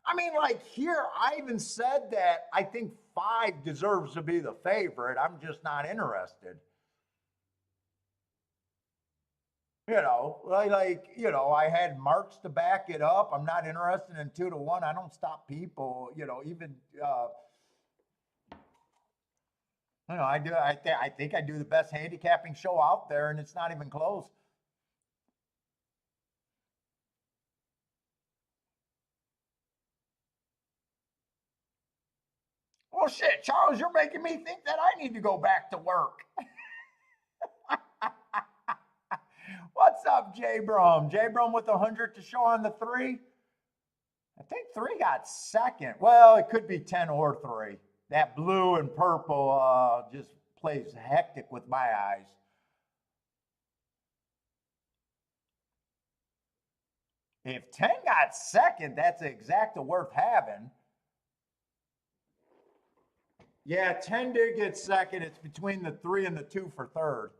I mean, like here, I even said that I think 5 deserves to be the favorite. I'm just not interested. You know, I had marks to back it up. I'm not interested in 2-1. I don't stop people. You know, even I do. I think I do the best handicapping show out there, and it's not even close. Well, shit, Charles, you're making me think that I need to go back to work. What's up, J Brum? J Brum with 100 to show on the 3. I think 3 got second. Well, it could be 10 or 3. That blue and purple just plays hectic with my eyes. If 10 got second, that's exactly worth having. Yeah, 10 did get second. It's between the 3 and the 2 for third.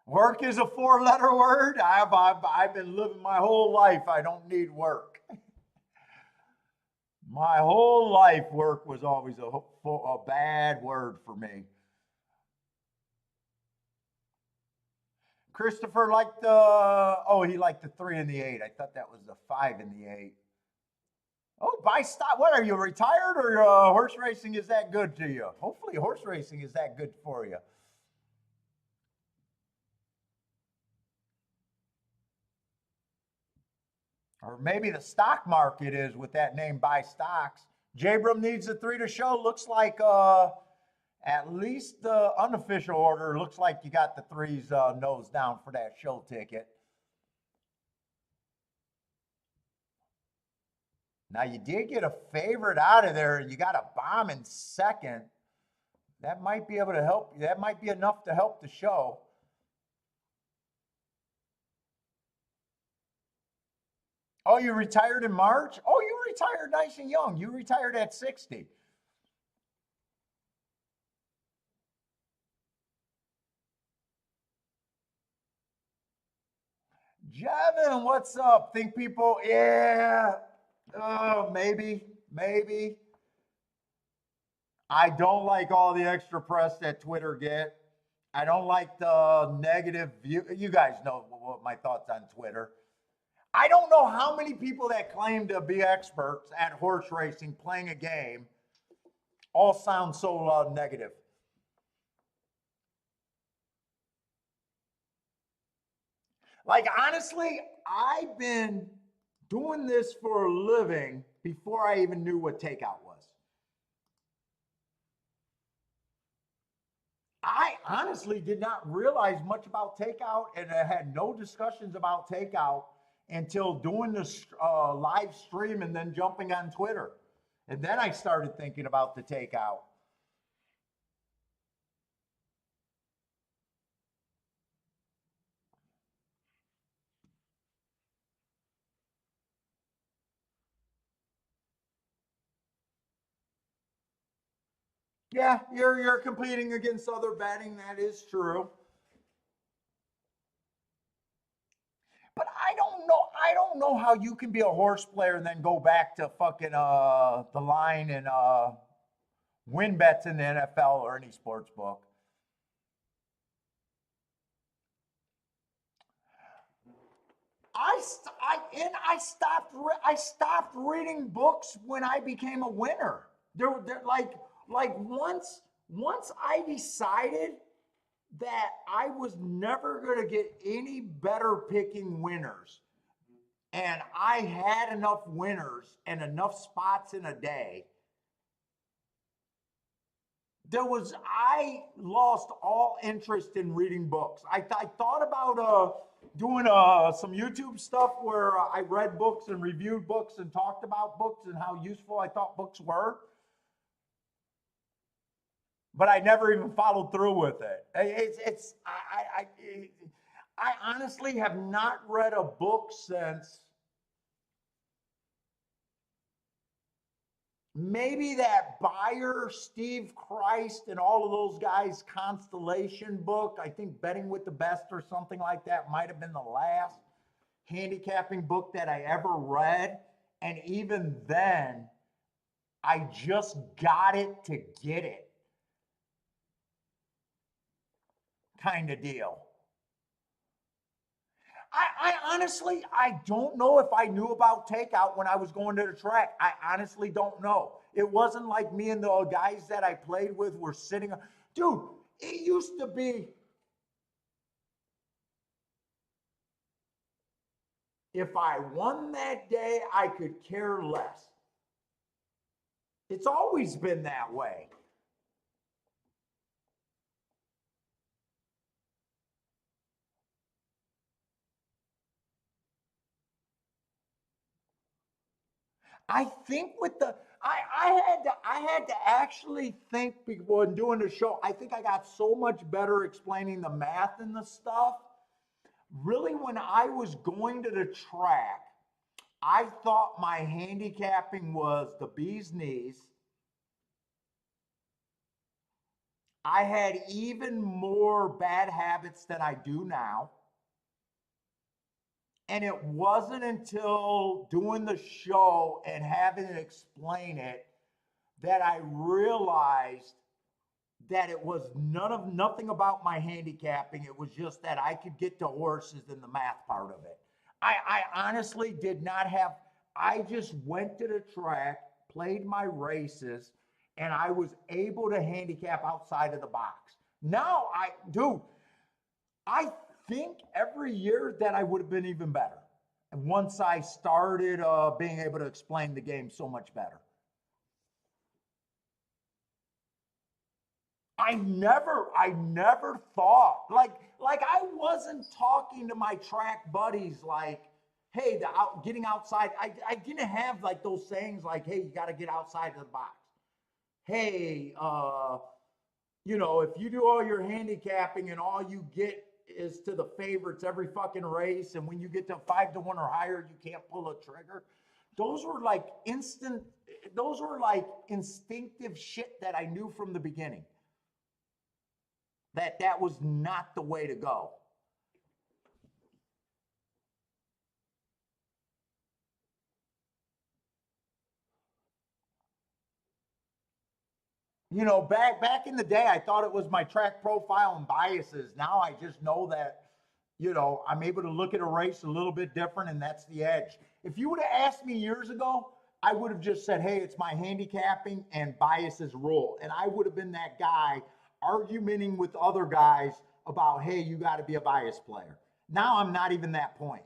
Work is a 4-letter word. I've been living my whole life. I don't need work. My whole life, work was always a bad word for me. Christopher liked he liked the 3 and the 8. I thought that was the 5 and the 8. Oh, by stop. What are you, retired, or horse racing is that good to you? Hopefully horse racing is that good for you. Or maybe the stock market is with that name, buy stocks. Jabram needs the 3 to show. Looks like at least the unofficial order looks like you got the 3's nose down for that show ticket. Now you did get a favorite out of there. You got a bomb in second. That might be able to help. That might be enough to help the show. Oh, you retired in March? Oh, you retired nice and young. You retired at 60. Jevin, what's up? Think people, yeah, maybe. I don't like all the extra press that Twitter get. I don't like the negative view. You guys know what my thoughts on Twitter. I don't know how many people that claim to be experts at horse racing playing a game all sound so negative. Like, honestly, I've been doing this for a living before I even knew what takeout was. I honestly did not realize much about takeout, and I had no discussions about takeout until doing this live stream and then jumping on Twitter. And then I started thinking about the takeout. Yeah, you're competing against other betting. That is true. But I don't know how you can be a horse player and then go back to fucking the line and win bets in the NFL or any sports book. I stopped reading books when I became a winner. Like once I decided that I was never going to get any better picking winners, and I had enough winners and enough spots in a day, I lost all interest in reading books. I thought about doing some YouTube stuff where I read books and reviewed books and talked about books and how useful I thought books were, but I never even followed through with it. I honestly have not read a book since maybe that Buyer, Steve Christ, and all of those guys' Constellation book. I think Betting with the Best or something like that might have been the last handicapping book that I ever read. And even then, I just got it to get it kind of deal. I honestly, I don't know if I knew about takeout when I was going to the track. I honestly don't know. It wasn't like me and the guys that I played with were sitting. Dude, it used to be, if I won that day, I could care less. It's always been that way. I think with the I had to actually think before doing the show. I think I got so much better explaining the math and the stuff. Really, when I was going to the track, I thought my handicapping was the bee's knees. I had even more bad habits than I do now. And it wasn't until doing the show and having to explain it that I realized that it was nothing about my handicapping. It was just that I could get to horses in the math part of it. I honestly did not have, I just went to the track, played my races, and I was able to handicap outside of the box. Now I think every year that I would have been even better. And once I started being able to explain the game so much better. I never thought like I wasn't talking to my track buddies like, hey, getting outside. I didn't have like those sayings like, hey, you got to get outside of the box. Hey, if you do all your handicapping and all you get is to the favorites every fucking race, and when you get to 5-1 or higher, you can't pull a trigger. Those were like instinctive shit that I knew from the beginning. That was not the way to go. Back in the day, I thought it was my track profile and biases. Now I just know that, I'm able to look at a race a little bit different, and that's the edge. If you would have asked me years ago, I would have just said, hey, it's my handicapping and biases rule. And I would have been that guy arguing with other guys about, hey, you got to be a bias player. Now I'm not even that point.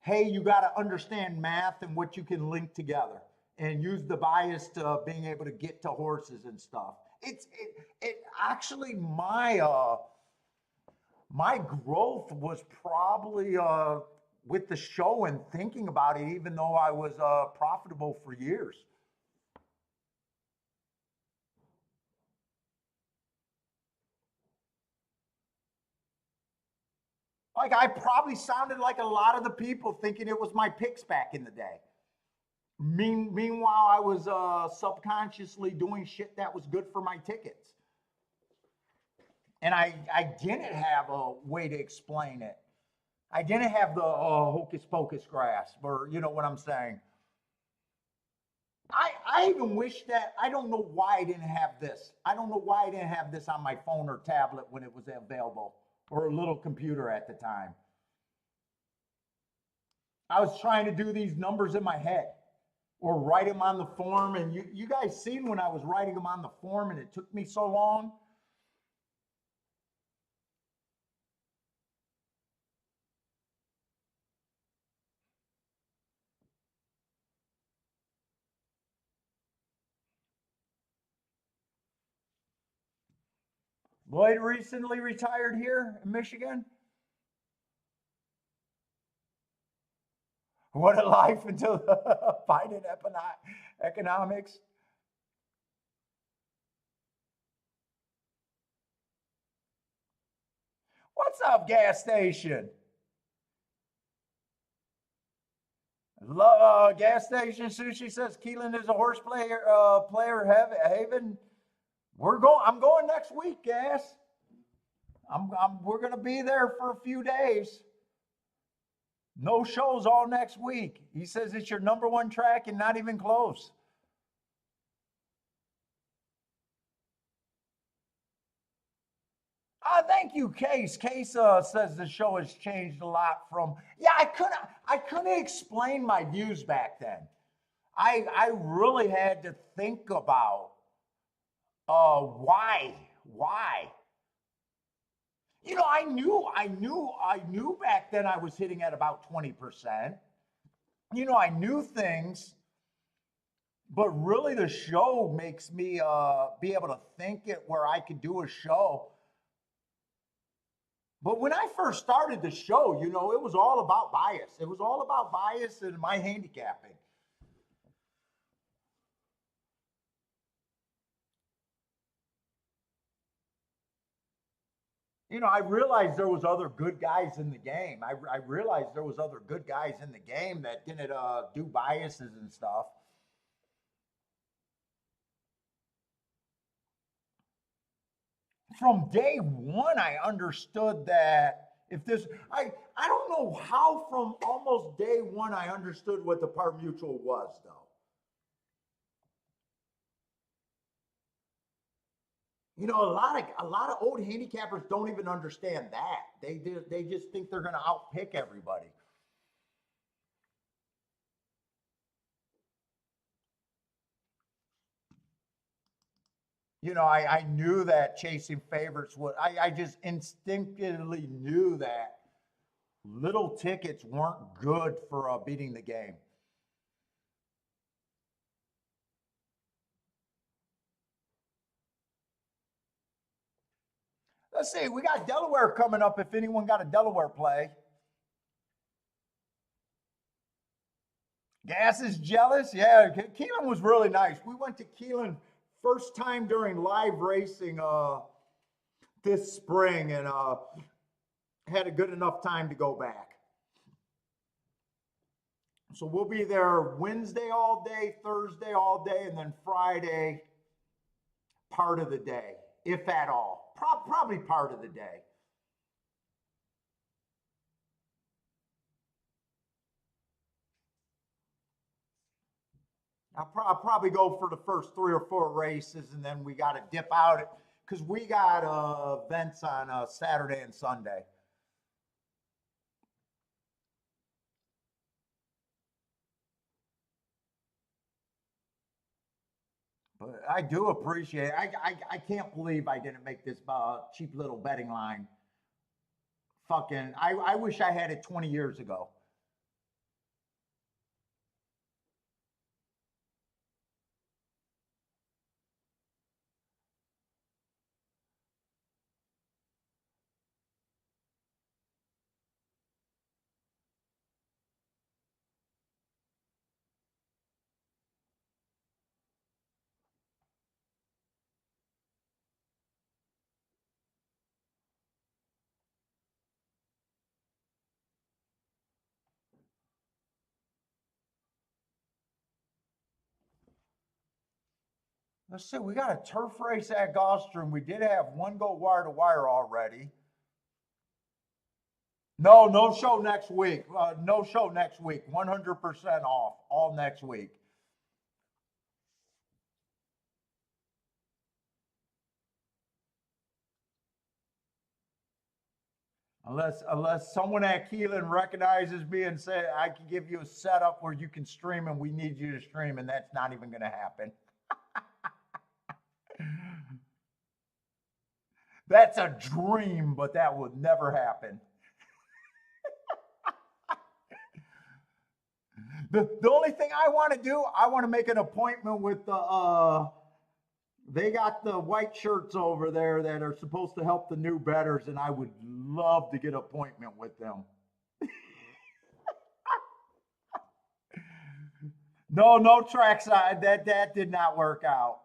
Hey, you got to understand math and what you can link together and use the bias to being able to get to horses and stuff. It actually my growth was probably with the show and thinking about it, even though I was profitable for years. Like I probably sounded like a lot of the people thinking it was my picks back in the day. Meanwhile, I was subconsciously doing shit that was good for my tickets. And I didn't have a way to explain it. I didn't have the hocus pocus grasp, or you know what I'm saying. I even wish that I don't know why I didn't have this. I don't know why I didn't have this on my phone or tablet when it was available, or a little computer at the time. I was trying to do these numbers in my head or write them on the form. And you guys seen when I was writing them on the form and it took me so long. Lloyd recently retired here in Michigan. What a life until finding economics. What's up, gas station? Gas station sushi says Keeneland is a horse player haven. I'm going next week, gas. We're gonna be there for a few days. No shows all next week. He says it's your number one track and not even close. Thank you, Case. Case says the show has changed a lot from. Yeah, I couldn't explain my views back then. I really had to think about why. You know, I knew back then I was hitting at about 20%. You know, I knew things, but really the show makes me be able to think it where I could do a show. But when I first started the show, you know, it was all about bias. It was all about bias and my handicapping. You know, I realized there was other good guys in the game. I realized there was other good guys in the game that didn't do biases and stuff. From day one, I understood that if this, I don't know how from almost day one I understood what the par mutual was, though. You know, a lot of old handicappers don't even understand that. They just think they're going to outpick everybody. You know, I knew that chasing favorites would. I just instinctively knew that little tickets weren't good for beating the game. Let's see, we got Delaware coming up. If anyone got a Delaware play, Gas is jealous. Yeah, Keeneland was really nice. We went to Keeneland first time during live racing this spring and had a good enough time to go back. So we'll be there Wednesday all day, Thursday all day, and then Friday part of the day, if at all. Probably part of the day. I'll probably go for the first 3 or 4 races, and then we got to dip out because we got events on Saturday and Sunday. But I do appreciate it. I can't believe I didn't make this cheap little betting line. Fucking, I wish I had it 20 years ago. Let's see, we got a turf race at Gulfstream. We did have one go wire to wire already. No, no show next week. No show next week. 100% off all next week. Unless someone at Keeneland recognizes me and say I can give you a setup where you can stream and we need you to stream, and that's not even going to happen. That's a dream, but that would never happen. The only thing I want to do, I want to make an appointment with the they got the white shirts over there that are supposed to help the new bettors, and I would love to get an appointment with them. No trackside. That did not work out.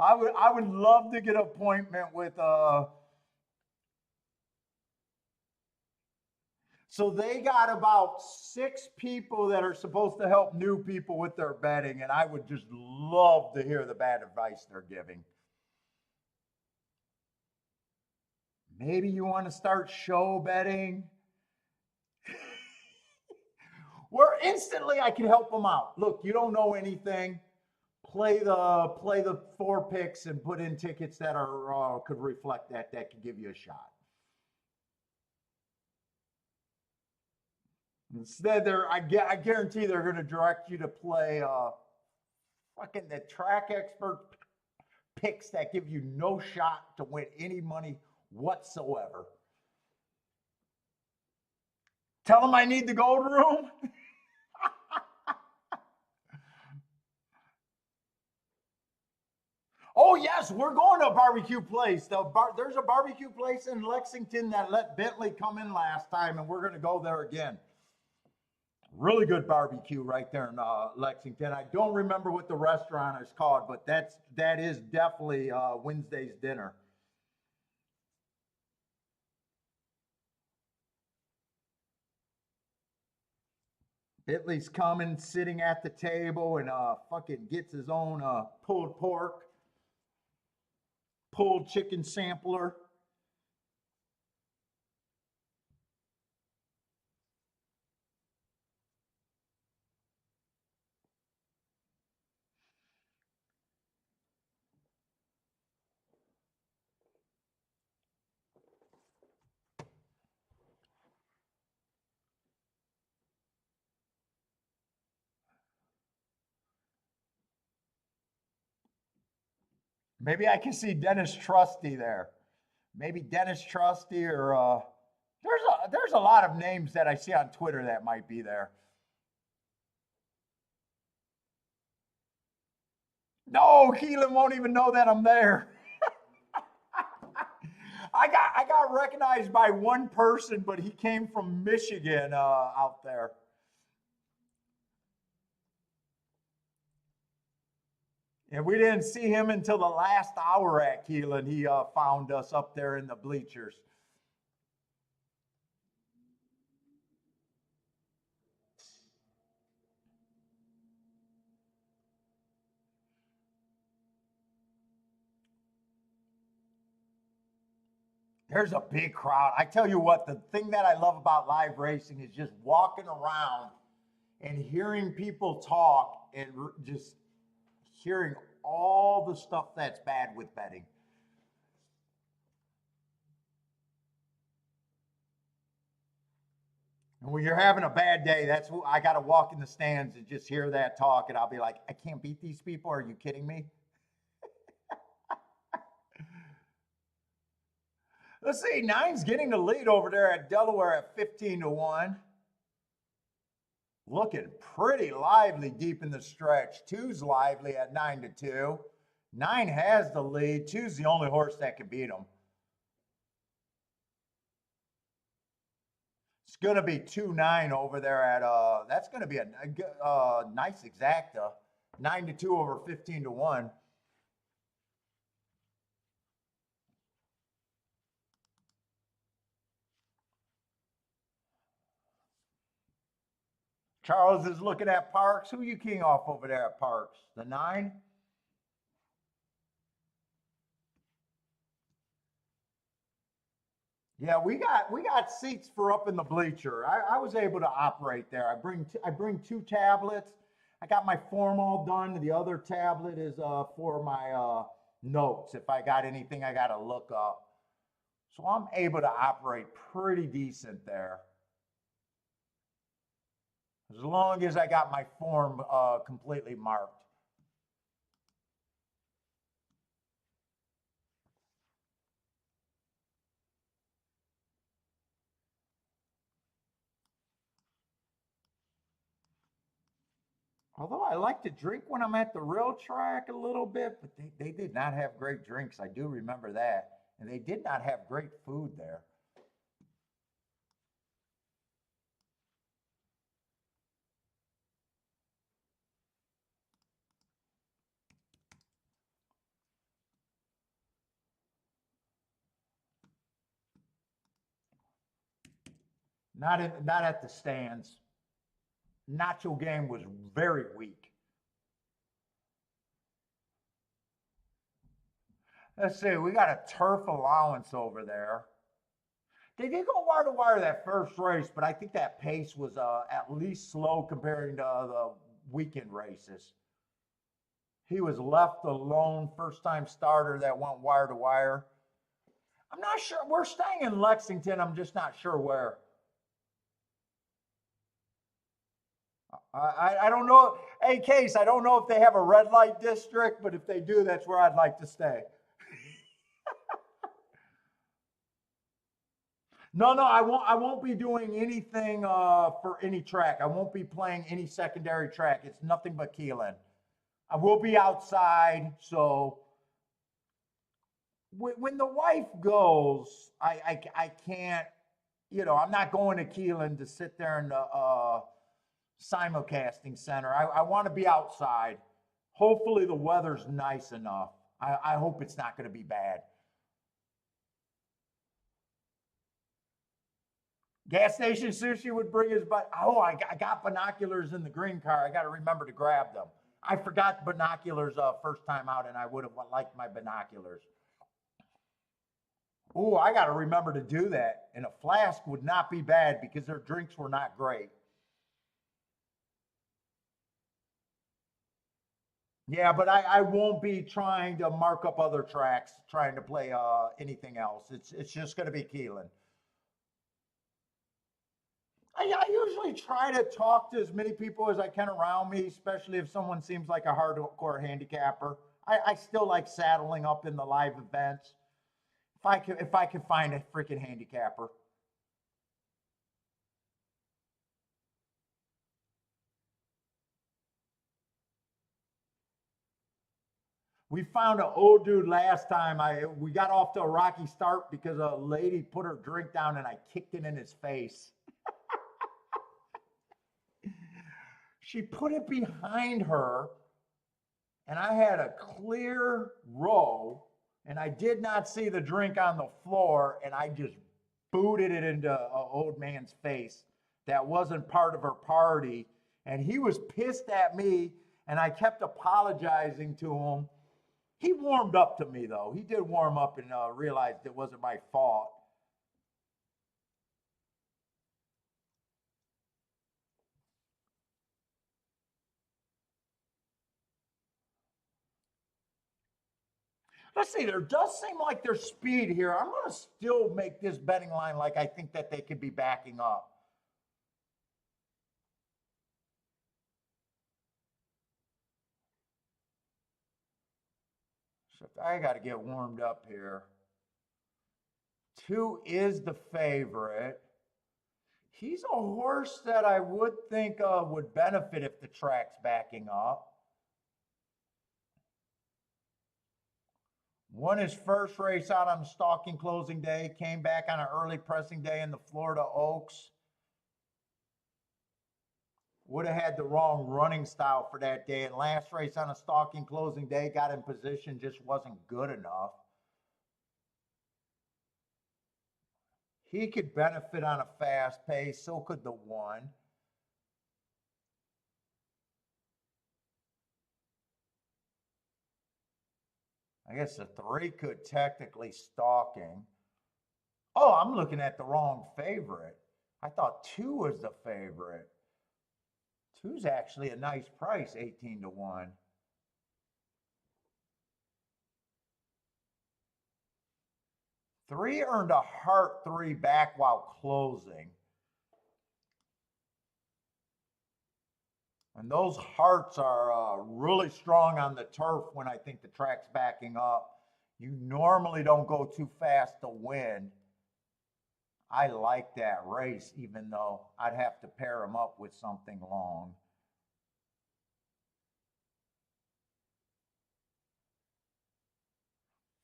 I would love to get an appointment with so they got about 6 people that are supposed to help new people with their betting, and I would just love to hear the bad advice they're giving. Maybe you want to start show betting. Where instantly I can help them out. Look, you don't know anything. Play the 4 picks and put in tickets that are could reflect that could give you a shot. Instead, I guarantee they're going to direct you to play fucking the track expert picks that give you no shot to win any money whatsoever. Tell them I need the gold room. Oh, yes, we're going to a barbecue place. There's a barbecue place in Lexington that let Bentley come in last time, and we're going to go there again. Really good barbecue right there in Lexington. I don't remember what the restaurant is called, but that is definitely Wednesday's dinner. Bentley's coming, sitting at the table, and fucking gets his own pulled pork, pulled chicken sampler. Maybe I can see Dennis Trusty there. Maybe Dennis Trusty or there's a lot of names that I see on Twitter that might be there. No, Keeneland won't even know that I'm there. I got recognized by one person, but he came from Michigan out there. And we didn't see him until the last hour at Keeneland. He found us up there in the bleachers. There's a big crowd. I tell you what, the thing that I love about live racing is just walking around and hearing people talk and just hearing all the stuff that's bad with betting. And when you're having a bad day, that's what I got to walk in the stands and just hear that talk, and I'll be like, I can't beat these people. Are you kidding me? Let's see, 9's getting the lead over there at Delaware at 15-1. Looking pretty lively deep in the stretch. 2's lively at 9-2. 9 has the lead. 2's the only horse that can beat him. It's going to be 2-9 over there at, that's going to be a nice exacta. 9-2 over 15-1. Charles is looking at Parks. Who you king off over there at Parks? The 9? Yeah, we got seats for up in the bleacher. I was able to operate there. I bring two tablets. I got my form all done. The other tablet is for my notes. If I got anything I got to look up, so I'm able to operate pretty decent there. As long as I got my form completely marked. Although I like to drink when I'm at the rail track a little bit, but they did not have great drinks. I do remember that. And they did not have great food there. Not at the stands. Nacho game was very weak. Let's see, we got a turf allowance over there. They did go wire to wire that first race, but I think that pace was at least slow comparing to the weekend races. He was left alone, first time starter that went wire to wire. I'm not sure. We're staying in Lexington. I'm just not sure where. I don't know. Hey, Case, I don't know if they have a red light district, but if they do, that's where I'd like to stay. No, no, I won't be doing anything for any track. I won't be playing any secondary track. It's nothing but Keeneland. I will be outside, so when the wife goes, I can't. I'm not going to Keeneland to sit there in the simulcasting center. I want to be outside. Hopefully the weather's nice enough. I hope it's not going to be bad. Gas station sushi would bring his but oh I got binoculars in the green car. I got to remember to grab them. I forgot binoculars first time out, and I would have liked my binoculars. Oh, I got to remember to do that. And a flask would not be bad because their drinks were not great. Yeah, but I won't be trying to mark up other tracks, trying to play anything else. It's just going to be Keelan. I usually try to talk to as many people as I can around me, especially if someone seems like a hardcore handicapper. I still like saddling up in the live events. If I can find a freaking handicapper. We found an old dude last time. We got off to a rocky start because a lady put her drink down and I kicked it in his face. She put it behind her, and I had a clear row, and I did not see the drink on the floor, and I just booted it into an old man's face that wasn't part of her party, and he was pissed at me, and I kept apologizing to him. He warmed up to me though. He did warm up and realized it wasn't my fault. Let's see, there does seem like there's speed here. I'm going to still make this betting line like I think that they could be backing up. So I got to get warmed up here. Two is the favorite. He's a horse that I would think would benefit if the track's backing up. Won his first race out on stalking closing day, came back on an early pressing day in the Florida Oaks. Would have had the wrong running style for that day. And last race on a stalking closing day, got in position, just wasn't good enough. He could benefit on a fast pace, so could the one. I guess the three could technically stalking. Oh, I'm looking at the wrong favorite. I thought 2 was the favorite. 2's actually a nice price, 18 to 1. 3 earned a heart 3 back while closing. And those hearts are really strong on the turf when I think the track's backing up. You normally don't go too fast to win. I like that race, even though I'd have to pair them up with something long.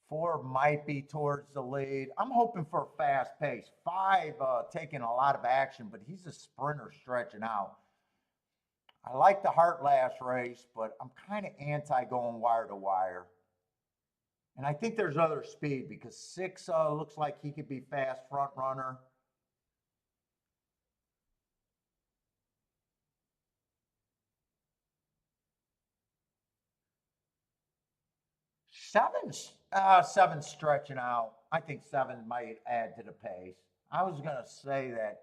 Four might be towards the lead. I'm hoping for a fast pace. 5 taking a lot of action, but he's a sprinter stretching out. I like the Hart last race, but I'm kind of anti going wire to wire. And I think there's other speed because 6 looks like he could be fast front runner. 7's stretching out. I think 7 might add to the pace. I was going to say that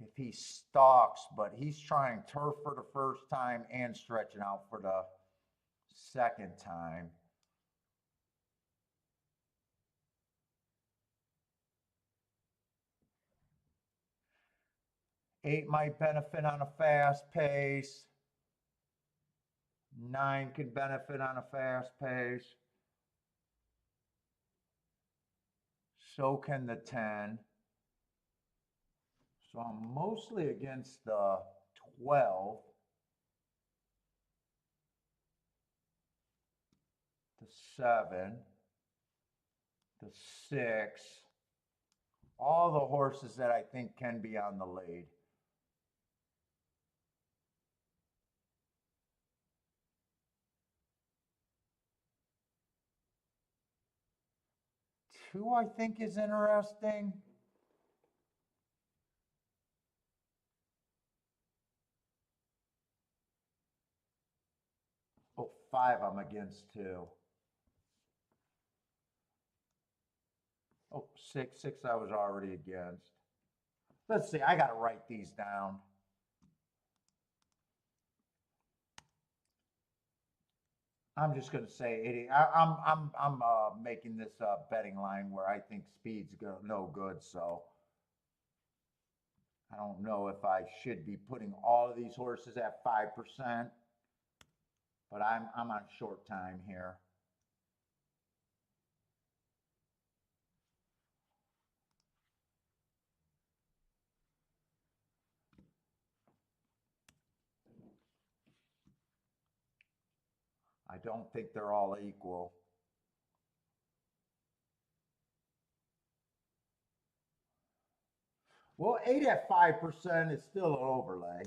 if he stalks, but he's trying turf for the first time and stretching out for the second time. Eight might benefit on a fast pace. 9 could benefit on a fast pace. So can the 10. So I'm mostly against the 12. The 7. The 6. All the horses that I think can be on the lead. 2, I think, is interesting. Oh, 5, I'm against 2. Oh, 6 I was already against. Let's see, I got to write these down. I'm just going to say 80. I'm making this betting line where I think speed's no good, so I don't know if I should be putting all of these horses at 5%, but I'm on short time here. I don't think they're all equal. Well, 8 at 5% is still an overlay.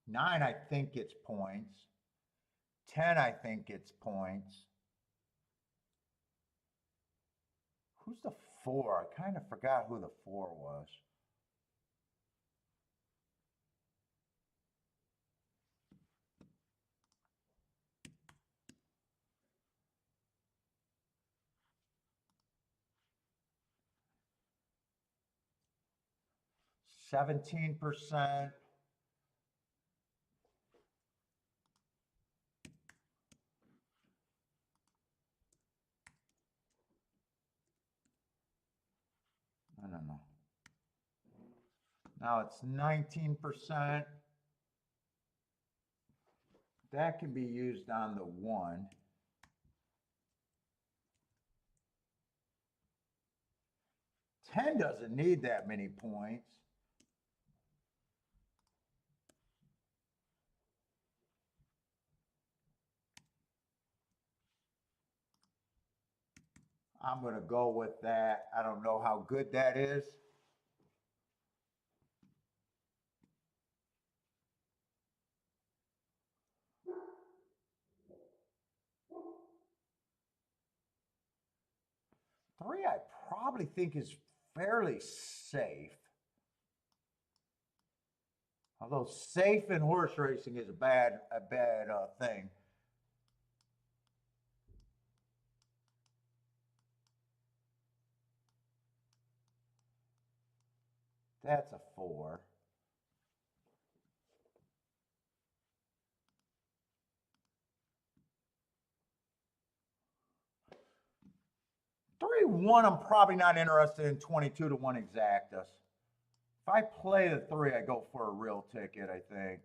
Nine, I think it's points. 10, I think it's points. Who's the 4? I kind of forgot who the 4 was. %. I don't know. Now it's 19%. That can be used on the 1. $10 doesn't need that many points. I'm going to go with that. I don't know how good that is. Three, I probably think is fairly safe. Although safe in horse racing is a bad thing. That's a 4. Three one, I'm probably not interested in 22 to 1 exactus. If I play the 3, I go for a real ticket, I think.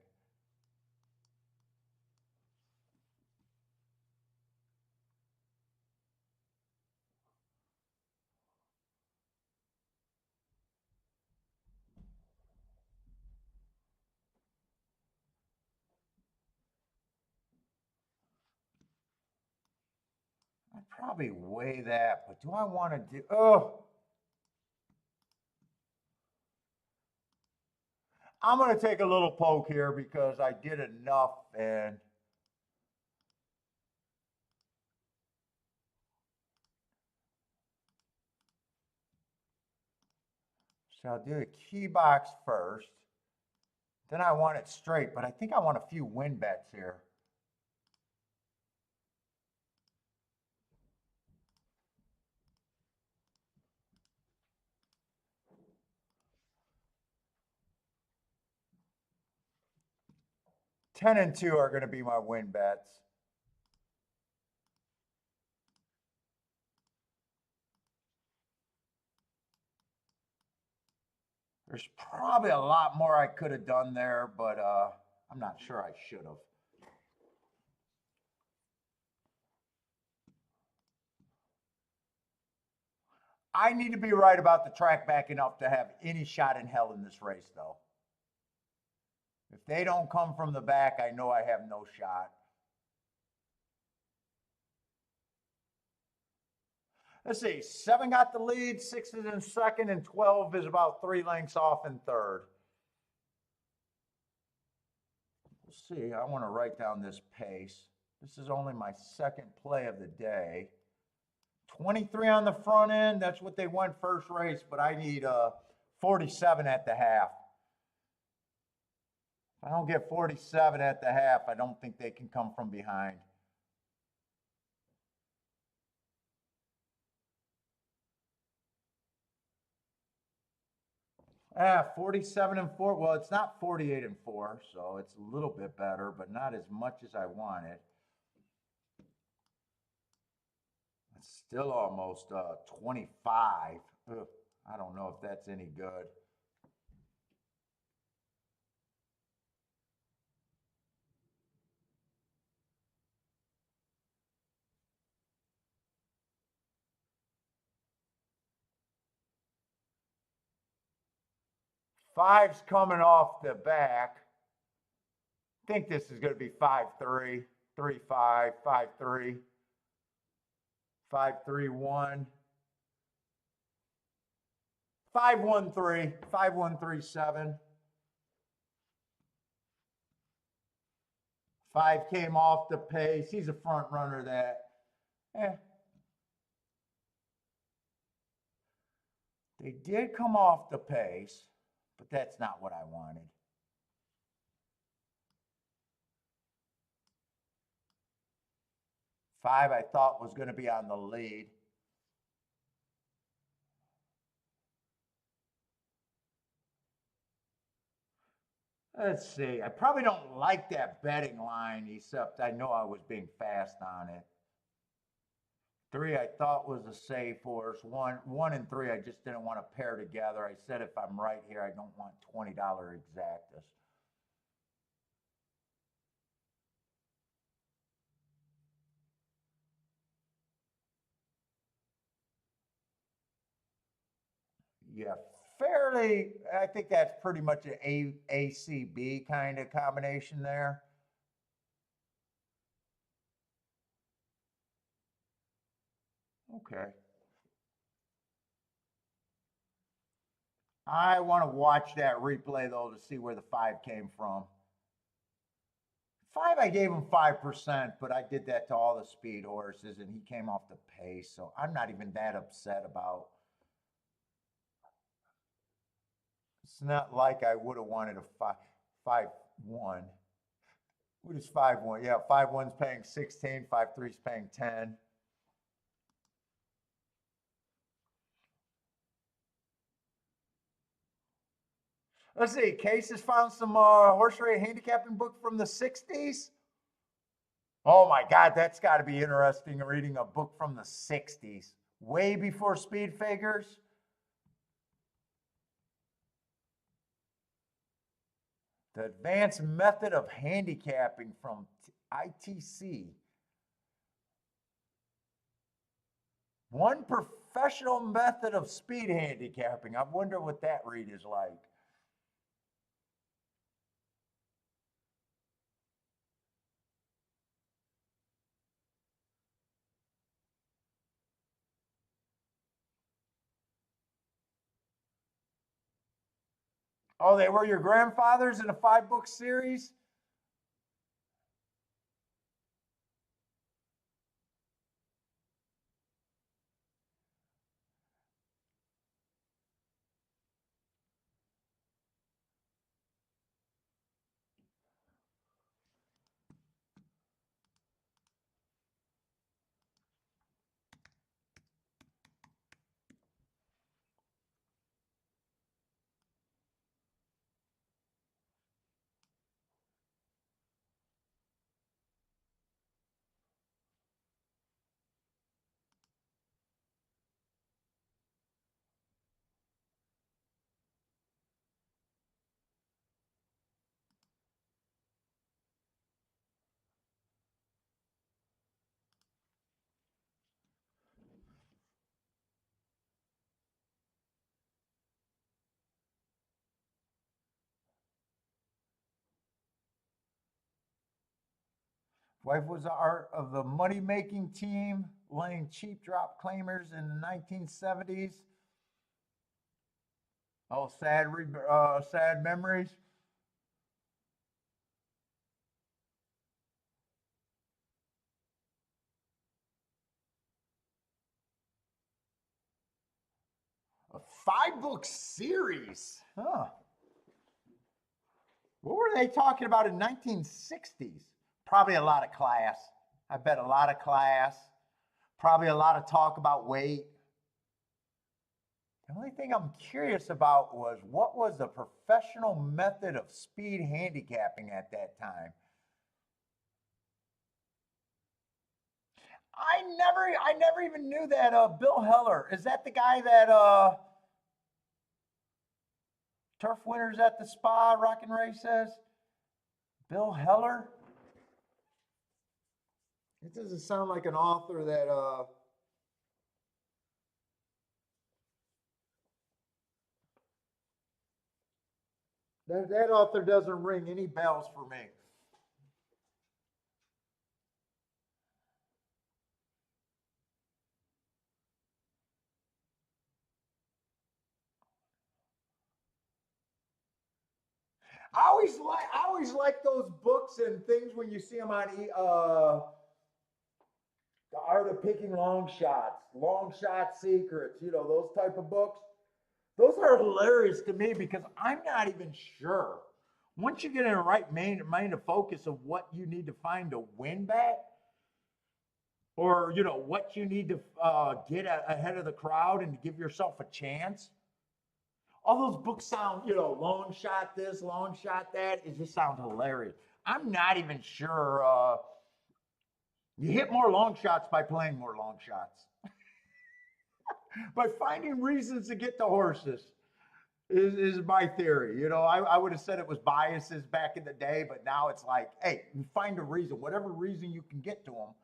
I'd probably weigh that, but do I want to do, oh. I'm going to take a little poke here because I did enough and so I'll do a key box first. Then I want it straight, but I think I want a few win bets here. Ten and 2 are going to be my win bets. There's probably a lot more I could have done there, but I'm not sure I should have. I need to be right about the track back enough to have any shot in hell in this race, though. If they don't come from the back, I know I have no shot. Let's see, 7 got the lead, 6 is in second, and 12 is about 3 lengths off in third. We'll see, I want to write down this pace. This is only my second play of the day. 23 on the front end, that's what they went first race, but I need 47 at the half. If I don't get 47 at the half, I don't think they can come from behind. 47 and 4. Well, it's not 48 and 4, so it's a little bit better, but not as much as I wanted. It's still almost 25. Ugh, I don't know if that's any good. Five's coming off the back. I think this is going to be 5-3, 3-5, 5-3, 5-3-1, 5-1-3, 5-1-3-7. 5 came off the pace. He's a front runner that, They did come off the pace, but that's not what I wanted. Five, I thought was going to be on the lead. Let's see. I probably don't like that betting line, except I know I was being fast on it. 3, I thought was a safe horse. 1 and 3, I just didn't want to pair together. I said if I'm right here, I don't want $20 exactus. Yeah, fairly. I think that's pretty much an ACB kind of combination there. Okay. I want to watch that replay, though, to see where the 5 came from. 5, I gave him 5%, but I did that to all the speed horses, and he came off the pace, so I'm not even that upset about. It's not like I would have wanted a 5. 5-1. What is 5-1? Yeah, 5-1's paying 16, 5-3's paying 10. Let's see. Case has found some horse race handicapping book from the 60s. Oh my God, that's got to be interesting reading a book from the 60s, way before speed figures. The advanced method of handicapping from ITC. One professional method of speed handicapping. I wonder what that read is like. Oh, they were your grandfathers in a 5-book series? Wife was the art of the money-making team, laying cheap drop claimers in the 1970s. Oh, sad memories. A 5-book series. Huh. What were they talking about in 1960s? Probably a lot of class. I bet a lot of class. Probably a lot of talk about weight. The only thing I'm curious about was what was the professional method of speed handicapping at that time? I never even knew that Bill Heller, is that the guy that turf winners at the spa rock and races? Bill Heller? It doesn't sound like an author that author doesn't ring any bells for me. I always like those books and things when you see them on the art of picking long shot secrets, those type of books. Those are hilarious to me because I'm not even sure. Once you get in the right main of focus of what you need to find to win bet, or what you need to get ahead of the crowd and to give yourself a chance. All those books sound, long shot this, long shot that. It just sounds hilarious. I'm not even sure. You hit more long shots by playing more long shots, by finding reasons to get the horses. Is my theory. I would have said it was biases back in the day, but now it's like, hey, you find a reason, whatever reason you can get to them,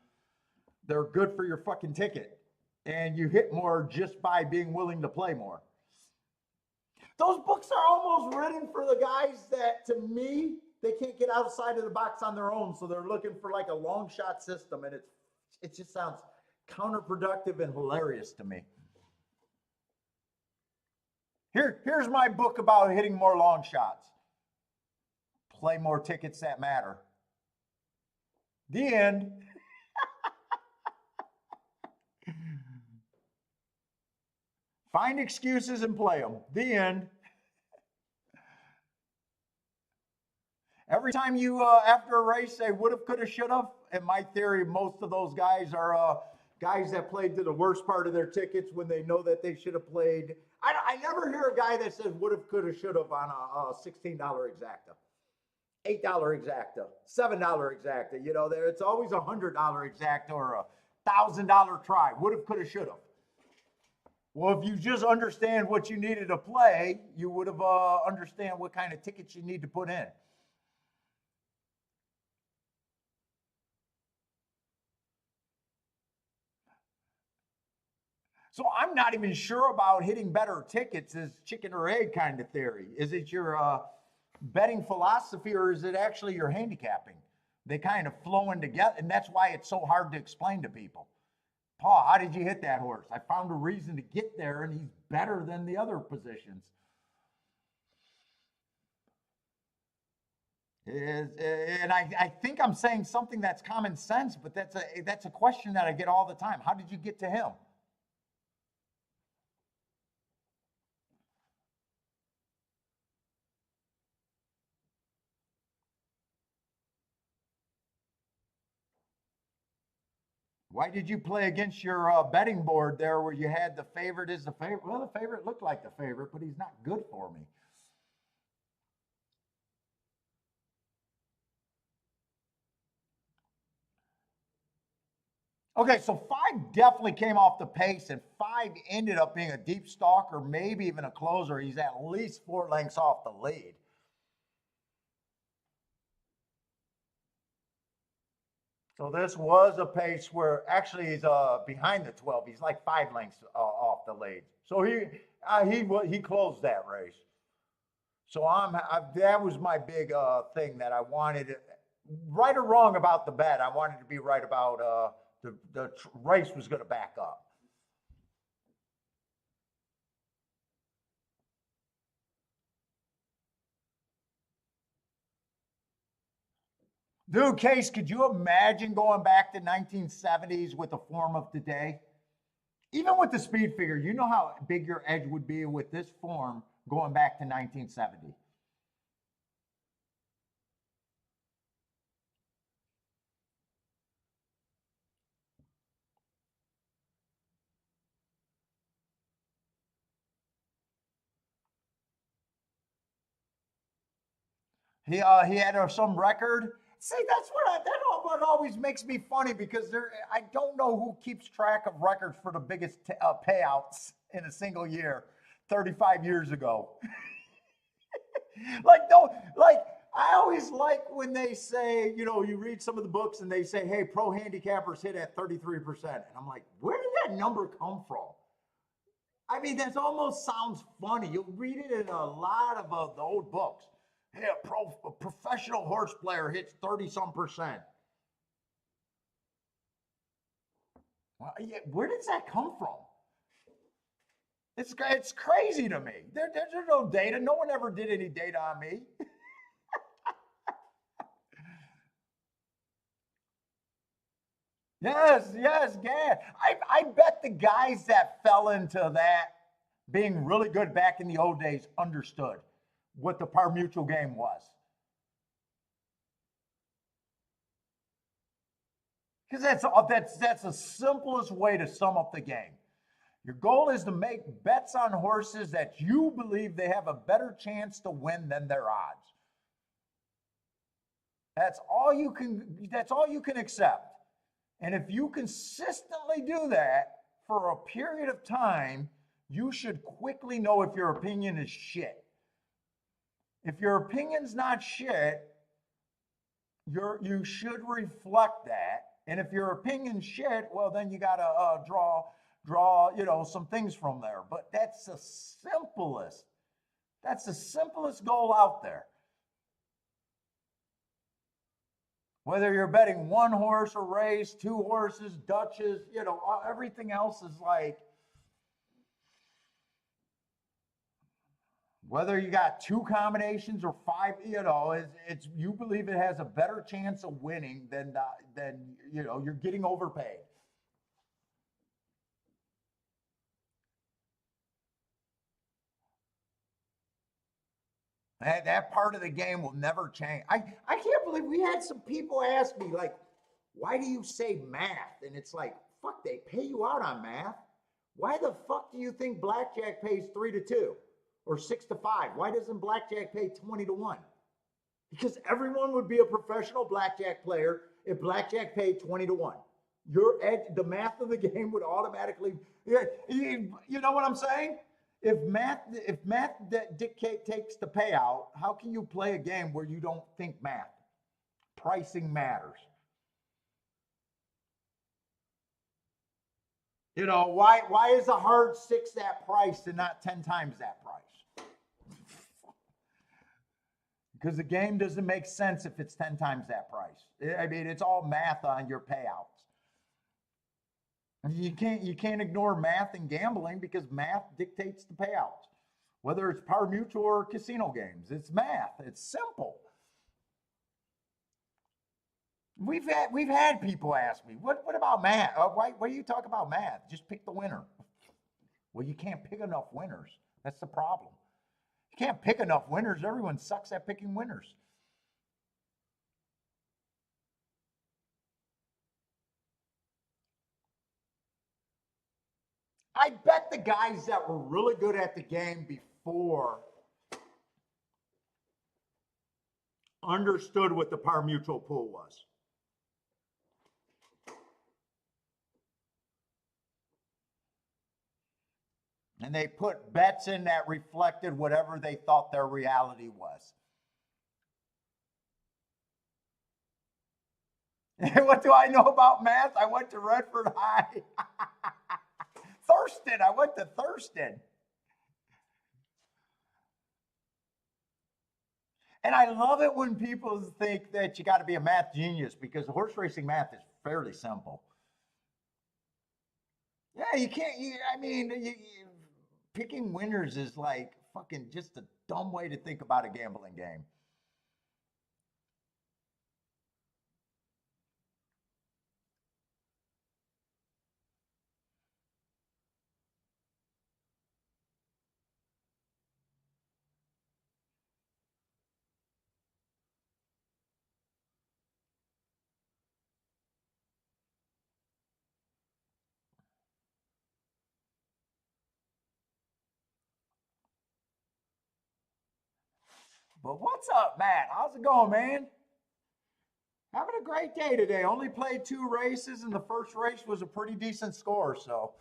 they're good for your fucking ticket. And you hit more just by being willing to play more. Those books are almost written for the guys that, to me, they can't get outside of the box on their own. So they're looking for like a long shot system. And it just sounds counterproductive and hilarious to me. Here's my book about hitting more long shots. Play more tickets that matter. The end. Find excuses and play them. The end. Every time you, after a race, say would have, could have, should have, in my theory, most of those guys are guys that played to the worst part of their tickets when they know that they should have played. I never hear a guy that says would have, could have, should have on a $16 exacta, $8 exacta, $7 exacta. You know, there it's always $100 exacta or $1,000 try. Would have, could have, should have. Well, if you just understand what you needed to play, you would have understand what kind of tickets you need to put in. So I'm not even sure about hitting better tickets as chicken or egg kind of theory. Is it your betting philosophy or is it actually your handicapping? They kind of flow in together, and that's why it's so hard to explain to people. Paul, how did you hit that horse? I found a reason to get there, and he's better than the other positions. And I think I'm saying something that's common sense, but that's a question that I get all the time. How did you get to him? Why did you play against your betting board there where you had the favorite is the favorite? Well, the favorite looked like the favorite, but he's not good for me. Okay, so five definitely came off the pace, and five ended up being a deep stalker, maybe even a closer. He's at least 4 lengths off the lead. So this was a pace where actually he's behind the 12. He's like 5 lengths off the lead. So he closed that race. So that was my big thing that I wanted, right or wrong about the bet. I wanted to be right about the race was going to back up. Dude, Case, could you imagine going back to 1970s with the form of today? Even with the speed figure, you know how big your edge would be with this form going back to 1970. He had some record. See, what always makes me funny because I don't know who keeps track of records for the biggest payouts in a single year 35 years ago. Like, don't, like, I always like when they say, you know, you read some of the books and they say, hey, pro handicappers hit at 33%. And I'm like, where did that number come from? I mean, that almost sounds funny. You'll read it in a lot of the old books. Hey, a professional horse player hits 30 some percent. Well, yeah, where does that come from? It's crazy to me. There's no data. No one ever did any data on me. Yes, yeah. I bet the guys that fell into that being really good back in the old days understood what the par mutual game was. Because that's the simplest way to sum up the game. Your goal is to make bets on horses that you believe they have a better chance to win than their odds. That's all you can accept. And if you consistently do that for a period of time, you should quickly know if your opinion is shit. If your opinion's not shit, you should reflect that. And if your opinion's shit, well, then you got to draw, you know, some things from there. But that's the simplest. That's the simplest goal out there. Whether you're betting one horse a race, two horses, Dutches, you know, everything else is like, whether you got two combinations or five, you know, it's you believe it has a better chance of winning than you know, you're getting overpaid. That part of the game will never change. I can't believe we had some people ask me, like, why do you say math? And it's like, fuck, they pay you out on math. Why the fuck do you think blackjack pays 3-2 or 6-5? Why doesn't blackjack pay 20-1? Because everyone would be a professional blackjack player if blackjack paid 20-1. The math of the game would automatically, you know what I'm saying? If math dictates the payout, how can you play a game where you don't think math? Pricing matters. You know, why is a hard 6 that price and not 10 times that price? Because the game doesn't make sense if it's 10 times that price. I mean, it's all math on your payouts. You can't ignore math in gambling because math dictates the payouts. Whether it's par mutual or casino games, it's math. It's simple. We've had people ask me, what about math? Why do you talk about math? Just pick the winner. Well, you can't pick enough winners. That's the problem. You can't pick enough winners. Everyone sucks at picking winners. I bet the guys that were really good at the game before understood what the par mutual pool was. And they put bets in that reflected whatever they thought their reality was. What do I know about math? I went to Redford High. Thurston. I went to Thurston. And I love it when people think that you got to be a math genius because horse racing math is fairly simple. Yeah, you can't. Picking winners is like fucking just a dumb way to think about a gambling game. But what's up, Matt? How's it going, man? Having a great day today. Only played 2 races, and the first race was a pretty decent score. So,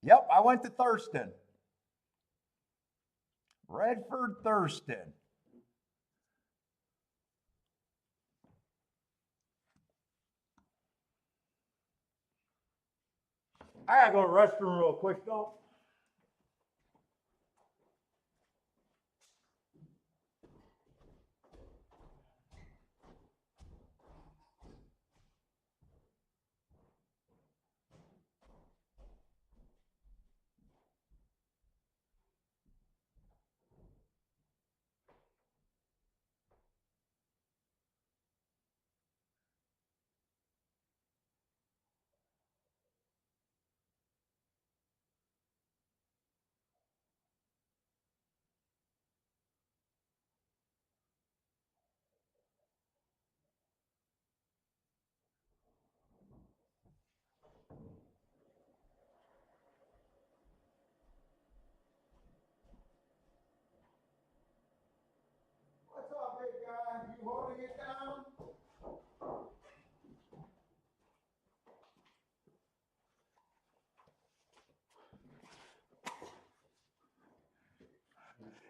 yep, I went to Thurston. Redford, Thurston. I gotta go to the restroom real quick, though. What's up, big guy? You holding it down?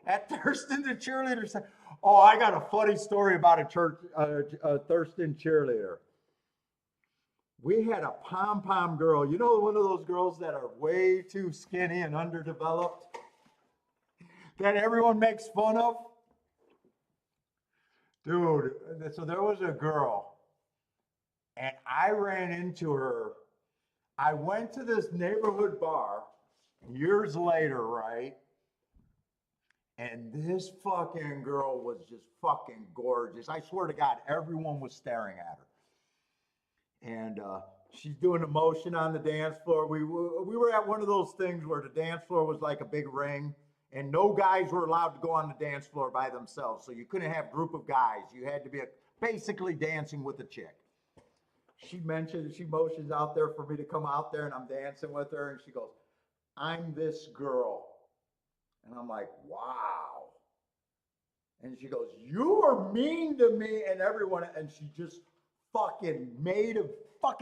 At Thurston, the cheerleader said, "Oh, I got a funny story about a Thurston cheerleader. We had a pom-pom girl. You know, one of those girls that are way too skinny and underdeveloped that everyone makes fun of? Dude, so there was a girl, and I ran into her. I went to this neighborhood bar years later, right? And this fucking girl was just fucking gorgeous. I swear to God, everyone was staring at her. And she's doing a motion on the dance floor. We were at one of those things where the dance floor was like a big ring, and no guys were allowed to go on the dance floor by themselves. So you couldn't have a group of guys. You had to be basically dancing with a chick. She motions out there for me to come out there, and I'm dancing with her, and she goes, "I'm this girl." And I'm like, "Wow." And she goes, "You were mean to me," and everyone, and she just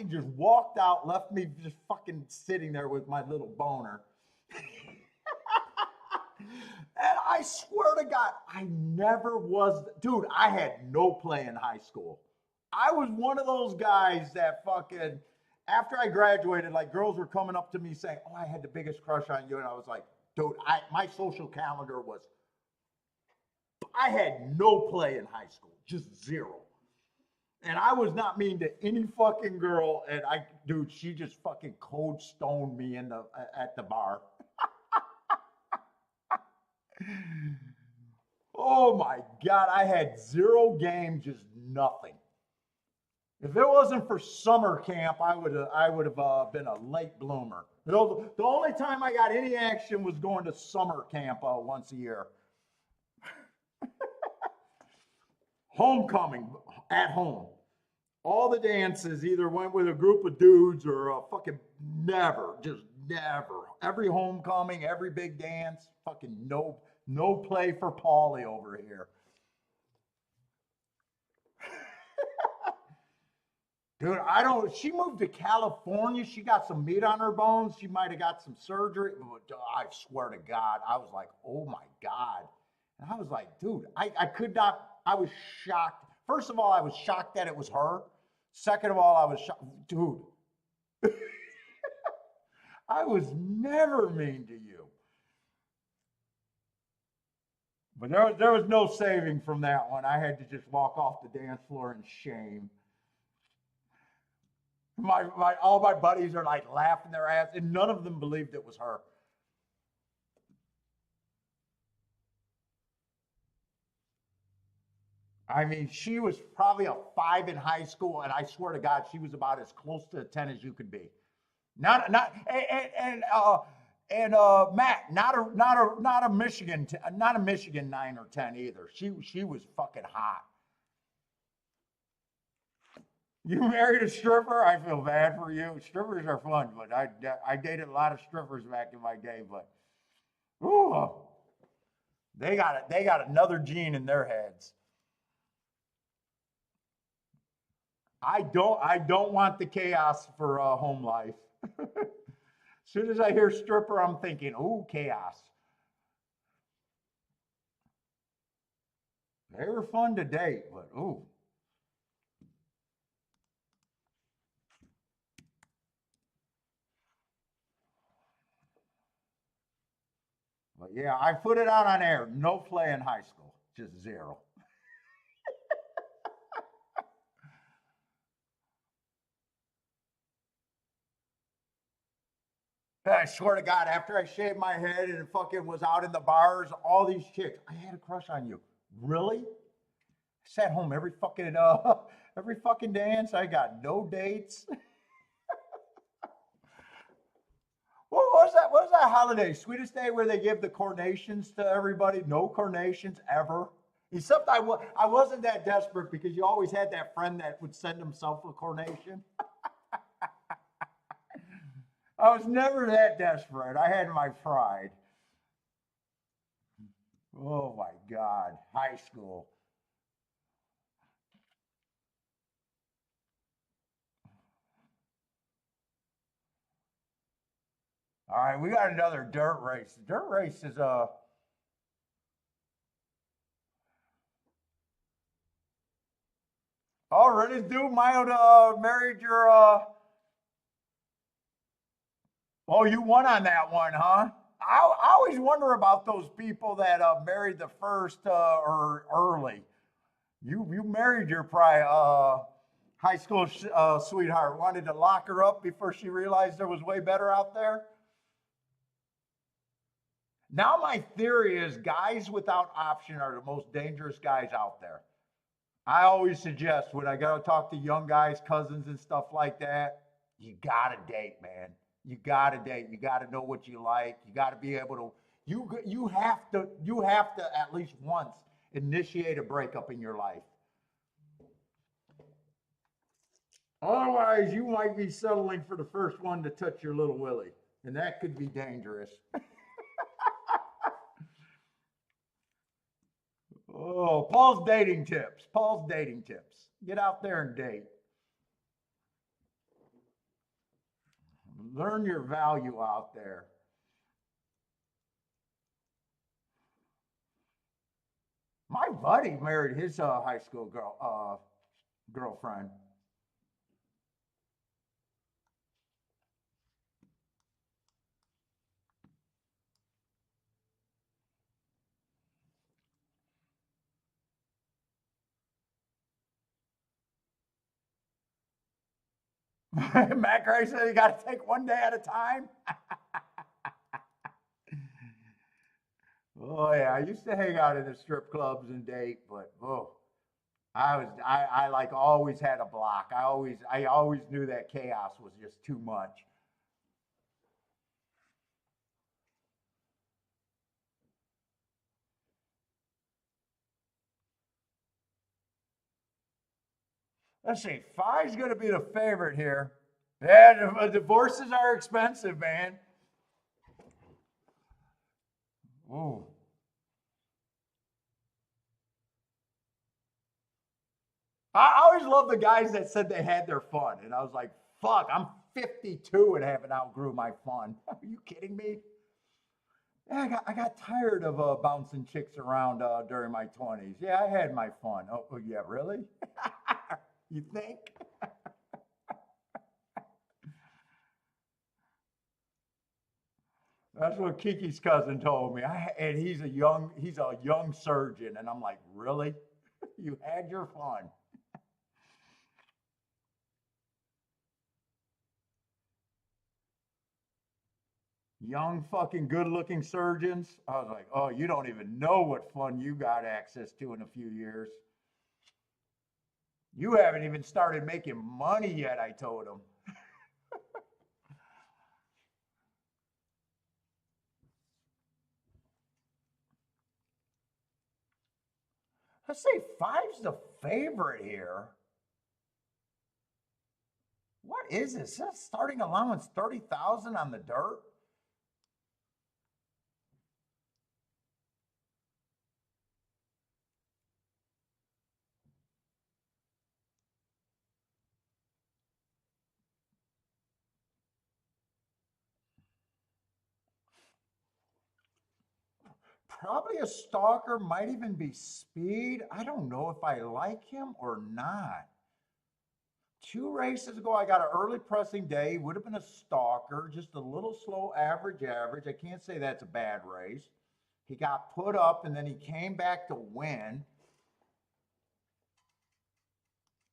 just walked out, left me just fucking sitting there with my little boner. And I swear to God, I never was, dude, I had no play in high school. I was one of those guys that fucking, after I graduated, like girls were coming up to me saying, "Oh, I had the biggest crush on you." And I was like, dude, my social calendar was, I had no play in high school, just zero. And I was not mean to any fucking girl. And dude, she just fucking cold stoned me at the bar. Oh my God, I had zero game, just nothing. If it wasn't for summer camp, I would have been a late bloomer. The only time I got any action was going to summer camp once a year. Homecoming at home. All the dances either went with a group of dudes or fucking never, just never. Every homecoming, every big dance, fucking no play for Paulie over here. Dude, she moved to California. She got some meat on her bones. She might have got some surgery. I swear to God, I was like, oh my God. And I was like, dude, I could not, I was shocked. First of all, I was shocked that it was her. Second of all, I was shocked. Dude, I was never mean to you. But there was no saving from that one. I had to just walk off the dance floor in shame. All my buddies are like laughing their ass, and none of them believed it was her. I mean, she was probably a 5 in high school, and I swear to God, she was about as close to a 10 as you could be. Matt, not a Michigan 9 or 10 either. She was fucking hot. You married a stripper? I feel bad for you. Strippers are fun, but I dated a lot of strippers back in my day, but ooh, they got another gene in their heads. I don't want the chaos for home life. As soon as I hear stripper, I'm thinking, ooh, chaos. They were fun to date, but ooh. But yeah, I put it out on air. No play in high school, just zero. I swear to God, after I shaved my head and fucking was out in the bars, all these chicks, I had a crush on you. Really? I sat home every fucking dance. I got no dates. What was that holiday? Sweetest Day where they give the carnations to everybody? No carnations ever. Except I wasn't that desperate because you always had that friend that would send himself a carnation. I was never that desperate. I had my pride. Oh my God, high school. All right, we got another dirt race. Dirt race is already dude might have married your oh, you won on that one, huh? I always wonder about those people that married the first or early. You married your high school sweetheart. Wanted to lock her up before she realized there was way better out there. Now my theory is guys without option are the most dangerous guys out there. I always suggest when I go to talk to young guys, cousins and stuff like that, you gotta date, man. You gotta date. You gotta know what you like. You gotta be able to. You have to at least once initiate a breakup in your life. Otherwise, you might be settling for the first one to touch your little willy, and that could be dangerous. Oh, Paul's dating tips. Paul's dating tips. Get out there and date. Learn your value out there. My buddy married his high school girlfriend. Matt Gray said you got to take one day at a time. Oh yeah, I used to hang out in the strip clubs and date, but oh, I like always had a block. I always knew that chaos was just too much. Let's see, five's going to be the favorite here. Yeah, divorces are expensive, man. Ooh. I always love the guys that said they had their fun, and I was like, "Fuck, I'm 52 and haven't outgrew my fun." Are you kidding me? Yeah, I got tired of bouncing chicks around during my 20s. Yeah, I had my fun. Oh yeah, really? You think? That's what Kiki's cousin told me. And he's a young surgeon, and I'm like, really? You had your fun. Young fucking good looking surgeons. I was like, oh, you don't even know what fun you got access to in a few years. You haven't even started making money yet, I told him. Let's say five's the favorite here. What is this? Is starting allowance 30,000 on the dirt? Probably a stalker, might even be speed. I don't know if I like him or not. Two races ago, I got an early pressing day. Would have been a stalker, just a little slow, average. I can't say that's a bad race. He got put up and then he came back to win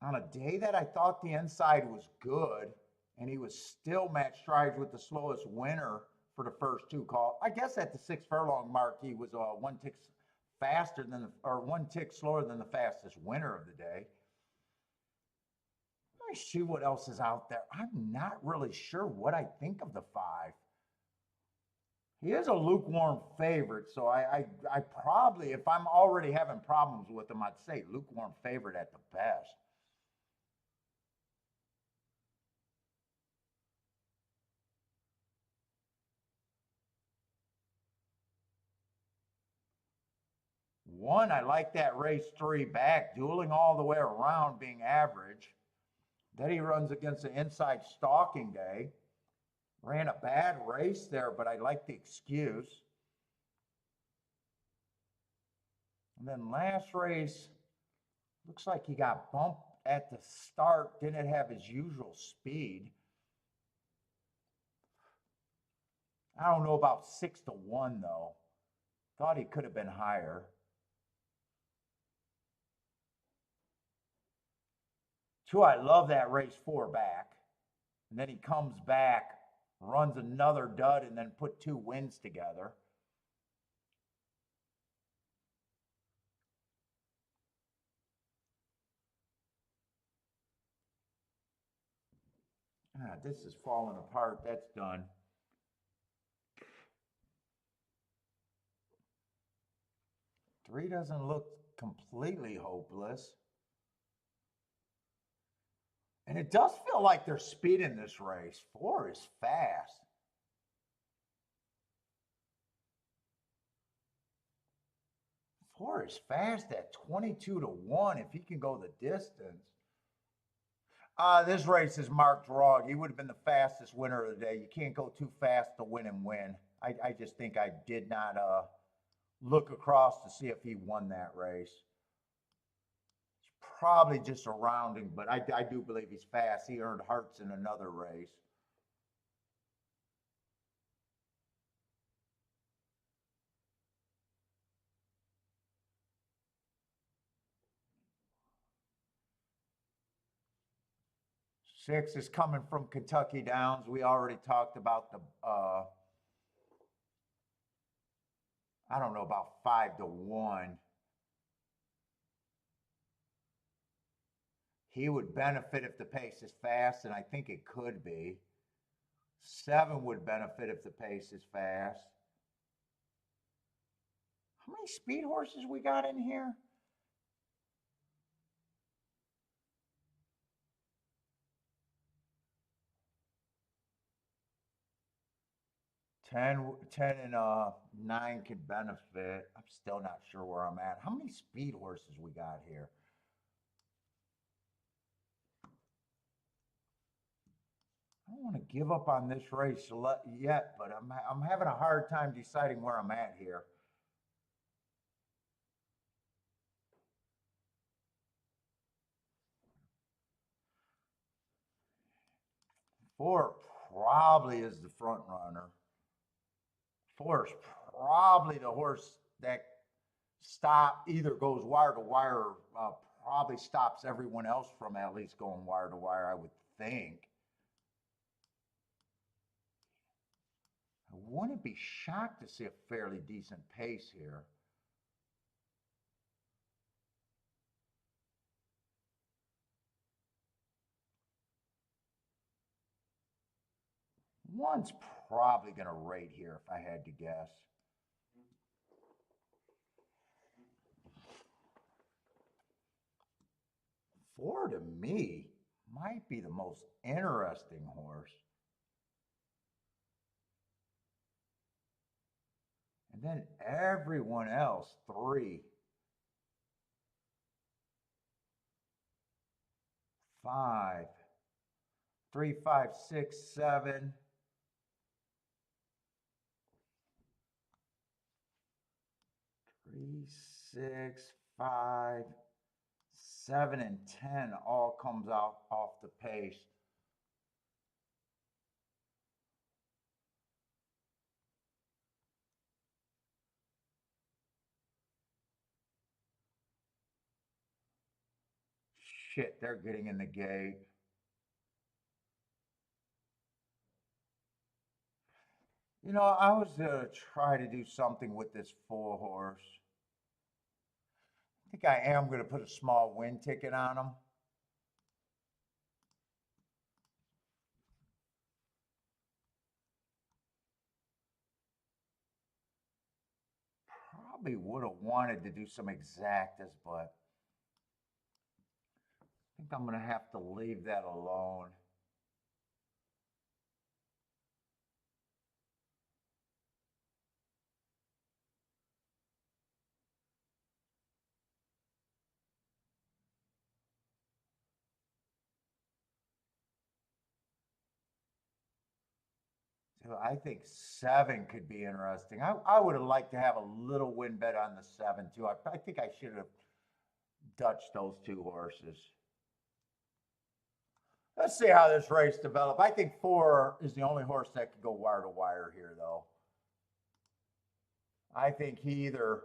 on a day that I thought the inside was good, and he was still match strides with the slowest winner for the first two call. I guess at the 6 furlong mark, he was one tick faster than or one tick slower than the fastest winner of the day. Let me see what else is out there. I'm not really sure what I think of the five. He is a lukewarm favorite, so I probably, if I'm already having problems with him, I'd say lukewarm favorite at the best. One, I like that race three back, dueling all the way around, being average. Then he runs against the inside stalking day. Ran a bad race there, but I like the excuse. And then last race, looks like he got bumped at the start, didn't have his usual speed. I don't know about 6 to 1 though. Thought he could have been higher. Two, I love that race four back. And then he comes back, runs another dud, and then put two wins together. This is falling apart. That's done. 3 doesn't look completely hopeless. And it does feel like there's speed in this race. 4 is fast. Four is fast at 22-1 if he can go the distance. This race is marked wrong. He would have been the fastest winner of the day. You can't go too fast to win and win. I just think I did not look across to see if he won that race. It's probably just a rounding, but I do believe he's fast. He earned hearts in another race. Six is coming from Kentucky Downs. We already talked about the, I don't know, about 5-1. He would benefit if the pace is fast, and I think it could be. 7 would benefit if the pace is fast. How many speed horses we got in here? 10 and 9 could benefit. I'm still not sure where I'm at. How many speed horses we got here? I don't want to give up on this race yet, but I'm having a hard time deciding where I'm at here. Four probably is the front runner. 4 is probably the horse that either goes wire to wire or probably stops everyone else from at least going wire to wire, I would think. I wouldn't be shocked to see a fairly decent pace here. One's probably going to rate here if I had to guess. Four to me might be the most interesting horse. And then everyone else, 3, 5, 3, 5, 6, 7. 3, 6, 5, 7, and 10 all comes out off the pace. Shit, they're getting in the gate. You know, I was going to try to do something with this 4 horse. I think I am going to put a small win ticket on him. Probably would have wanted to do some exactas, but I think I'm going to have to leave that alone. So I think 7 could be interesting. I would have liked to have a little win bet on the 7 too. I think I should have Dutched those 2 horses. Let's see how this race develops. I think 4 is the only horse that could go wire to wire here, though. I think he either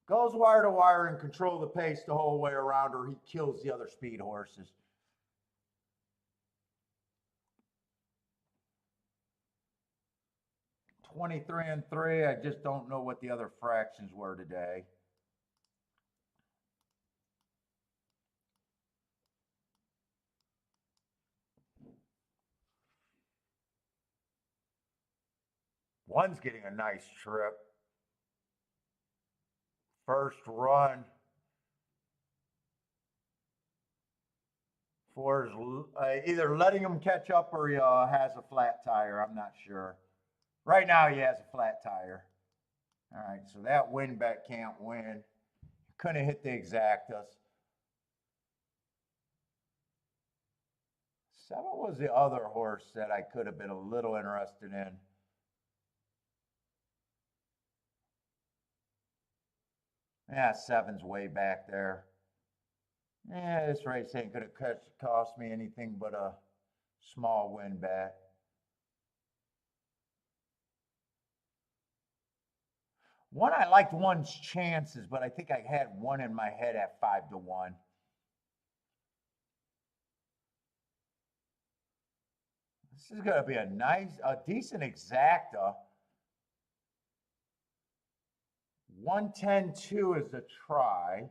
goes wire to wire and control the pace the whole way around, or he kills the other speed horses. $23-3. I just don't know what the other fractions were today. One's getting a nice trip. first run. Four is either letting him catch up or he has a flat tire. I'm not sure. Right now he has a flat tire. All right, so that win bet can't win. Couldn't hit the exactas. 7 was the other horse that I could have been a little interested in. Yeah, 7's way back there. Yeah, this race ain't gonna cost me anything but a small win bet. One, I liked one's chances, but I think I had one in my head at 5-1. This is gonna be a decent exacta. 110.2 is the try.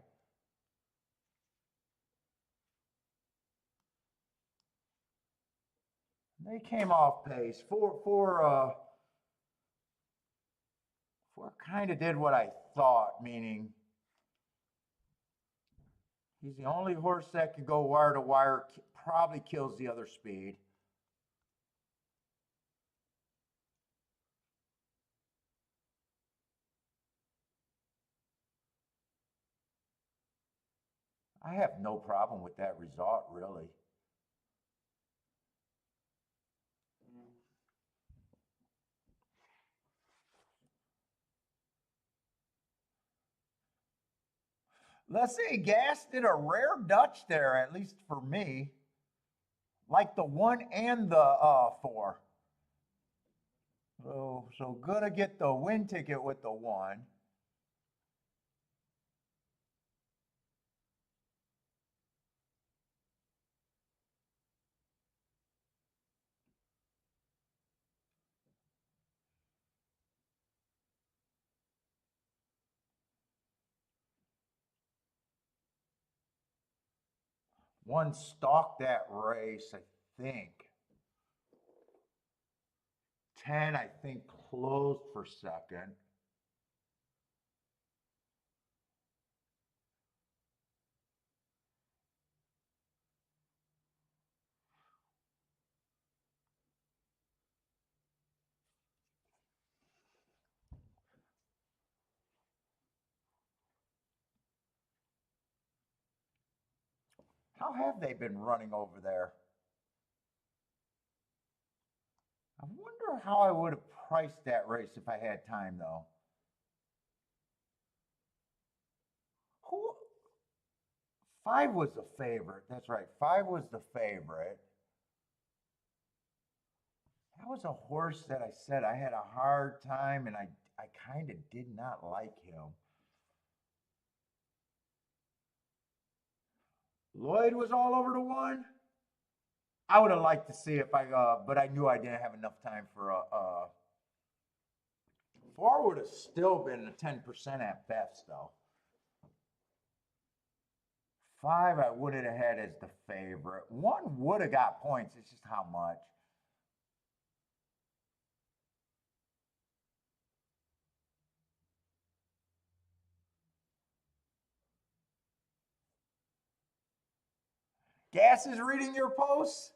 They came off pace. Four kind of did what I thought, meaning he's the only horse that can go wire to wire, probably kills the other speed. I have no problem with that result, really. Let's say Gas did a rare Dutch there, at least for me. Like the 1 and the 4. So gonna get the win ticket with the 1. One stalked that race, I think. 10, I think, closed for second. How have they been running over there? I wonder how I would have priced that race if I had time, though. Who? 5 was the favorite. That's right. 5 was the favorite. That was a horse that I said I had a hard time, and I kind of did not like him. Lloyd was all over the 1. I would have liked to see if but I knew I didn't have enough time for a. 4 would have still been a 10% at best, though. 5 I would have had as the favorite. 1 would have got points. It's just how much. Gas is reading your posts?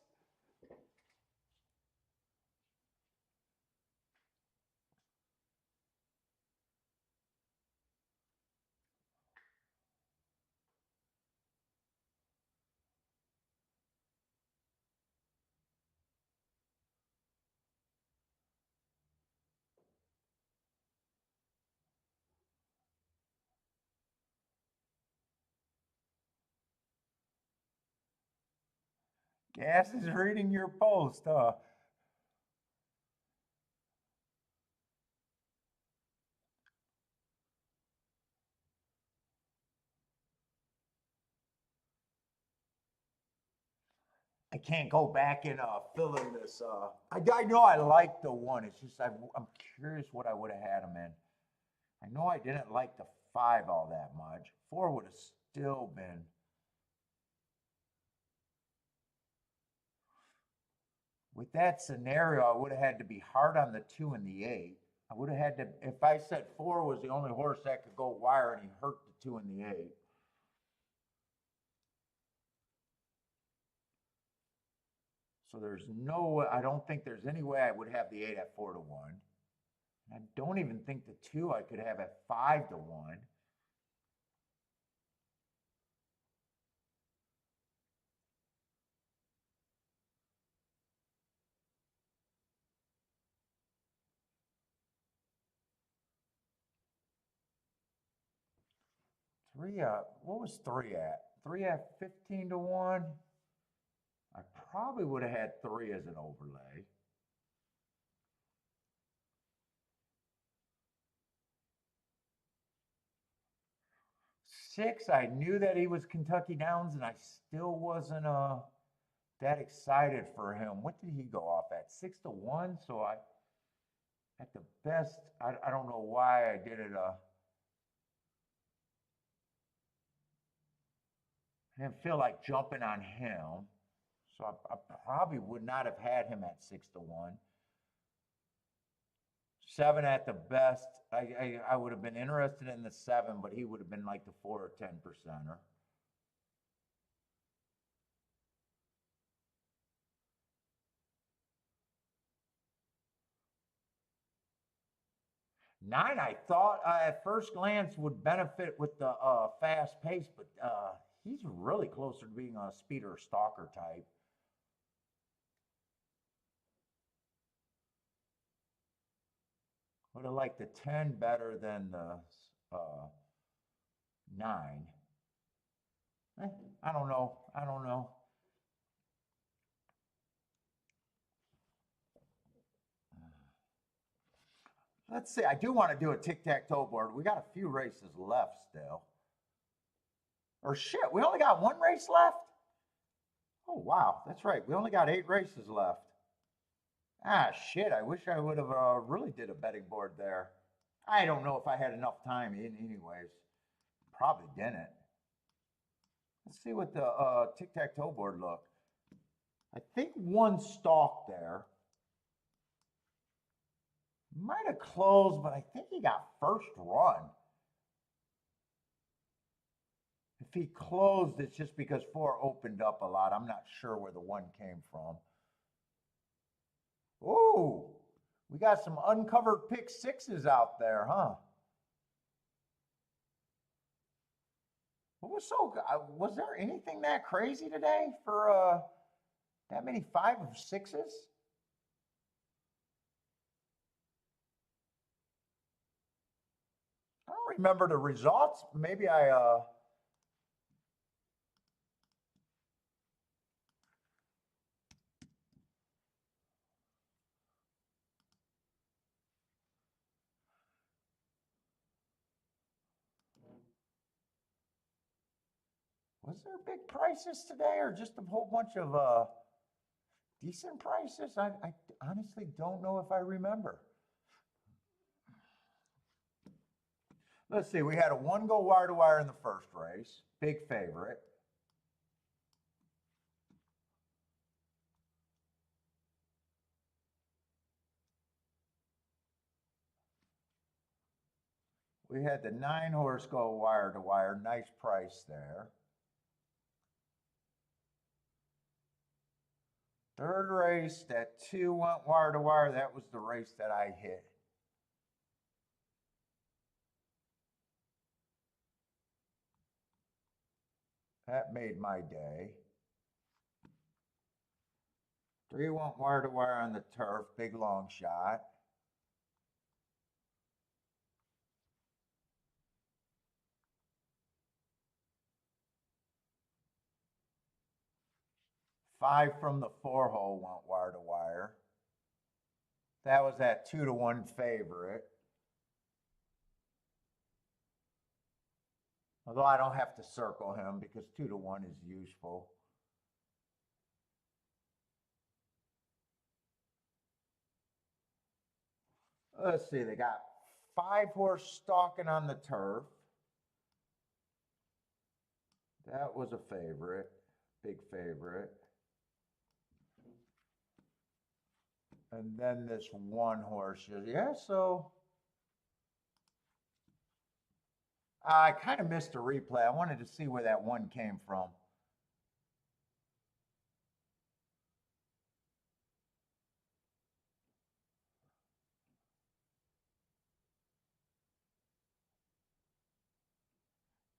Gas is reading your post, huh? I can't go back and fill in this. I know I like the 1. It's just I'm curious what I would have had him in. I know I didn't like the 5 all that much. 4 would have still been. With that scenario, I would have had to be hard on the 2 and the 8. I would have had to, if I said 4 was the only horse that could go wire and he hurt the 2 and the 8. So there's no way, I don't think there's any way I would have the 8 at 4 to 1. I don't even think the 2 I could have at 5 to 1. What was 3 at? 3 at 15 to 1. I probably would have had 3 as an overlay. Six, I knew that he was Kentucky Downs, and I still wasn't that excited for him. What did he go off at? 6 to 1. So I, at the best, I don't know why I did it. I didn't feel like jumping on him, so I probably would not have had him at 6 to 1. 7 at the best. I would have been interested in the 7, but he would have been like the 4 or 10 percenter. Nine, I thought at first glance would benefit with the fast pace, but he's really closer to being a speeder stalker type. Would have liked the 10 better than the 9. I don't know. I don't know. Let's see. I do want to do a tic-tac-toe board. We got a few races left still. Or shit, we only got 1 race left? Oh, wow. That's right. We only got 8 races left. Ah, shit. I wish I would have really did a betting board there. I don't know if I had enough time anyways. Probably didn't. Let's see what the tic-tac-toe board looked. I think 1 stalk there. Might have closed, but I think he got first run. If he closed, it's just because 4 opened up a lot. I'm not sure where the 1 came from. Ooh, we got some uncovered pick 6s out there, huh? Was there anything that crazy today for that many 5 of 6s? I don't remember the results. Maybe I was there big prices today or just a whole bunch of decent prices? I honestly don't know if I remember. Let's see, we had a 1 go wire to wire in the first race, big favorite. We had the 9 horse go wire to wire, nice price there. Third race, that 2 went wire to wire, that was the race that I hit. That made my day. 3 went wire to wire on the turf, big long shot. Five from the 4 hole went wire to wire. That was that 2 to 1 favorite. Although I don't have to circle him because 2 to 1 is useful. Let's see, they got 5 horse stalking on the turf. That was a favorite, big favorite. And then this 1 horse, yeah, so I kind of missed a replay. I wanted to see where that one came from.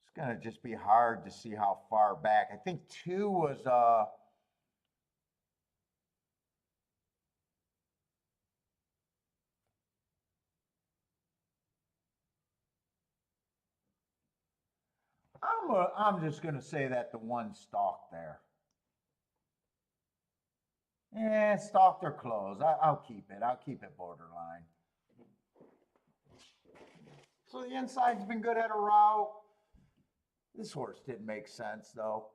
It's going to just be hard to see how far back. I think 2 was I'm just going to say that the 1 stalked there. Yeah, stalked or close. I'll keep it. I'll keep it borderline. So the inside's been good at a route. This horse didn't make sense though.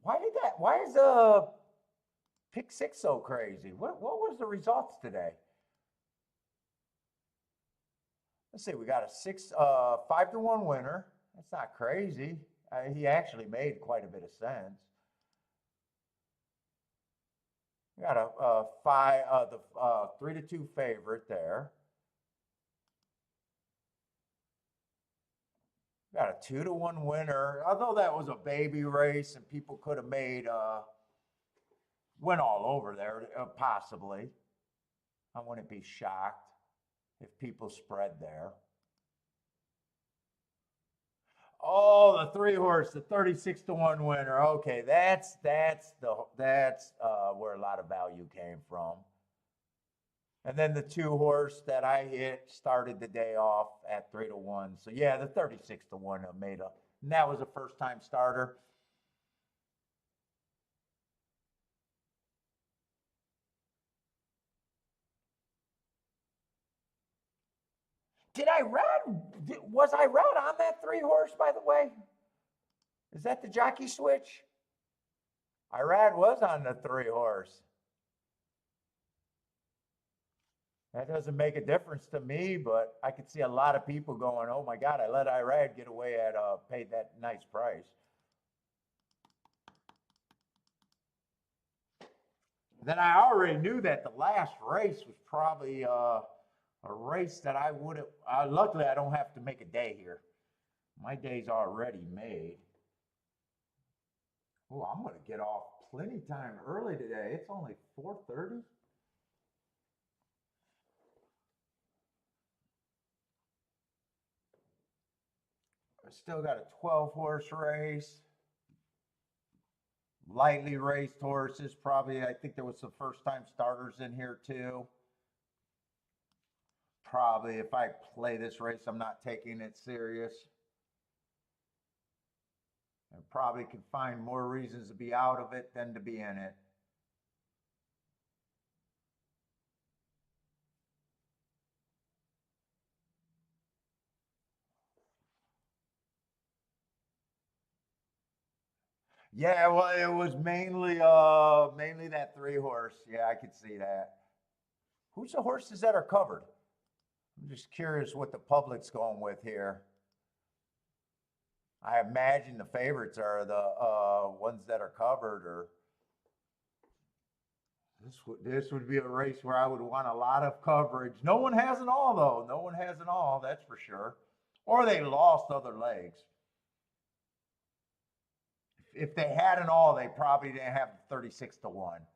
Why is pick 6 so crazy? What was the results today? Let's see, we got a 5-1 winner. That's not crazy. He actually made quite a bit of sense. We got a 3-2 favorite there. Got a 2-1 winner. Although that was a baby race and people could have made went all over there, possibly. I wouldn't be shocked if people spread there. Oh, the 3 horse, the 36-1 winner. Okay, that's where a lot of value came from. And then the 2 horse that I hit started the day off at 3-1. So yeah, the 36-1 made a, and that was a first time starter. Was I red on that 3 horse, by the way? Is that the jockey switch? Irad was on the 3 horse. That doesn't make a difference to me, but I could see a lot of people going, oh my God, I let Irad get away at paid that nice price. Then I already knew that the last race was probably a race that I would have, luckily I don't have to make a day here. My day's already made. Oh, I'm going to get off plenty time early today. It's only 4:30. I still got a 12 horse race. Lightly raced horses, probably. I think there was some first time starters in here too. Probably if I play this race, I'm not taking it serious. I probably could find more reasons to be out of it than to be in it. Yeah, well, it was mainly that 3 horse. Yeah, I could see that. Who's the horses that are covered? I'm just curious what the public's going with here. I imagine the favorites are the ones that are covered, or this would be a race where I would want a lot of coverage. No one has it all though. No one has it all, that's for sure. Or they lost other legs. If they had it all, they probably didn't have 36-1.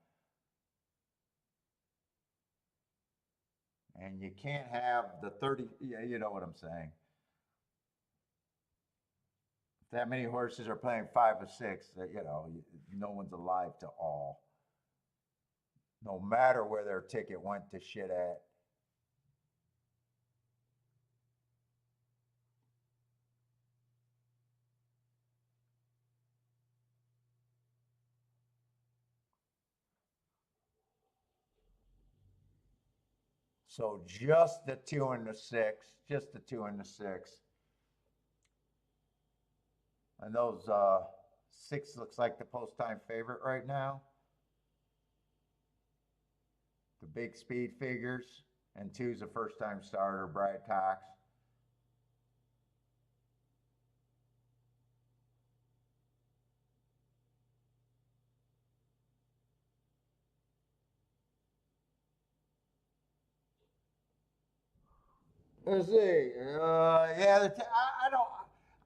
And you can't have the 30, yeah, you know what I'm saying. If that many horses are playing 5 or 6, you know, no one's alive to all. No matter where their ticket went to shit at. So just the 2 and the 6, just the 2 and the 6. And those 6 looks like the post time favorite right now. The big speed figures, and 2's a first time starter, Brad Cox. Let's see. Yeah,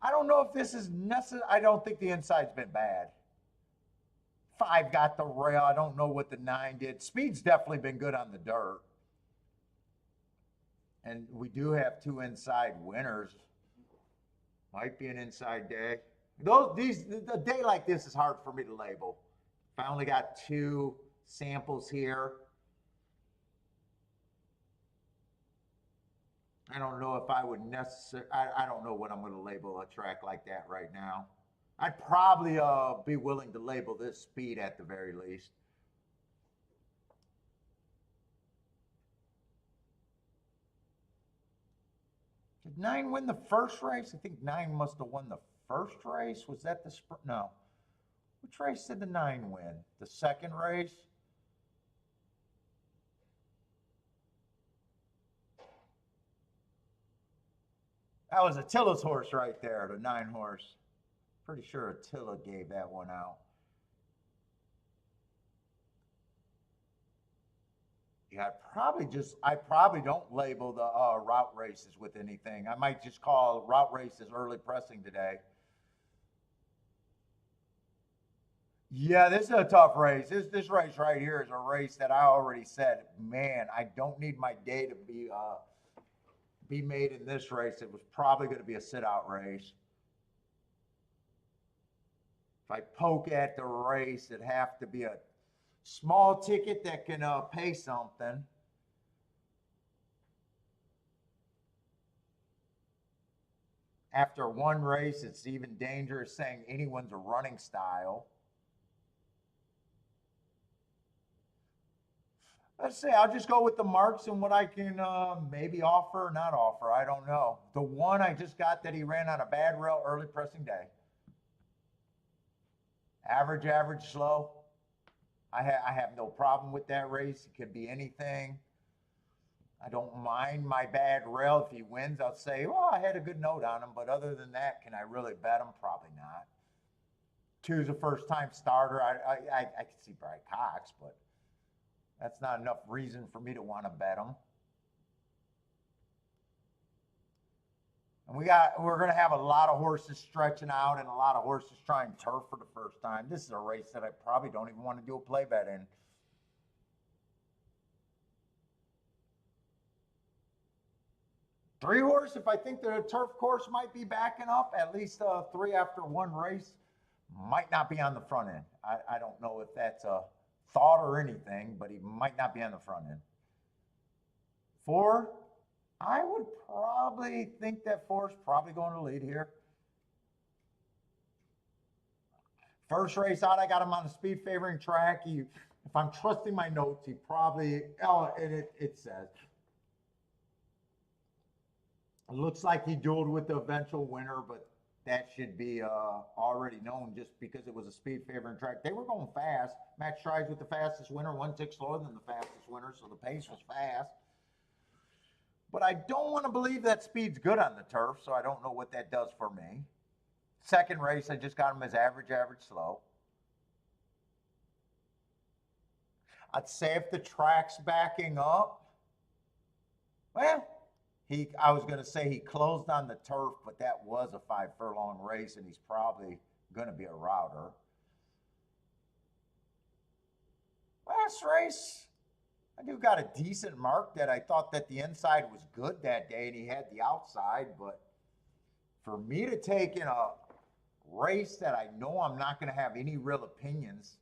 I don't know if this is necessary. I don't think the inside's been bad. 5 got the rail. I don't know what the 9 did. Speed's definitely been good on the dirt. And we do have 2 inside winners. Might be an inside day. A day like this is hard for me to label. I only got 2 samples here. I don't know if I would necessarily, I don't know what I'm going to label a track like that right now. I'd probably be willing to label this speed at the very least. Did 9 win the first race? I think 9 must have won the first race. Was that the sprint? No. Which race did the 9 win? The second race? That was Attila's horse right there, the 9 horse. Pretty sure Attila gave that one out. Yeah, I probably don't label the route races with anything. I might just call route races early pressing today. Yeah, this is a tough race. This race right here is a race that I already said, man, I don't need my day to be made in this race. It was probably going to be a sit-out race. If I poke at the race, it'd have to be a small ticket that can pay something. After one race, it's even dangerous saying anyone's a running style. Let's say I'll just go with the marks and what I can maybe offer or not offer. I don't know. The one I just got that he ran on a bad rail early pressing day. Average, slow. I have no problem with that race. It could be anything. I don't mind my bad rail. If he wins, I'll say, well, I had a good note on him. But other than that, can I really bet him? Probably not. 2's a first-time starter. I can see Brian Cox, but that's not enough reason for me to want to bet him. And we're going to have a lot of horses stretching out and a lot of horses trying turf for the first time. This is a race that I probably don't even want to do a play bet in. Three horse, if I think the turf course might be backing up, at least 3 after one race might not be on the front end. I don't know if that's a thought or anything, but he might not be on the front end. 4, I would probably think that 4's probably going to lead here. First race out, I got him on the speed favoring track. If I'm trusting my notes, he probably, and it says. It looks like he dueled with the eventual winner, but that should be already known just because it was a speed favoring track. They were going fast. Max Strides with the fastest winner, 1 tick slower than the fastest winner, so the pace was fast. But I don't want to believe that speed's good on the turf, so I don't know what that does for me. Second race, I just got him as average, slow. I'd say if the track's backing up, well, I was going to say he closed on the turf, but that was a 5-furlong race, and he's probably going to be a router. Last race, I do got a decent mark that I thought that the inside was good that day, and he had the outside, but for me to take in a race that I know I'm not going to have any real opinions,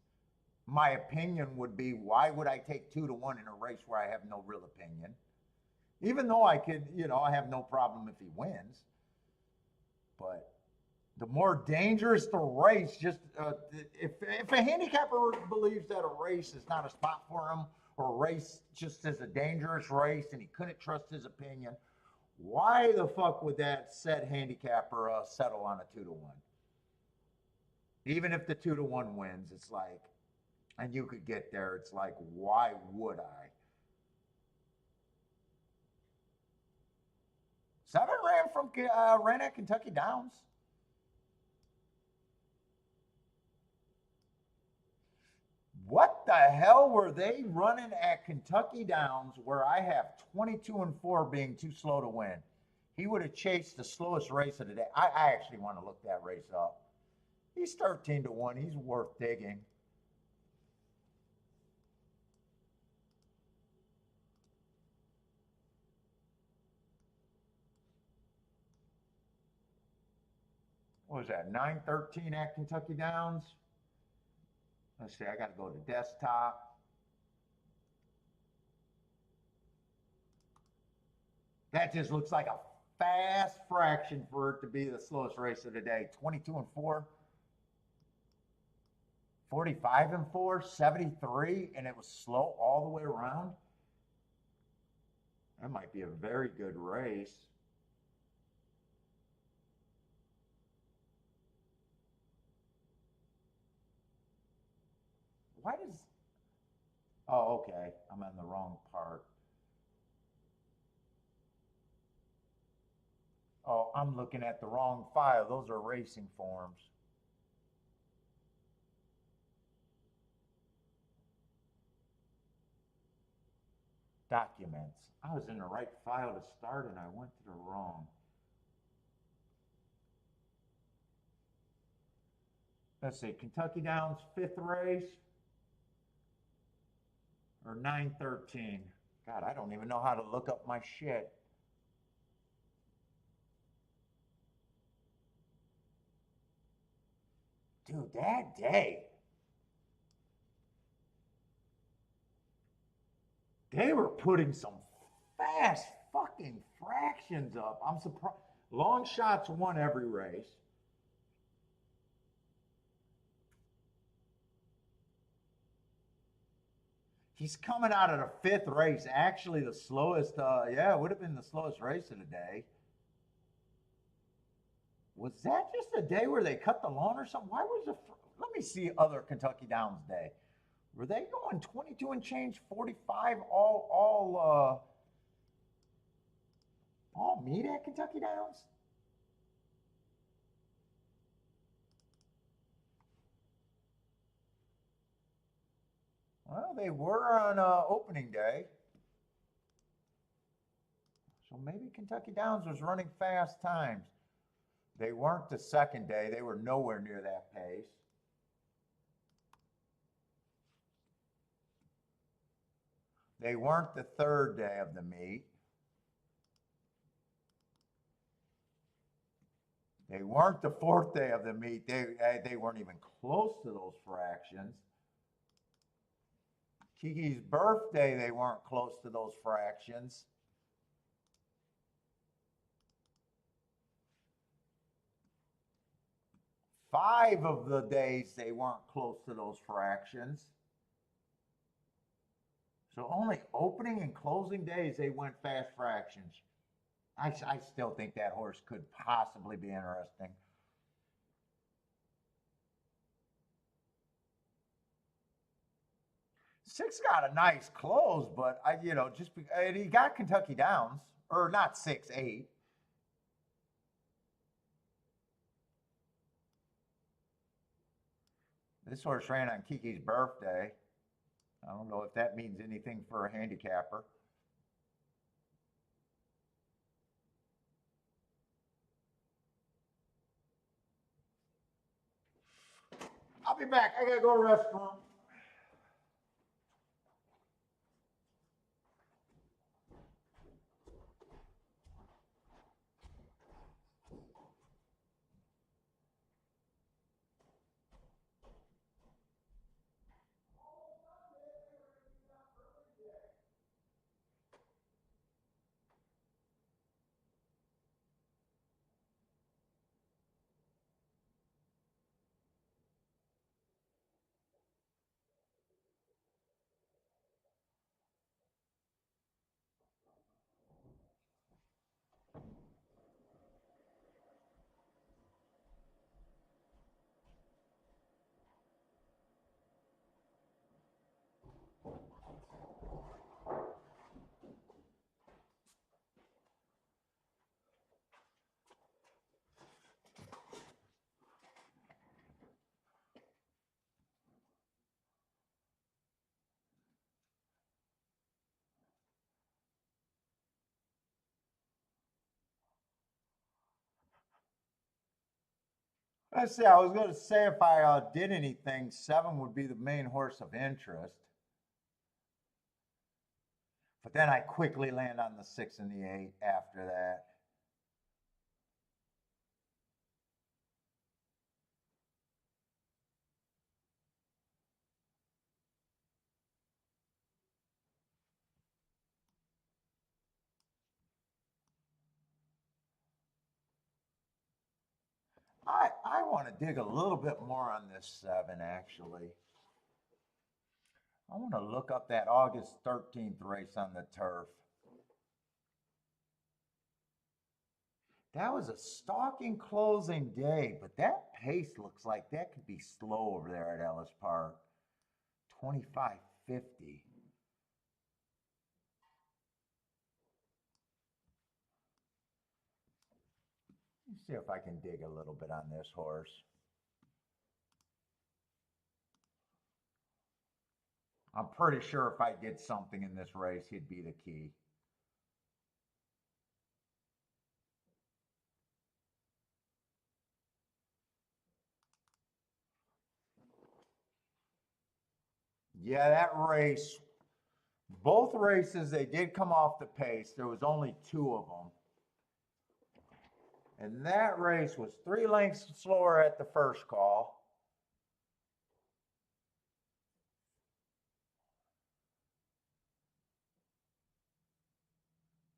my opinion would be, why would I take 2-1 in a race where I have no real opinion? Even though I could, I have no problem if he wins. But the more dangerous the race, just if a handicapper believes that a race is not a spot for him, or a race just is a dangerous race and he couldn't trust his opinion, why the fuck would that said handicapper settle on a 2-1? Even if the 2-1 wins, it's like, and you could get there, it's like, why would I? 7 ran at Kentucky Downs. What the hell were they running at Kentucky Downs where I have 22-4 being too slow to win? He would have chased the slowest race of the day. I actually want to look that race up. He's 13-1. He's worth digging. What was that? 9:13 at Kentucky Downs. Let's see. I got to go to desktop. That just looks like a fast fraction for it to be the slowest race of the day. 22-4, 45-4, 73, and it was slow all the way around. That might be a very good race. Why does... Oh, okay. I'm on the wrong part. Oh, I'm looking at the wrong file. Those are racing forms. Documents. I was in the right file to start and I went to the wrong. Let's see, Kentucky Downs 5th race or 9:13. God, I don't even know how to look up my shit. Dude, that day, they were putting some fast fucking fractions up. I'm surprised. Long shots won every race. He's coming out of the 5th race. Actually, the slowest, yeah, it would have been the slowest race of the day. Was that just a day where they cut the lawn or something? Why was let me see other Kentucky Downs day. Were they going 22 and change, 45 all meet at Kentucky Downs? Well, they were on opening day. So maybe Kentucky Downs was running fast times. They weren't the second day. They were nowhere near that pace. They weren't the 3rd day of the meet. They weren't the 4th day of the meet. They weren't even close to those fractions. Kiki's birthday, they weren't close to those fractions. Five of the days, they weren't close to those fractions. So only opening and closing days, they went fast fractions. I still think that horse could possibly be interesting. Six got a nice close, but and he got Kentucky Downs, or not 6-8. This horse ran on Kiki's birthday. I don't know if that means anything for a handicapper. I'll be back. I gotta go to the restaurant. Let's see, I was going to say if I did anything, 7 would be the main horse of interest. But then I quickly land on the 6 and the 8 after that. I want to dig a little bit more on this 7, actually. I want to look up that August 13th race on the turf. That was a stalking closing day, but that pace looks like that could be slow over there at Ellis Park. 25.50. Let's see if I can dig a little bit on this horse. I'm pretty sure if I did something in this race, he'd be the key. Yeah, that race, both races, they did come off the pace. There was only 2 of them. And that race was 3 lengths slower at the first call.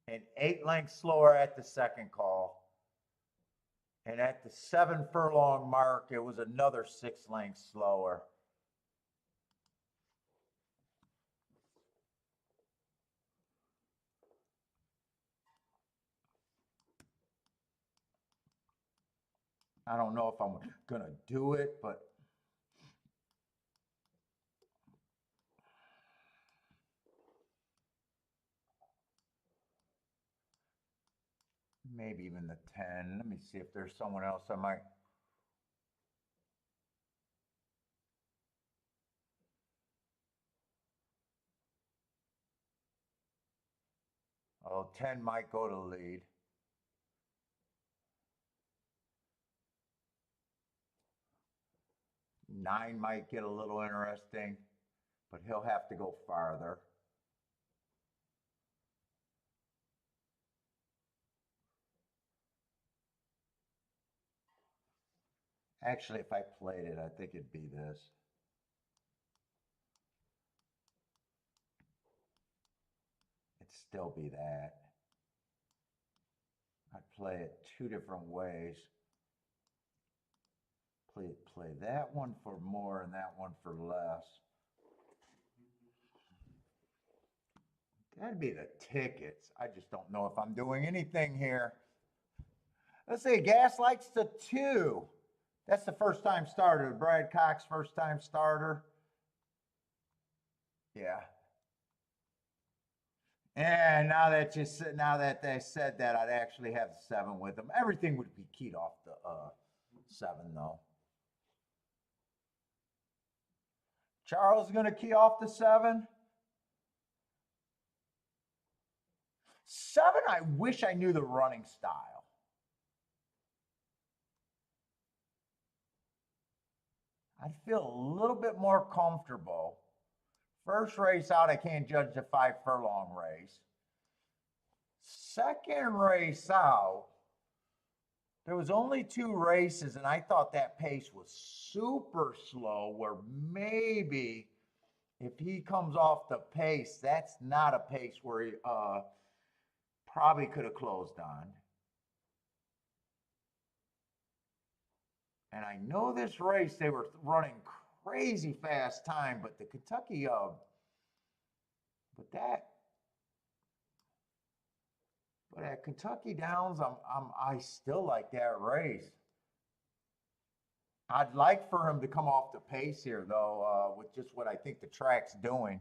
And 8 lengths slower at the second call. And at the 7 furlong mark, it was another 6 lengths slower. I don't know if I'm going to do it, but maybe even the 10. Let me see if there's someone else I might. Oh, 10 might go to lead. 9 might get a little interesting, but he'll have to go farther. Actually, if I played it, I think it'd be this. It'd still be that. I'd play it 2 different ways. Play that one for more and that one for less. That'd be the tickets. I just don't know if I'm doing anything here. Let's see, Gaslight's the 2. That's the first time starter. Brad Cox, first time starter. Yeah. And now that they said that, I'd actually have the 7 with them. Everything would be keyed off the 7 though. Charles is going to key off the 7. 7, I wish I knew the running style. I'd feel a little bit more comfortable. First race out, I can't judge the 5 furlong race. Second race out, there was only 2 races, and I thought that pace was super slow, where maybe if he comes off the pace, that's not a pace where he probably could have closed on. And I know this race, they were running crazy fast time, but the Kentucky, but at Kentucky Downs, I still like that race. I'd like for him to come off the pace here, though, with just what I think the track's doing.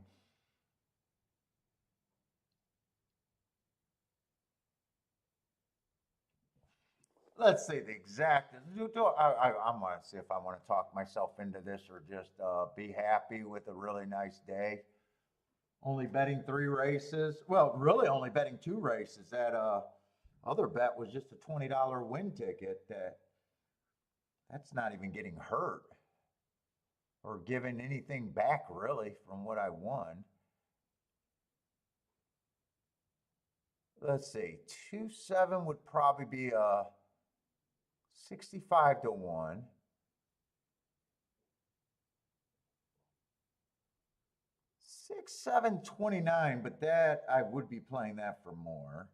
Let's say the exact. I want to see if I want to talk myself into this or just be happy with a really nice day. Only betting 3 races. Well, really only betting 2 races. That other bet was just a $20 win ticket that That's not even getting hurt or giving anything back really from what I won. Let's see, 2-7 would probably be a 65 to 1. 6-7 29, but that I would be playing that for more.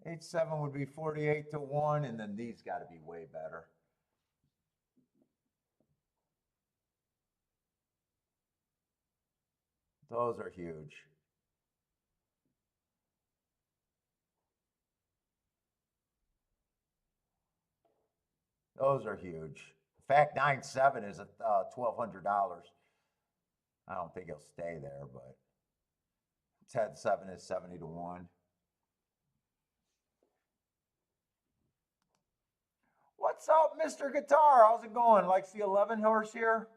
8-7 would be 48 to 1, and then these got to be way better. Those are huge. Those are huge. In fact, 9-7 is $1,200. I don't think he'll stay there, but 10-7 is 70 to 1. What's up, Mr. Guitar? How's it going? Likes the 11 horse here?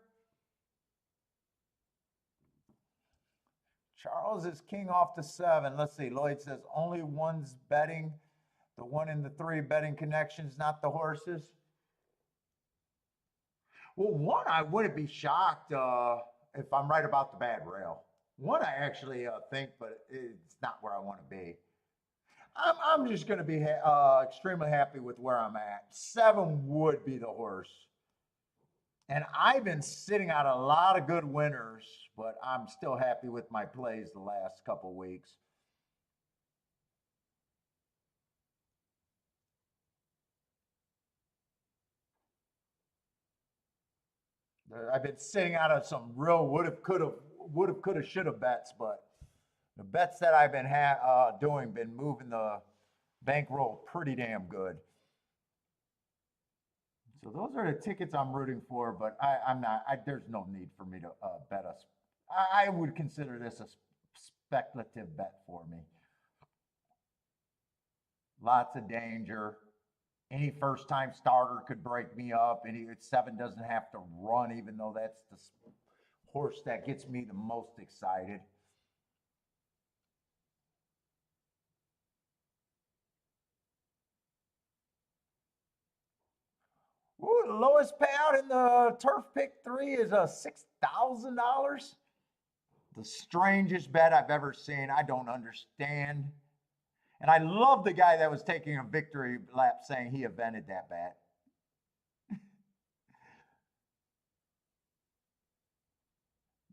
Charles is king off the 7. Let's see. Lloyd says only one's betting. The 1 and the 3 betting connections, not the horses. Well, 1, I wouldn't be shocked if I'm right about the bad rail. 1, I actually think, but it's not where I want to be. I'm just going to be extremely happy with where I'm at. 7 would be the horse. And I've been sitting out a lot of good winners, but I'm still happy with my plays the last couple weeks. I've been sitting out of some real would have, could have, should have bets, but the bets that I've been doing been moving the bankroll pretty damn good. So those are the tickets I'm rooting for, but I'm not. There's no need for me to bet us. I would consider this a speculative bet for me. Lots of danger. Any first-time starter could break me up. 7 doesn't have to run, even though that's the horse that gets me the most excited. Ooh, the lowest payout in the Turf Pick 3 is $6,000. The strangest bet I've ever seen. I don't understand. And I love the guy that was taking a victory lap saying he invented that bet.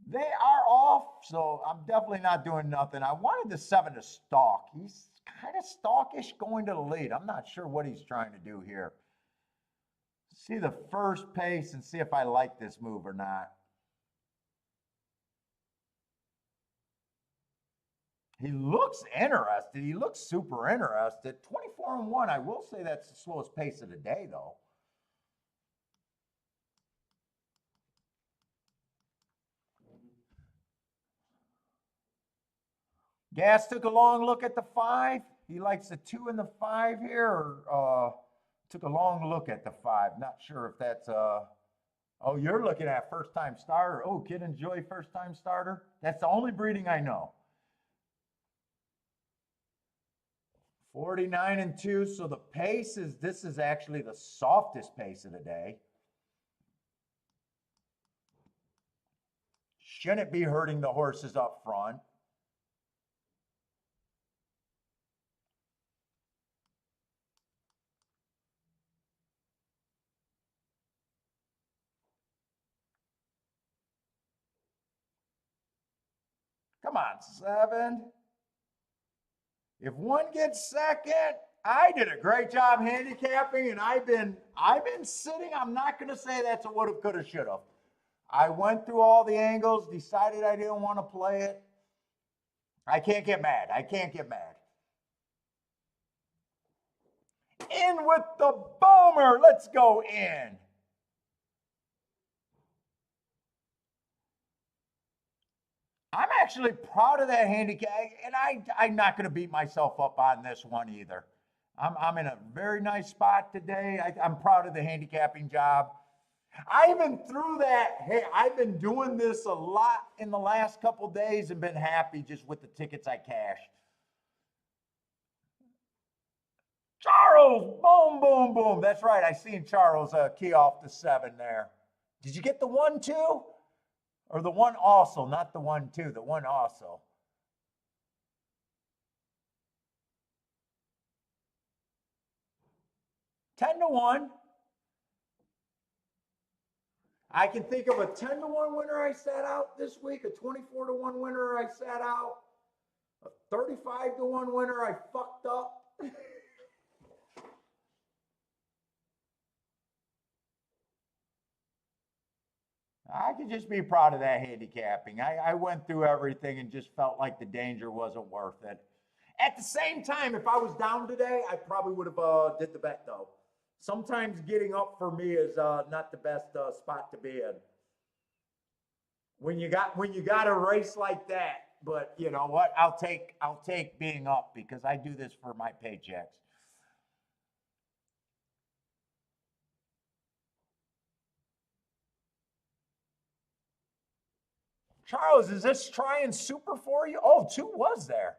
They are off, so I'm definitely not doing nothing. I wanted the 7 to stalk. He's kind of stalkish going to the lead. I'm not sure what he's trying to do here. See the first pace and see if I like this move or not. He looks interested. He looks super interested. 24-1. I will say that's the slowest pace of the day, though. Gas took a long look at the 5. He likes the 2 and the 5 here, or took a long look at the 5. Not sure if that's oh, you're looking at first-time starter. Oh, Kid Enjoy first-time starter. That's the only breeding I know. 49-2. So the pace is, this is actually the softest pace of the day. Shouldn't be hurting the horses up front. Come on, 7. If 1 gets second, I did a great job handicapping, and I've been sitting. I'm not going to say that's a woulda, coulda, shoulda. I went through all the angles, decided I didn't want to play it. I can't get mad. I can't get mad. In with the boomer. Let's go in. I'm actually proud of that handicap, and I'm not going to beat myself up on this one either. I'm in a very nice spot today. I'm proud of the handicapping job. I even threw that, hey, I've been doing this a lot in the last couple days and been happy just with the tickets I cashed. Charles, boom, boom, boom. That's right. I seen Charles key off the 7 there. Did you get the 1 too? Or the 1 also, not the 1 2, the 1 also. Ten to 1. I can think of a 10 to 1 winner I sat out this week, a 24 to 1 winner I sat out, a 35 to 1 winner I fucked up. I could just be proud of that handicapping. I went through everything and just felt like the danger wasn't worth it. At the same time, if I was down today, I probably would have did the bet though. Sometimes getting up for me is not the best spot to be in. When you got a race like that, but you know what? I'll take being up because I do this for my paychecks. Charles, is this trying super for you? Oh, 2 was there.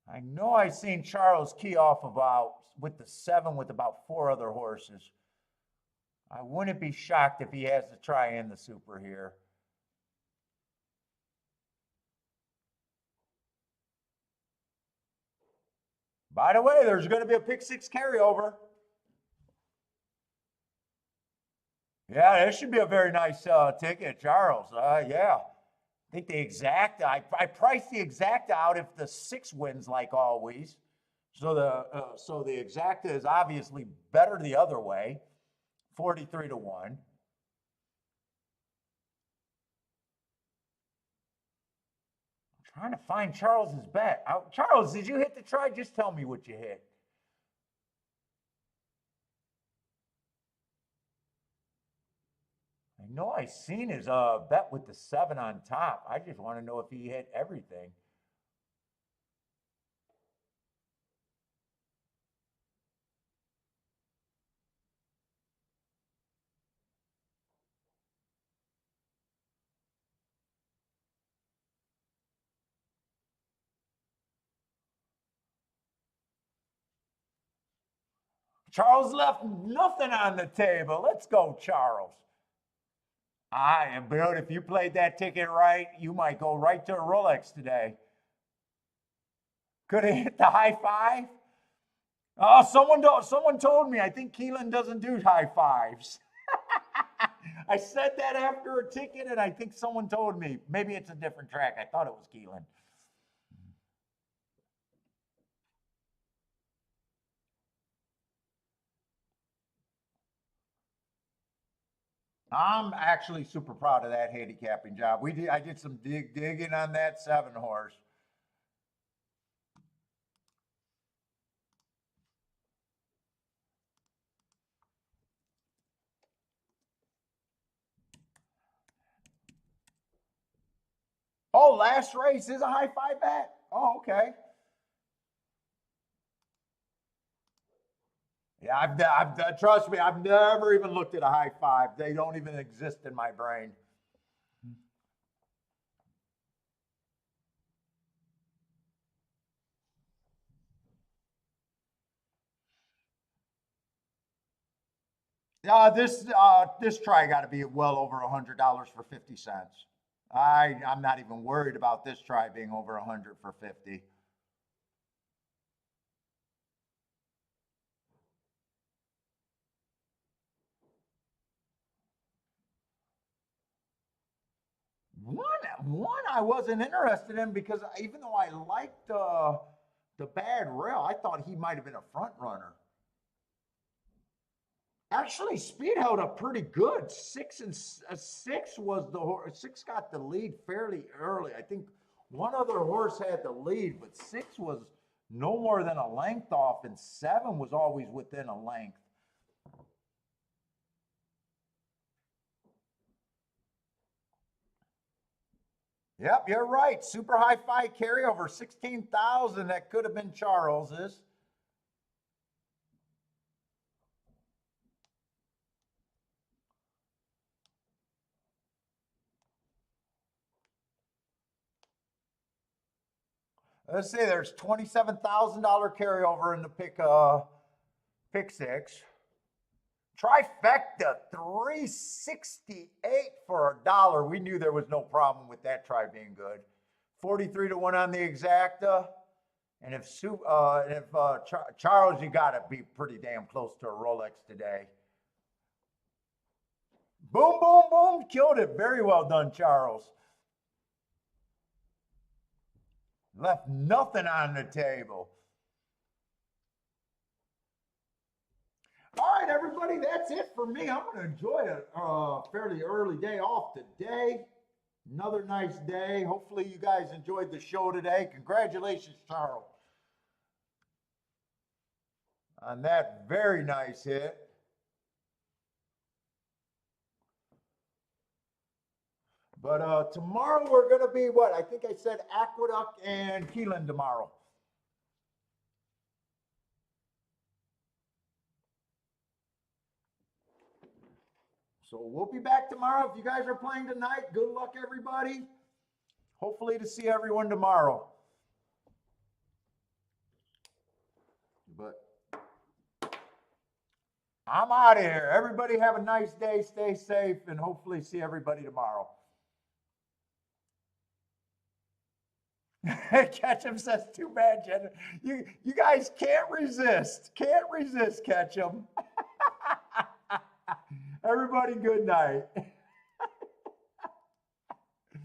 I know I seen Charles key off about with the 7 with about 4 other horses. I wouldn't be shocked if he has to try in the super here. By the way, there's going to be a pick 6 carryover. Yeah, this should be a very nice ticket, Charles. Yeah. I think the exact, I priced the exact out if the 6 wins like always. So the exacta is obviously better the other way, 43 to 1. I'm trying to find Charles's bet. Charles, did you hit the try? Just tell me what you hit. I know I seen his bet with the 7 on top. I just want to know if he hit everything. Charles left nothing on the table. Let's go, Charles. But if you played that ticket right, you might go right to a Rolex today. Could have hit the high 5. Oh, someone told me. I think Keeneland doesn't do high 5s. I said that after a ticket, and I think someone told me. Maybe it's a different track. I thought it was Keeneland. I'm actually super proud of that handicapping job. I did some digging on that 7 horse. Oh, last race is a high 5 bet. Oh, okay. Yeah, trust me, I've never even looked at a high 5. They don't even exist in my brain. This try got to be well over $100 for 50 cents. I'm not even worried about this try being over 100 for 50. One I wasn't interested in because even though I liked the bad rail, I thought he might have been a front runner. Actually, Speed held up pretty good. 6 was the horse. 6 got the lead fairly early. I think one other horse had the lead, but 6 was no more than a length off, and 7 was always within a length. Yep, you're right. Super high 5 carryover, 16,000. That could have been Charles's. Let's see, there's $27,000 carryover in the pick six. Trifecta, 368 for $1. We knew there was no problem with that try being good. 43 to 1 on the exacta. And if Charles, you got to be pretty damn close to a Rolex today. Boom, boom, boom. Killed it. Very well done, Charles. Left nothing on the table. All right, everybody, that's it for me. I'm going to enjoy a fairly early day off today. Another nice day. Hopefully you guys enjoyed the show today. Congratulations, Charles, on that very nice hit. But tomorrow we're going to be what? I think I said Aqueduct and Keeneland tomorrow. So we'll be back tomorrow. If you guys are playing tonight, good luck, everybody. Hopefully to see everyone tomorrow. But I'm out of here. Everybody have a nice day. Stay safe, and hopefully see everybody tomorrow. Ketchum says, too bad, Jen. You guys can't resist. Can't resist, Ketchum. Everybody, good night.